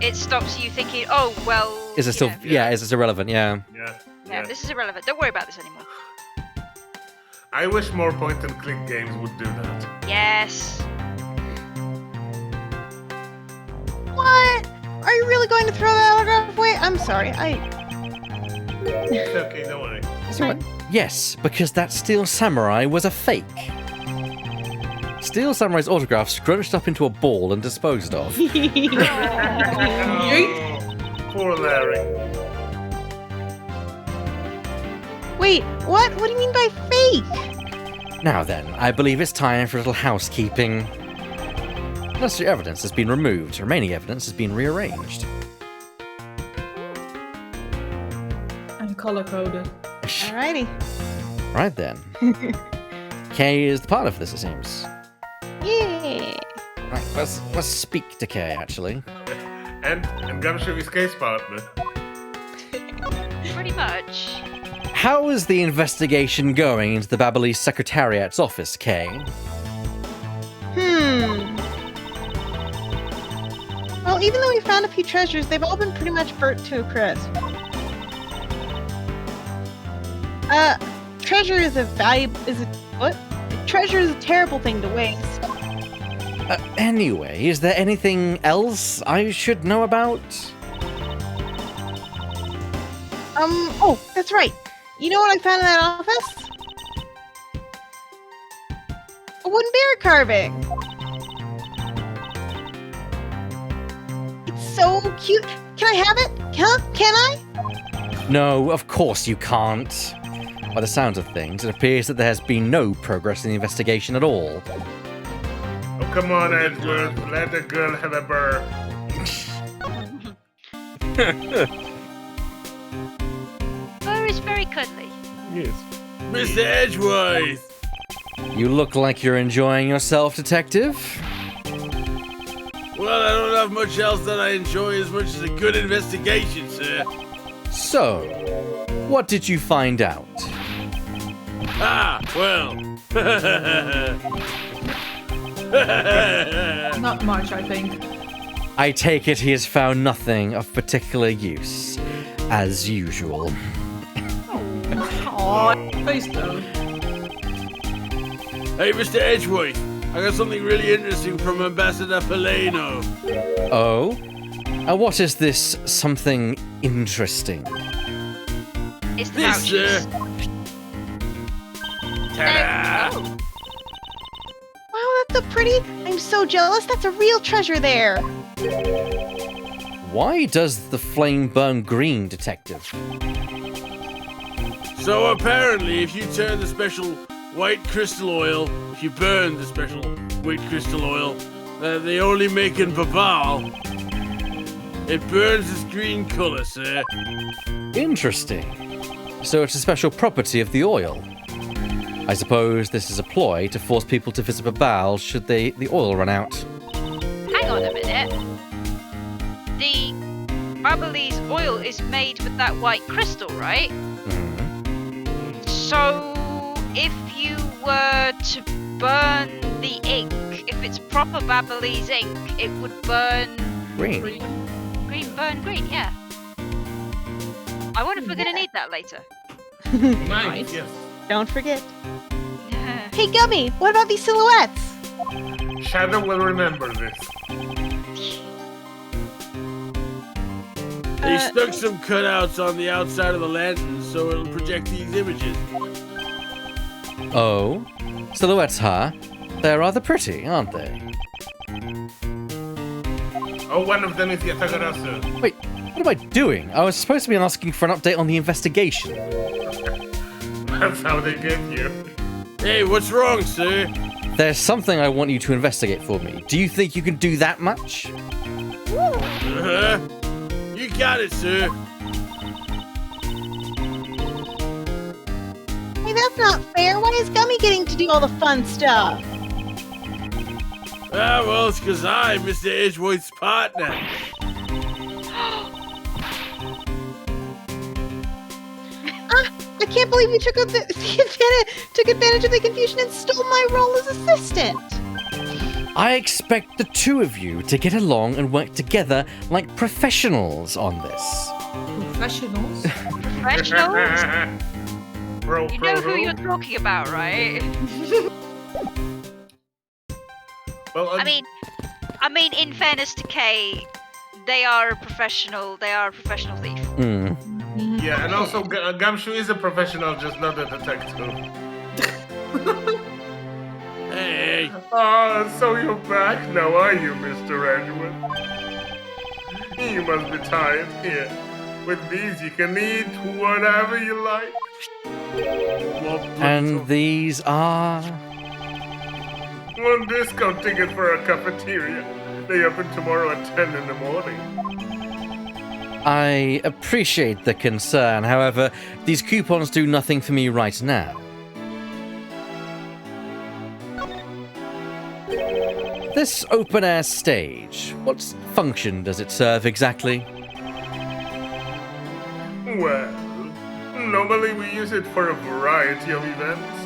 It stops you thinking, oh, well... Is it still... Yeah, is it irrelevant? Yeah. Yeah, this is irrelevant. Don't worry about this anymore. I wish more point-and-click games would do that. Yes. What? Are you really going to throw that autograph away? I'm sorry. It's okay, don't worry. Yes, because that Steel Samurai was a fake. Steel Samurai's autograph scrunched up into a ball and disposed of. Oh, poor Larry. Wait, what? What do you mean by fake? Now then, I believe it's time for a little housekeeping. Necessary evidence has been removed. Remaining evidence has been rearranged. And color-coded. Alrighty. Right then. Kay is the partner for this, it seems. Yeah. Right, let's speak to Kay, actually. And Gumshoe is case partner. Pretty much. How is the investigation going into the Babalese Secretariat's office, Kay? Well, even though we found a few treasures, they've all been pretty much burnt to a crisp. Treasure is Treasure is a terrible thing to waste. Anyway, is there anything else I should know about? Oh, that's right. You know what I found in that office? A wooden bear carving. It's so cute. Can I have it? Can I? No, of course you can't. By the sounds of things, it appears that there has been no progress in the investigation at all. Oh, come on, Edward. Let the girl have a burr. Burr is very cuddly. Yes. Mr. Edgeworth! You look like you're enjoying yourself, Detective. Well, I don't have much else that I enjoy as much as a good investigation, sir. So, what did you find out? Ah, well. Not much, I think. I take it he has found nothing of particular use, as usual. Oh, face though. Hey, Mr. Edgeworth, I got something really interesting from Ambassador Paleno. Oh? What is this something interesting? It's the This, vouchers. sir. Ta-da! Oh, Wow, that's so pretty. I'm so jealous. That's a real treasure there. Why does the flame burn green, Detective? So apparently, if you turn the special white crystal oil, if you burn the special white crystal oil, they only make in Babal, it burns this green color, sir. Interesting. So it's a special property of the oil. I suppose this is a ploy to force people to visit Babal should the oil run out. hang on a minute. The Babalese oil is made with that white crystal, right? Mhm. So, if you were to burn the ink, if it's proper Babalese ink, it would burn Green. burn green, yeah. I wonder if we're gonna need that later. Nice, yes. Don't forget. Hey, Gummy, what about these silhouettes? Shadow will remember this. They stuck some cutouts on the outside of the lantern so it'll project these images. Oh? Silhouettes, huh? They're rather pretty, aren't they? Oh, one of them is Yatagarasu. Wait, what am I doing? I was supposed to be asking for an update on the investigation. That's how they get you. Hey, what's wrong, sir? There's something I want you to investigate for me. Do you think you can do that much? Uh-huh. You got it, sir. Hey, that's not fair. Why is Gummy getting to do all the fun stuff? Ah, well, it's because I'm Mr. Edgeworth's partner. I can't believe you took advantage of the confusion and stole my role as assistant. I expect the two of you to get along and work together like professionals on this. Professionals? Professionals? Bro, You know who you're talking about, right? Well, I mean, in fairness to Kay, they are a professional thief. Hmm. yeah, and also Gumshoe is a professional, just not a detective. Hey, Ah, so you're back now, are you, Mr. Edgeworth? You must be tired here. With these, you can eat whatever you like. And these are... One discount ticket for a cafeteria. They open tomorrow at 10 in the morning. I appreciate the concern, however, these coupons do nothing for me right now. This open-air stage, what function does it serve exactly? Well, normally we use it for a variety of events.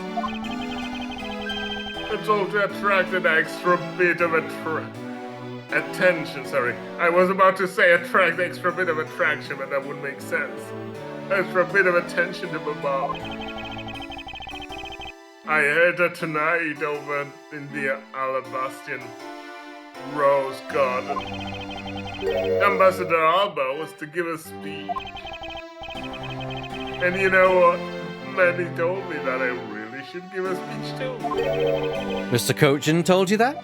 It's all to attract an extra bit of attention, sorry. I was about to say attract extra bit of attraction, but that wouldn't make sense. Extra bit of attention to Babal. I heard that tonight over in the Alabastian Rose Garden. Ambassador Alba was to give a speech. And you know what? Manny told me that I really should give a speech too. Mr. Cochin told you that?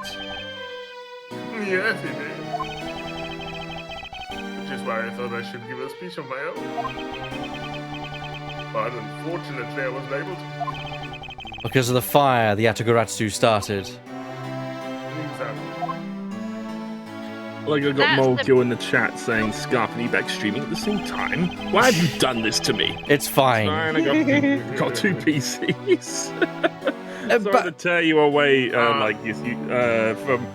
Yes, he did. Which is why I thought I should give a speech of my own. But unfortunately, I wasn't able to. Because of the fire the Atagoratsu started. Exactly. Like I got That's Molgil in the chat saying Scarp and Ebeck streaming at the same time. Why have you done this to me? It's fine. Fine, I got two PCs. Sorry but- to tear you away from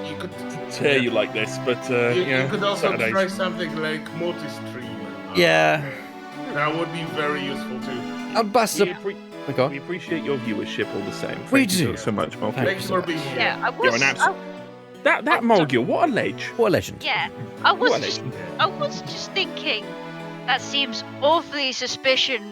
You could tear you like this, but you could also Saturdays. try something like multi-stream. Yeah. That would be very useful too. Ambassador... Go on. We appreciate your viewership all the same. We Thank you do. so much, Molgil. Thanks for being here. Yeah, I You're was. an absolute. That Molgil, what a ledge. What a legend. Yeah, What a just. legend. I was just thinking. That seems awfully suspicious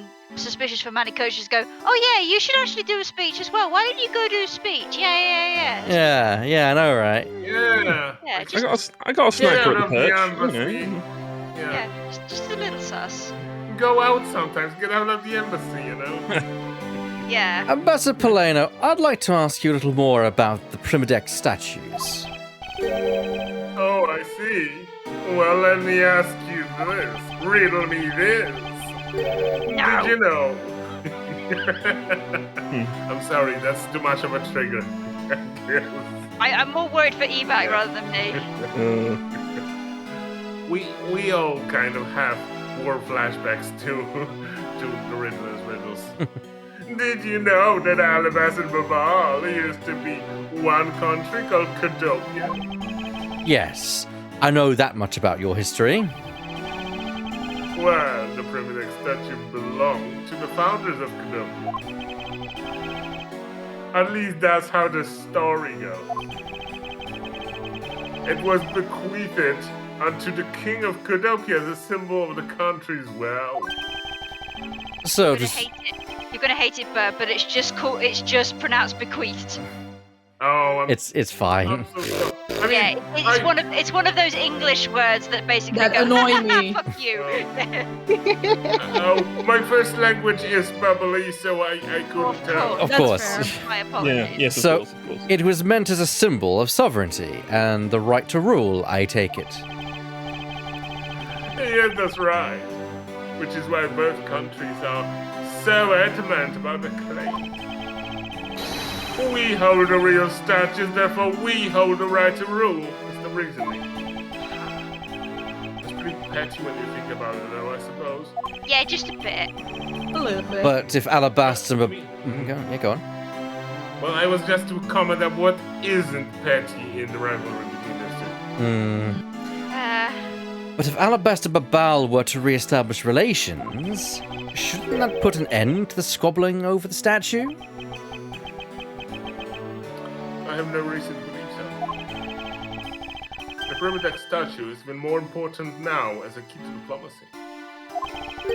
for many coaches to go. Oh yeah, you should actually do a speech as well. Why don't you go do a speech? Yeah. Yeah, I know, right? Yeah. Yeah, I just, got a sniper Get at out the of the perch. embassy. Yeah. yeah, just a little sus. Go out sometimes. Get out of the embassy, you know. Yeah. Ambassador Polano, I'd like to ask you a little more about the Primidex statues. Oh, I see. Well, let me ask you this. Riddle me this. No. Did you know? I'm sorry, that's too much of a trigger. I'm more worried for eBay rather than me. we all kind of have war flashbacks to the riddles. Did you know that Alabaster Babal used to be one country called Cadopia? Yes, I know that much about your history. Well, the primitive statue belonged to the founders of Cadopia. At least that's how the story goes. It was bequeathed unto the king of Cadopia as a symbol of the country's wealth. So, You're gonna just hate it. You're gonna hate it, Bert, but it's just cool. It's just pronounced bequeathed. Oh, it's fine. I'm so sorry. I mean, Yeah, it's one of those English words that basically That go, annoy me. Fuck you. Oh, my first language is bubbly, so I couldn't tell. Of That's course. fair. My apologies. Yes, So- of course. It was meant as a symbol of sovereignty and the right to rule, I take it. Yes, that's right. Which is why both countries are so adamant about the claim. We hold the real statues, therefore we hold the right to rule. Is the reasoning. It's pretty petty when you think about it, though, I suppose. Yeah, just a bit. A little bit. But if Alabaster... I mean- Go on. Well, I was just to comment on what isn't petty in the rivalry between those two. But if Alabaster Babal were to re-establish relations, shouldn't that put an end to the squabbling over the statue? I have no reason to believe so. The Primidex statue is even more important now as a key to diplomacy.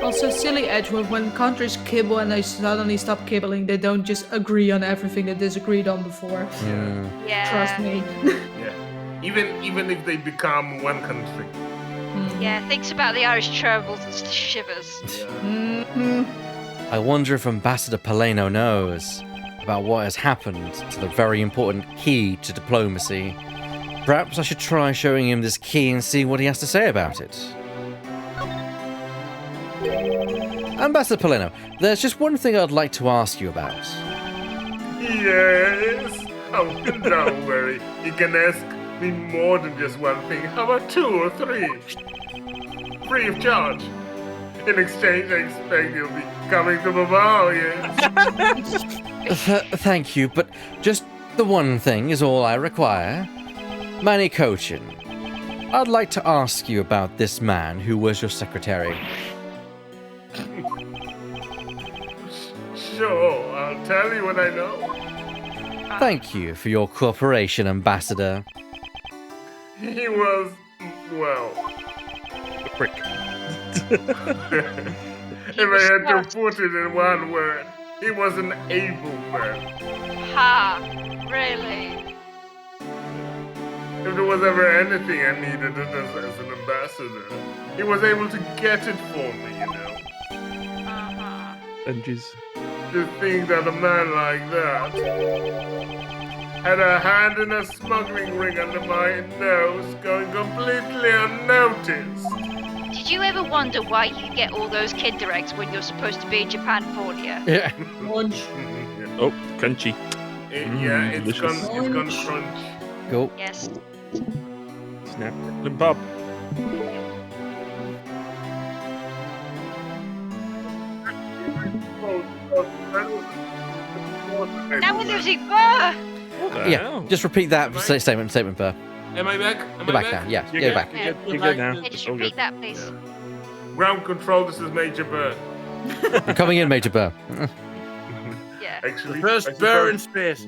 Also, silly Edgeworth, when countries kibble and they suddenly stop kibbling, they don't just agree on everything they disagreed on before. Yeah. Trust me. Yeah. Even if they become one country. Yeah, thinks about the Irish troubles and shivers. Mhm. I wonder if Ambassador Polano knows about what has happened to the very important key to diplomacy. Perhaps I should try showing him this key and see what he has to say about it. Ambassador Polano, there's just one thing I'd like to ask you about. Yes. Oh, don't worry. You can ask me more than just one thing. How about two or three? free of charge. In exchange, I expect you'll be coming to Babal, yes? Thank you, but just the one thing is all I require. Manny Cochin, I'd like to ask you about this man who was your secretary. Sure, I'll tell you what I know. Thank you for your cooperation, Ambassador. He was, well, A prick. if I had to put it in one word, he was an able man. Ha! Really? If there was ever anything I needed as an ambassador, he was able to get it for me, you know. Uh-huh. Benji's. To think that a man like that had a hand in a smuggling ring under my nose, going completely unnoticed. Did you ever wonder why you get all those Kinder Eggs when you're supposed to be in Japan for you? Yeah. Lunch. Oh, crunchy. Yeah, it's gone delicious. crunch. Go. Yes. Snap. And Bob. Now we're losing Burr! Yeah, just repeat that statement, Burr. Am I back? You're back now. Yeah, You're you're good. back. You're good now. Yeah, just All good. repeat that, please. Ground control, this is Major Bird. You're coming in, Major Burr. Yeah. Actually, First I bear in suppose- space.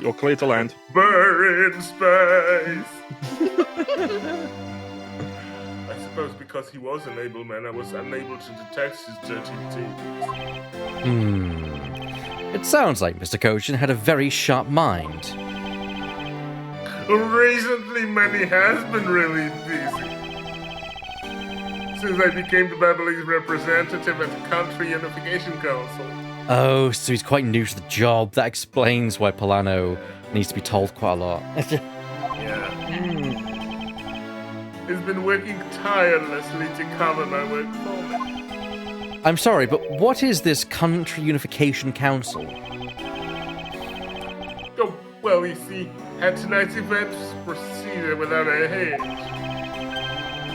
You're clear to land. Burr in space. I suppose because he was an able man, I was unable to detect his dirty teeth. It sounds like Mr. Cochin had a very sharp mind. Recently, Manny has been really busy. Since I became the Babbly's representative at the Country Unification Council. Oh, so he's quite new to the job. That explains why Polano needs to be told quite a lot. Yeah. He's been working tirelessly to cover my work for me. I'm sorry, but what is this Country Unification Council? Oh, well, you see, had tonight's event proceeded without a hitch,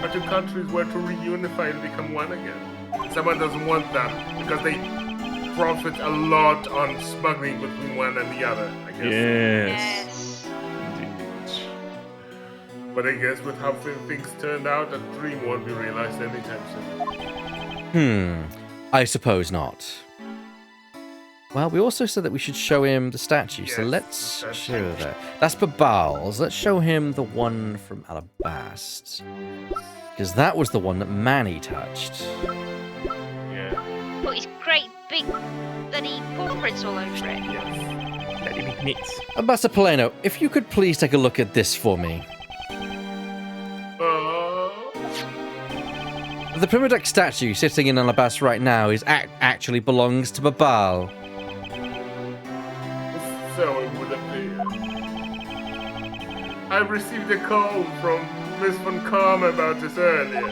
our two countries were to reunify and become one again. Someone doesn't want that because they profit a lot on smuggling between one and the other, I guess. Yes. Yes. Indeed. But I guess with how things turned out, that dream won't be realized anytime soon. I suppose not. Well, we also said that we should show him the statue, so Yes, let's that's show it. that. That's Babal's. Let's show him the one from Alabast. Because that was the one that Manny touched. Yeah. Put his great big bloody paw prints all over it. Daddy big mitts. Ambassador Polano, if you could please take a look at this for me. The Primodex statue sitting in Alabast right now actually belongs to Babal. So it would appear. I received a call from Miss Von Karma about this earlier.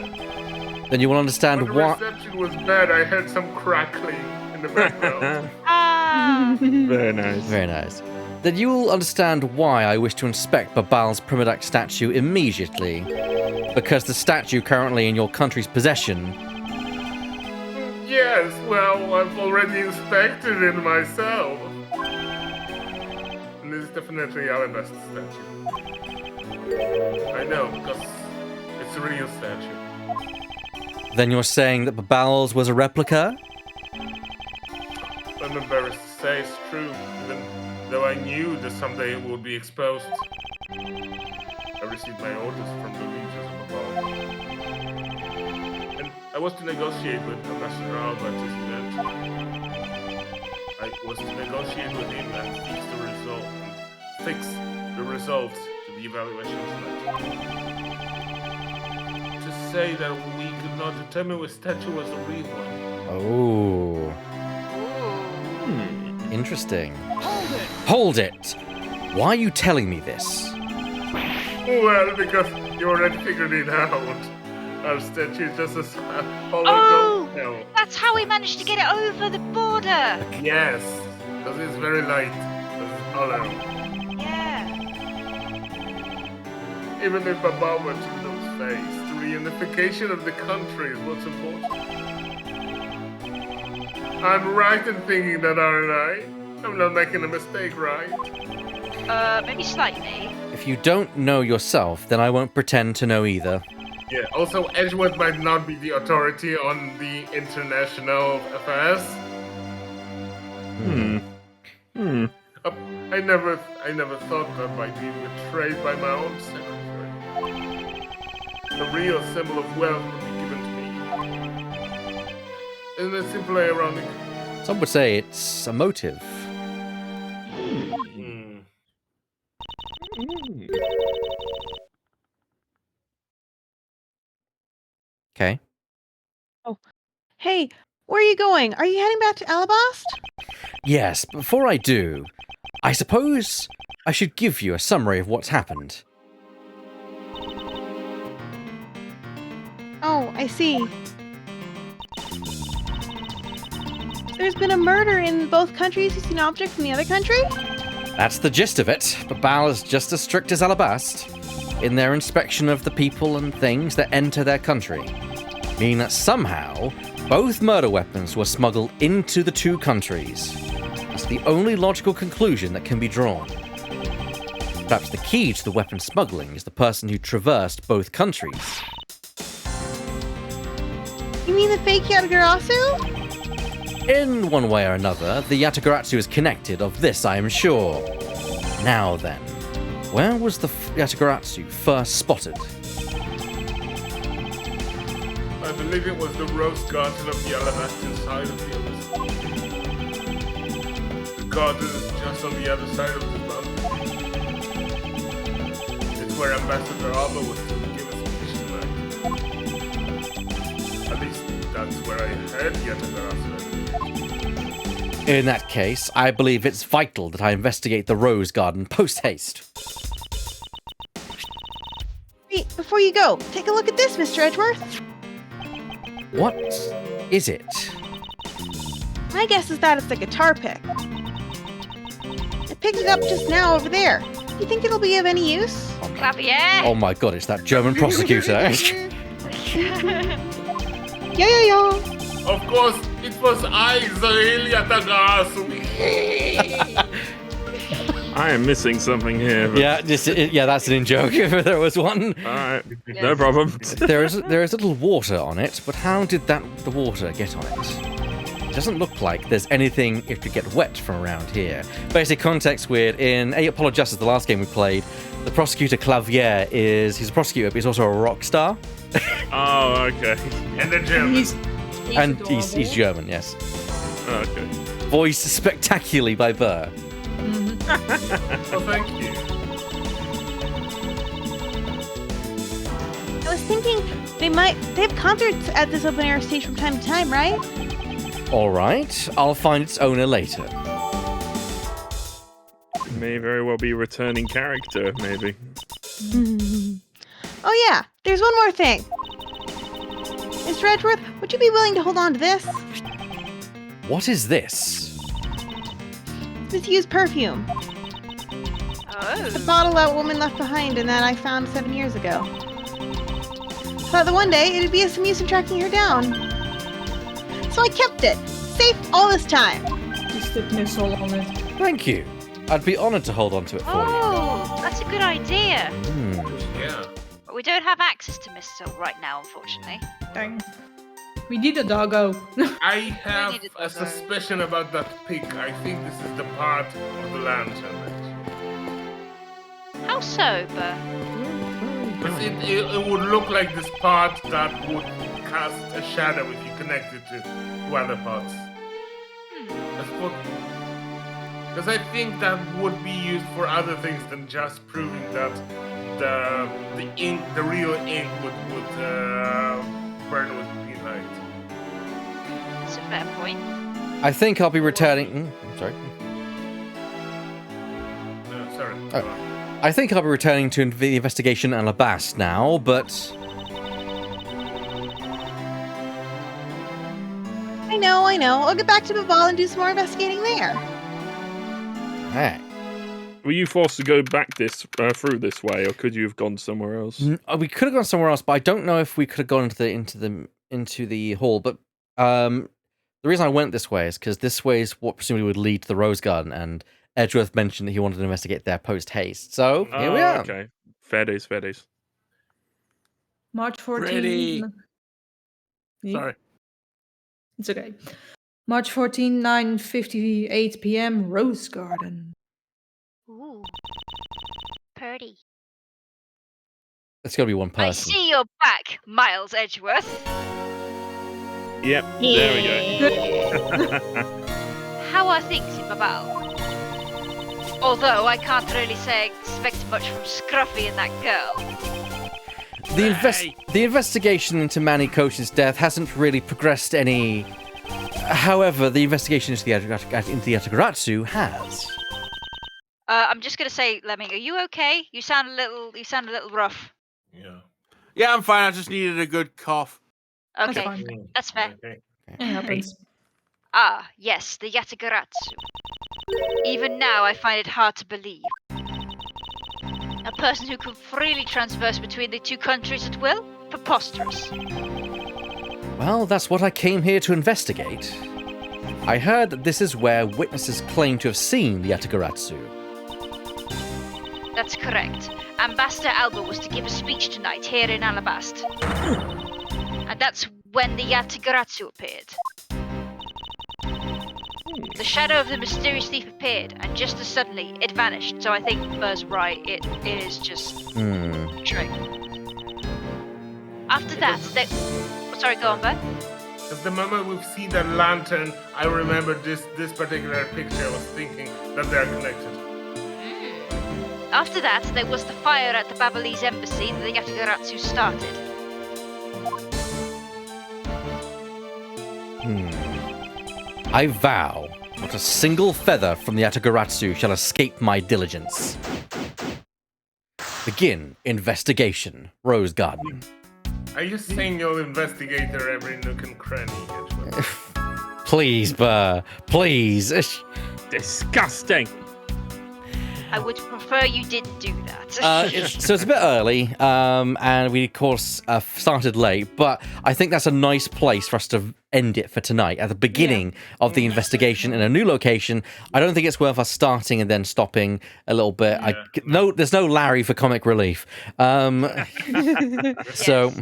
Then you will When understand the why. reception was bad, I heard some crackling in the background. Ah! Very nice. Very nice. Then you will understand why I wish to inspect Babal's Primodex statue immediately. Because the statue currently in your country's possession. Yes, well, I've already inspected it myself. And this is definitely Alabaster statue. I know, because it's a real statue. Then you're saying that Babal's was a replica? I'm embarrassed to say it's true, even though I knew that someday it would be exposed. I received my orders from the leaders above. And I was to negotiate with Ambassador Alba at this event. I was to negotiate with him and fix the results to the evaluation tonight. To say that we could not determine which statue was the real one. Oh, Ooh. interesting. Hold it! Why are you telling me this? Well, because you already figured it out. Our statue is just a hollow Oh! gold shell. That's how we managed to get it over the border! Yes, because it's very light. It's hollow. Yeah. Even if Baba were to lose face, the reunification of the country is what's important. I'm right in thinking that, aren't I? I'm not making a mistake, right? Maybe slightly. If you don't know yourself, then I won't pretend to know either. Yeah, also Edgeworth might not be the authority on the international affairs. I never thought that might be betrayed by my own secretary. The real symbol of wealth would be given to me. Isn't it simply ironic? Some would say it's a motive. Okay. Hey, where are you going? Are you heading back to Alabast? Yes, before I do, I suppose I should give you a summary of what's happened. Oh, I see. There's been a murder in both countries. You see an object from the other country? That's the gist of it, but Bal is just as strict as Alabast in their inspection of the people and things that enter their country, meaning that somehow both murder weapons were smuggled into the two countries. That's the only logical conclusion that can be drawn. Perhaps the key to the weapon smuggling is the person who traversed both countries. You mean the fake Yatagarasu? In one way or another, the Yatagarasu is connected, of this I am sure. Now then, where was the Yatagarasu first spotted? I believe it was the rose garden of the Alabaster side of the other. The garden is just on the other side of the mountain. It's where Ambassador Alba was to give us a speech tonight. At least that's where I heard Yatagarasu. In that case, I believe it's vital that I investigate the rose garden post-haste. Wait, before you go, take a look at this, Mr. Edgeworth. What is it? My guess is that it's a guitar pick. I picked it up just now over there. Do you think it'll be of any use? Clavier! Oh my god, it's that German prosecutor. Yeah. Of course, it was I, Zahil Yatagarasu. I am missing something here. But... Yeah, that's an in-joke if there was one. Alright, no problem. There is a little water on it, but how did the water get on it? It doesn't look like there's anything it could get wet from around here. Basic context weird, in Apollo Justice, the last game we played, the prosecutor Clavier he's a prosecutor, but he's also a rock star. Oh, okay. And the German. He's German, yes. Oh, okay. Voiced spectacularly by Burr. Oh, thank you. I was thinking they have concerts at this open air stage from time to time, right? Alright, I'll find its owner later. It may very well be a returning character, maybe. Oh yeah, there's one more thing. Mr. Edgeworth, would you be willing to hold on to this? What is this? Misused perfume. Oh. The bottle that woman left behind and that I found 7 years ago. Thought that one day it'd be of some use in tracking her down. So I kept it, safe all this time. Just stick missile on it. Thank you. I'd be honored to hold on to it for you. Oh, that's a good idea. Yeah. But we don't have access to Missile right now, unfortunately. Dang. We need a doggo. I have needed a that, suspicion about that pick. I think this is the part of the lantern. How so, Burr? Because it would look like this part that would cast a shadow if you connect it to other parts. Because I think that would be used for other things than just proving that the ink, the real ink, would burn with green light. That's a fair point. I think I'll be returning... sorry. No, sorry. Oh. I think I'll be returning to the investigation at Alabast now, but... I know. I'll get back to Baval and do some more investigating there. Hey. Were you forced to go back through this way, or could you have gone somewhere else? We could have gone somewhere else, but I don't know if we could have gone into the hall. But the reason I went this way is because this way is what presumably would lead to the Rose Garden, and Edgeworth mentioned that he wanted to investigate there post haste. So here we are. Okay, fair days. March 14. Ready. Yeah, Sorry. it's okay. March 14, 9:58 p.m. Rose Garden. Ooh. Purdy. It's got to be one I person. see you're back, Miles Edgeworth. Yep, there we go. How are things in Babal? Although I can't really say I expect much from Scruffy and that girl. The investigation into Manny Koch's death hasn't really progressed any. However, the investigation into the Yatagaratsu has. I'm just gonna say, Lemming, are you okay? You sound a little rough. Yeah. Yeah, I'm fine. I just needed a good cough. Okay, fine. that's fair. Okay. It happens. Ah, yes, the Yatagaratsu. Even now, I find it hard to believe. A person who could freely transverse between the two countries at will? Preposterous. Well, that's what I came here to investigate. I heard that this is where witnesses claim to have seen the Yatagaratsu. That's correct. Ambassador Alba was to give a speech tonight here in Alabast. And that's when the Yatagaratsu appeared. The shadow of the mysterious thief appeared, and just as suddenly, it vanished. So I think Burr's right. It is just trick. After that, sorry, go on, Burr. At the moment we see that lantern, I remember this particular picture. I was thinking that they're connected. After that, there was the fire at the Babalese embassy that the Yatagaratsu started. I vow not a single feather from the Yatagaratsu shall escape my diligence. Begin investigation, Rose Garden. Are you saying you'll investigate her every nook and cranny, Edgeworth? Please, Burr, please. Disgusting. I would prefer you didn't do that. So it's a bit early, and we, of course, started late, but I think that's a nice place for us to end it for tonight, at the beginning of the investigation in a new location. I don't think it's worth us starting and then stopping a little bit. There's no Larry for comic relief. So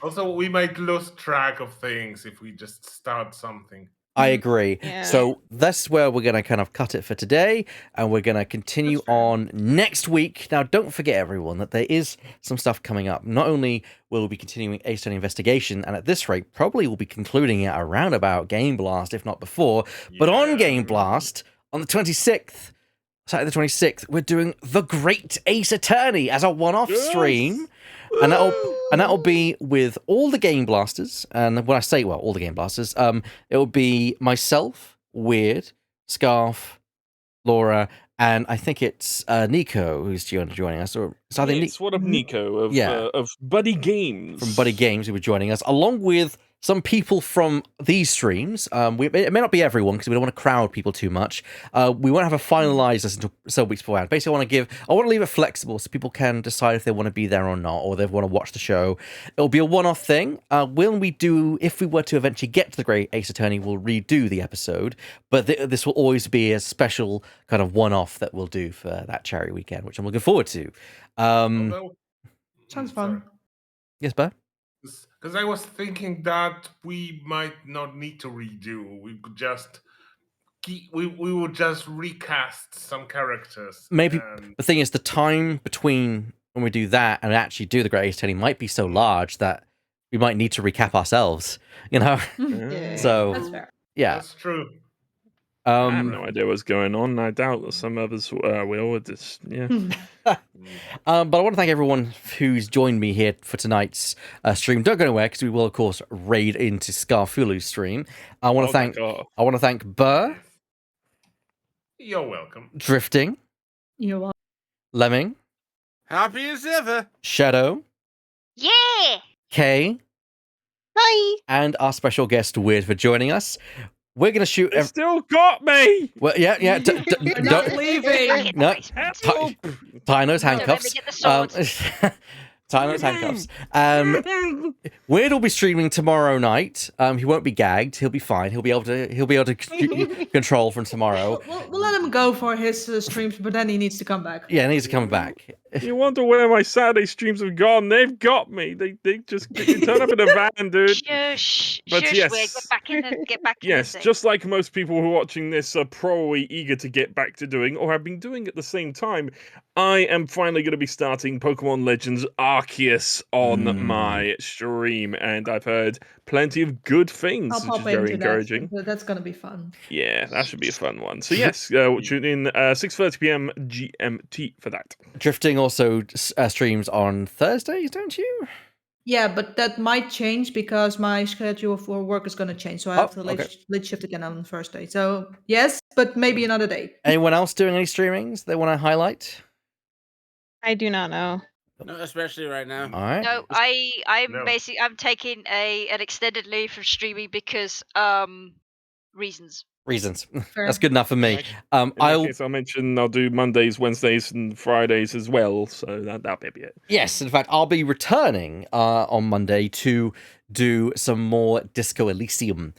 Also, we might lose track of things if we just start something. I agree. Yeah. So that's where we're going to kind of cut it for today, and we're going to continue on next week. Now, don't forget, everyone, that there is some stuff coming up. Not only will we be continuing Ace Attorney Investigation, and at this rate, probably we'll be concluding it around about Game Blast, if not before. But on Game Blast, on the 26th, Saturday the 26th, we're doing The Great Ace Attorney as a one-off stream. And that'll be with all the Game Blasters. And when I say, well, all the Game Blasters, it will be myself, Weird, Scarf, Laura, and I think it's Nico who's joining us. Or so I think It's what of Nico of Buddy Games. From Buddy Games who will be joining us, along with some people from these streams. It may not be everyone because we don't want to crowd people too much. We won't have a finalized this until several weeks beforehand. Basically, I want to leave it flexible so people can decide if they want to be there or not, or they want to watch the show. It'll be a one-off thing. If we were to eventually get to the Great Ace Attorney, we'll redo the episode. But this will always be a special kind of one-off that we'll do for that charity weekend, which I'm looking forward to. Sounds fun. Yes, Bear? Because I was thinking that we might not need to redo. We could just we would just recast some characters. Maybe the thing is, the time between when we do that and actually do the Great Ace Attorney might be so large that we might need to recap ourselves. You know, so That's fair. yeah, That's true. I have no idea what's going on. I doubt that some others will. Yeah. But I want to thank everyone who's joined me here for tonight's stream. Don't go anywhere because we will, of course, raid into Scarfulu's stream. I want to thank Burr. You're welcome. Drifting. You're welcome. Lemming. Happy as ever. Shadow. Yeah! Kay. Hi. And our special guest, Weird, for joining us. We're gonna shoot. They still got me. Well, yeah. We're not leaving. Back in the No. basement. Tie those So let me handcuffs. get the swords. Tie those handcuffs. Weird will be streaming tomorrow night. He won't be gagged. He'll be fine. He'll be able to control from tomorrow. We'll let him go for his streams, but then he needs to come back. Yeah, and he's coming back. You wonder where my Saturday streams have gone? They've got me. They just turn up in a van, dude. Shush, But shush, yes. Weird, get back in Yes, the thing. just like most people who are watching this are probably eager to get back to doing, or have been doing at the same time, I am finally going to be starting Pokemon Legends Arceus on my stream, and I've heard plenty of good things, I'll which pop is very into encouraging. that. That's gonna be fun. Yeah, that should be a fun one. So yes, tune in 6:30 p.m. GMT for that. Drifting also streams on Thursdays, don't you? Yeah, but that might change because my schedule for work is gonna change, so I have to late shift again on Thursday. So yes, but maybe another day. Anyone else doing any streamings they want to highlight? I do not know. No, especially right now. All right. No, I'm taking an extended leave from streaming because reasons. Reasons. Fair. That's good enough for me. In that case, I'll mention I'll do Mondays, Wednesdays, and Fridays as well. So that'll be it. Yes, in fact, I'll be returning on Monday to do some more Disco Elysium.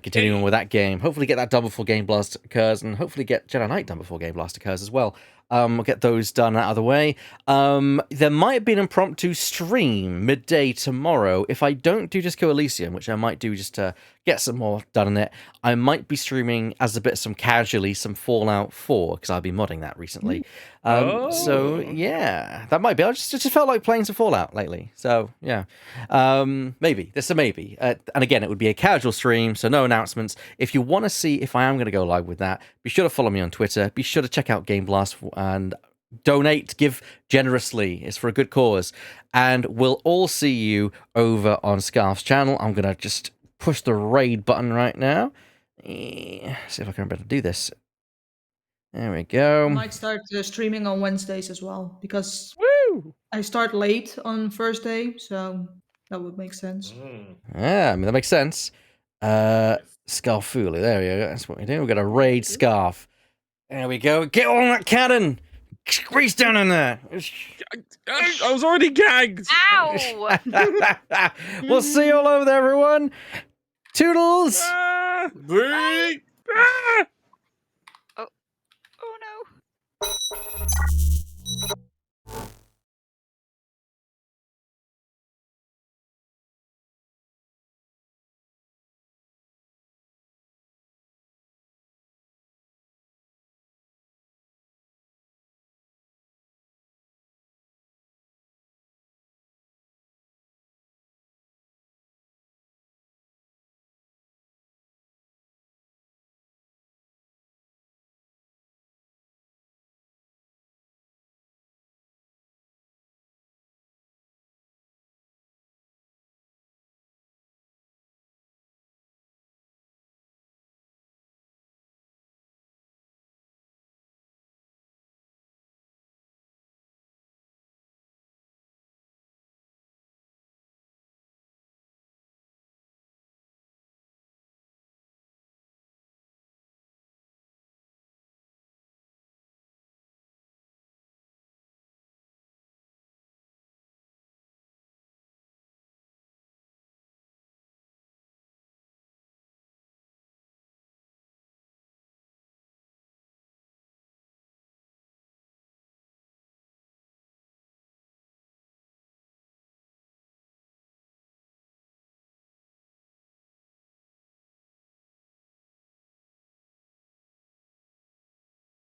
Continuing on with that game. Hopefully get that done before Game Blast occurs, and hopefully get Jedi Knight done before Game Blast occurs as well. We'll get those done out of the way. There might be an impromptu stream midday tomorrow. If I don't do Disco Elysium, which I might do just to get some more done in it, I might be streaming as a bit some Fallout 4, because I've been modding that recently. So yeah, that might be. I just felt like playing some Fallout lately. So yeah, maybe. There's a maybe. And again, it would be a casual stream, so no announcements. If you want to see if I am going to go live with that, be sure to follow me on Twitter. Be sure to check out Game Blast and donate, give generously. It's for a good cause. And we'll all see you over on Scarf's channel. I'm going to just push the raid button right now. See if I can remember to do this. There we go. I might start streaming on Wednesdays as well because Woo! I start late on Thursday, so that would make sense. Yeah, I mean, that makes sense. Scarfuli, there we go. That's what we do. We've got a raid Scarf. There we go. Get on that cannon! Squeeze down in there! I was already gagged. Ow! We'll see you all over there, everyone. Toodles! Ah!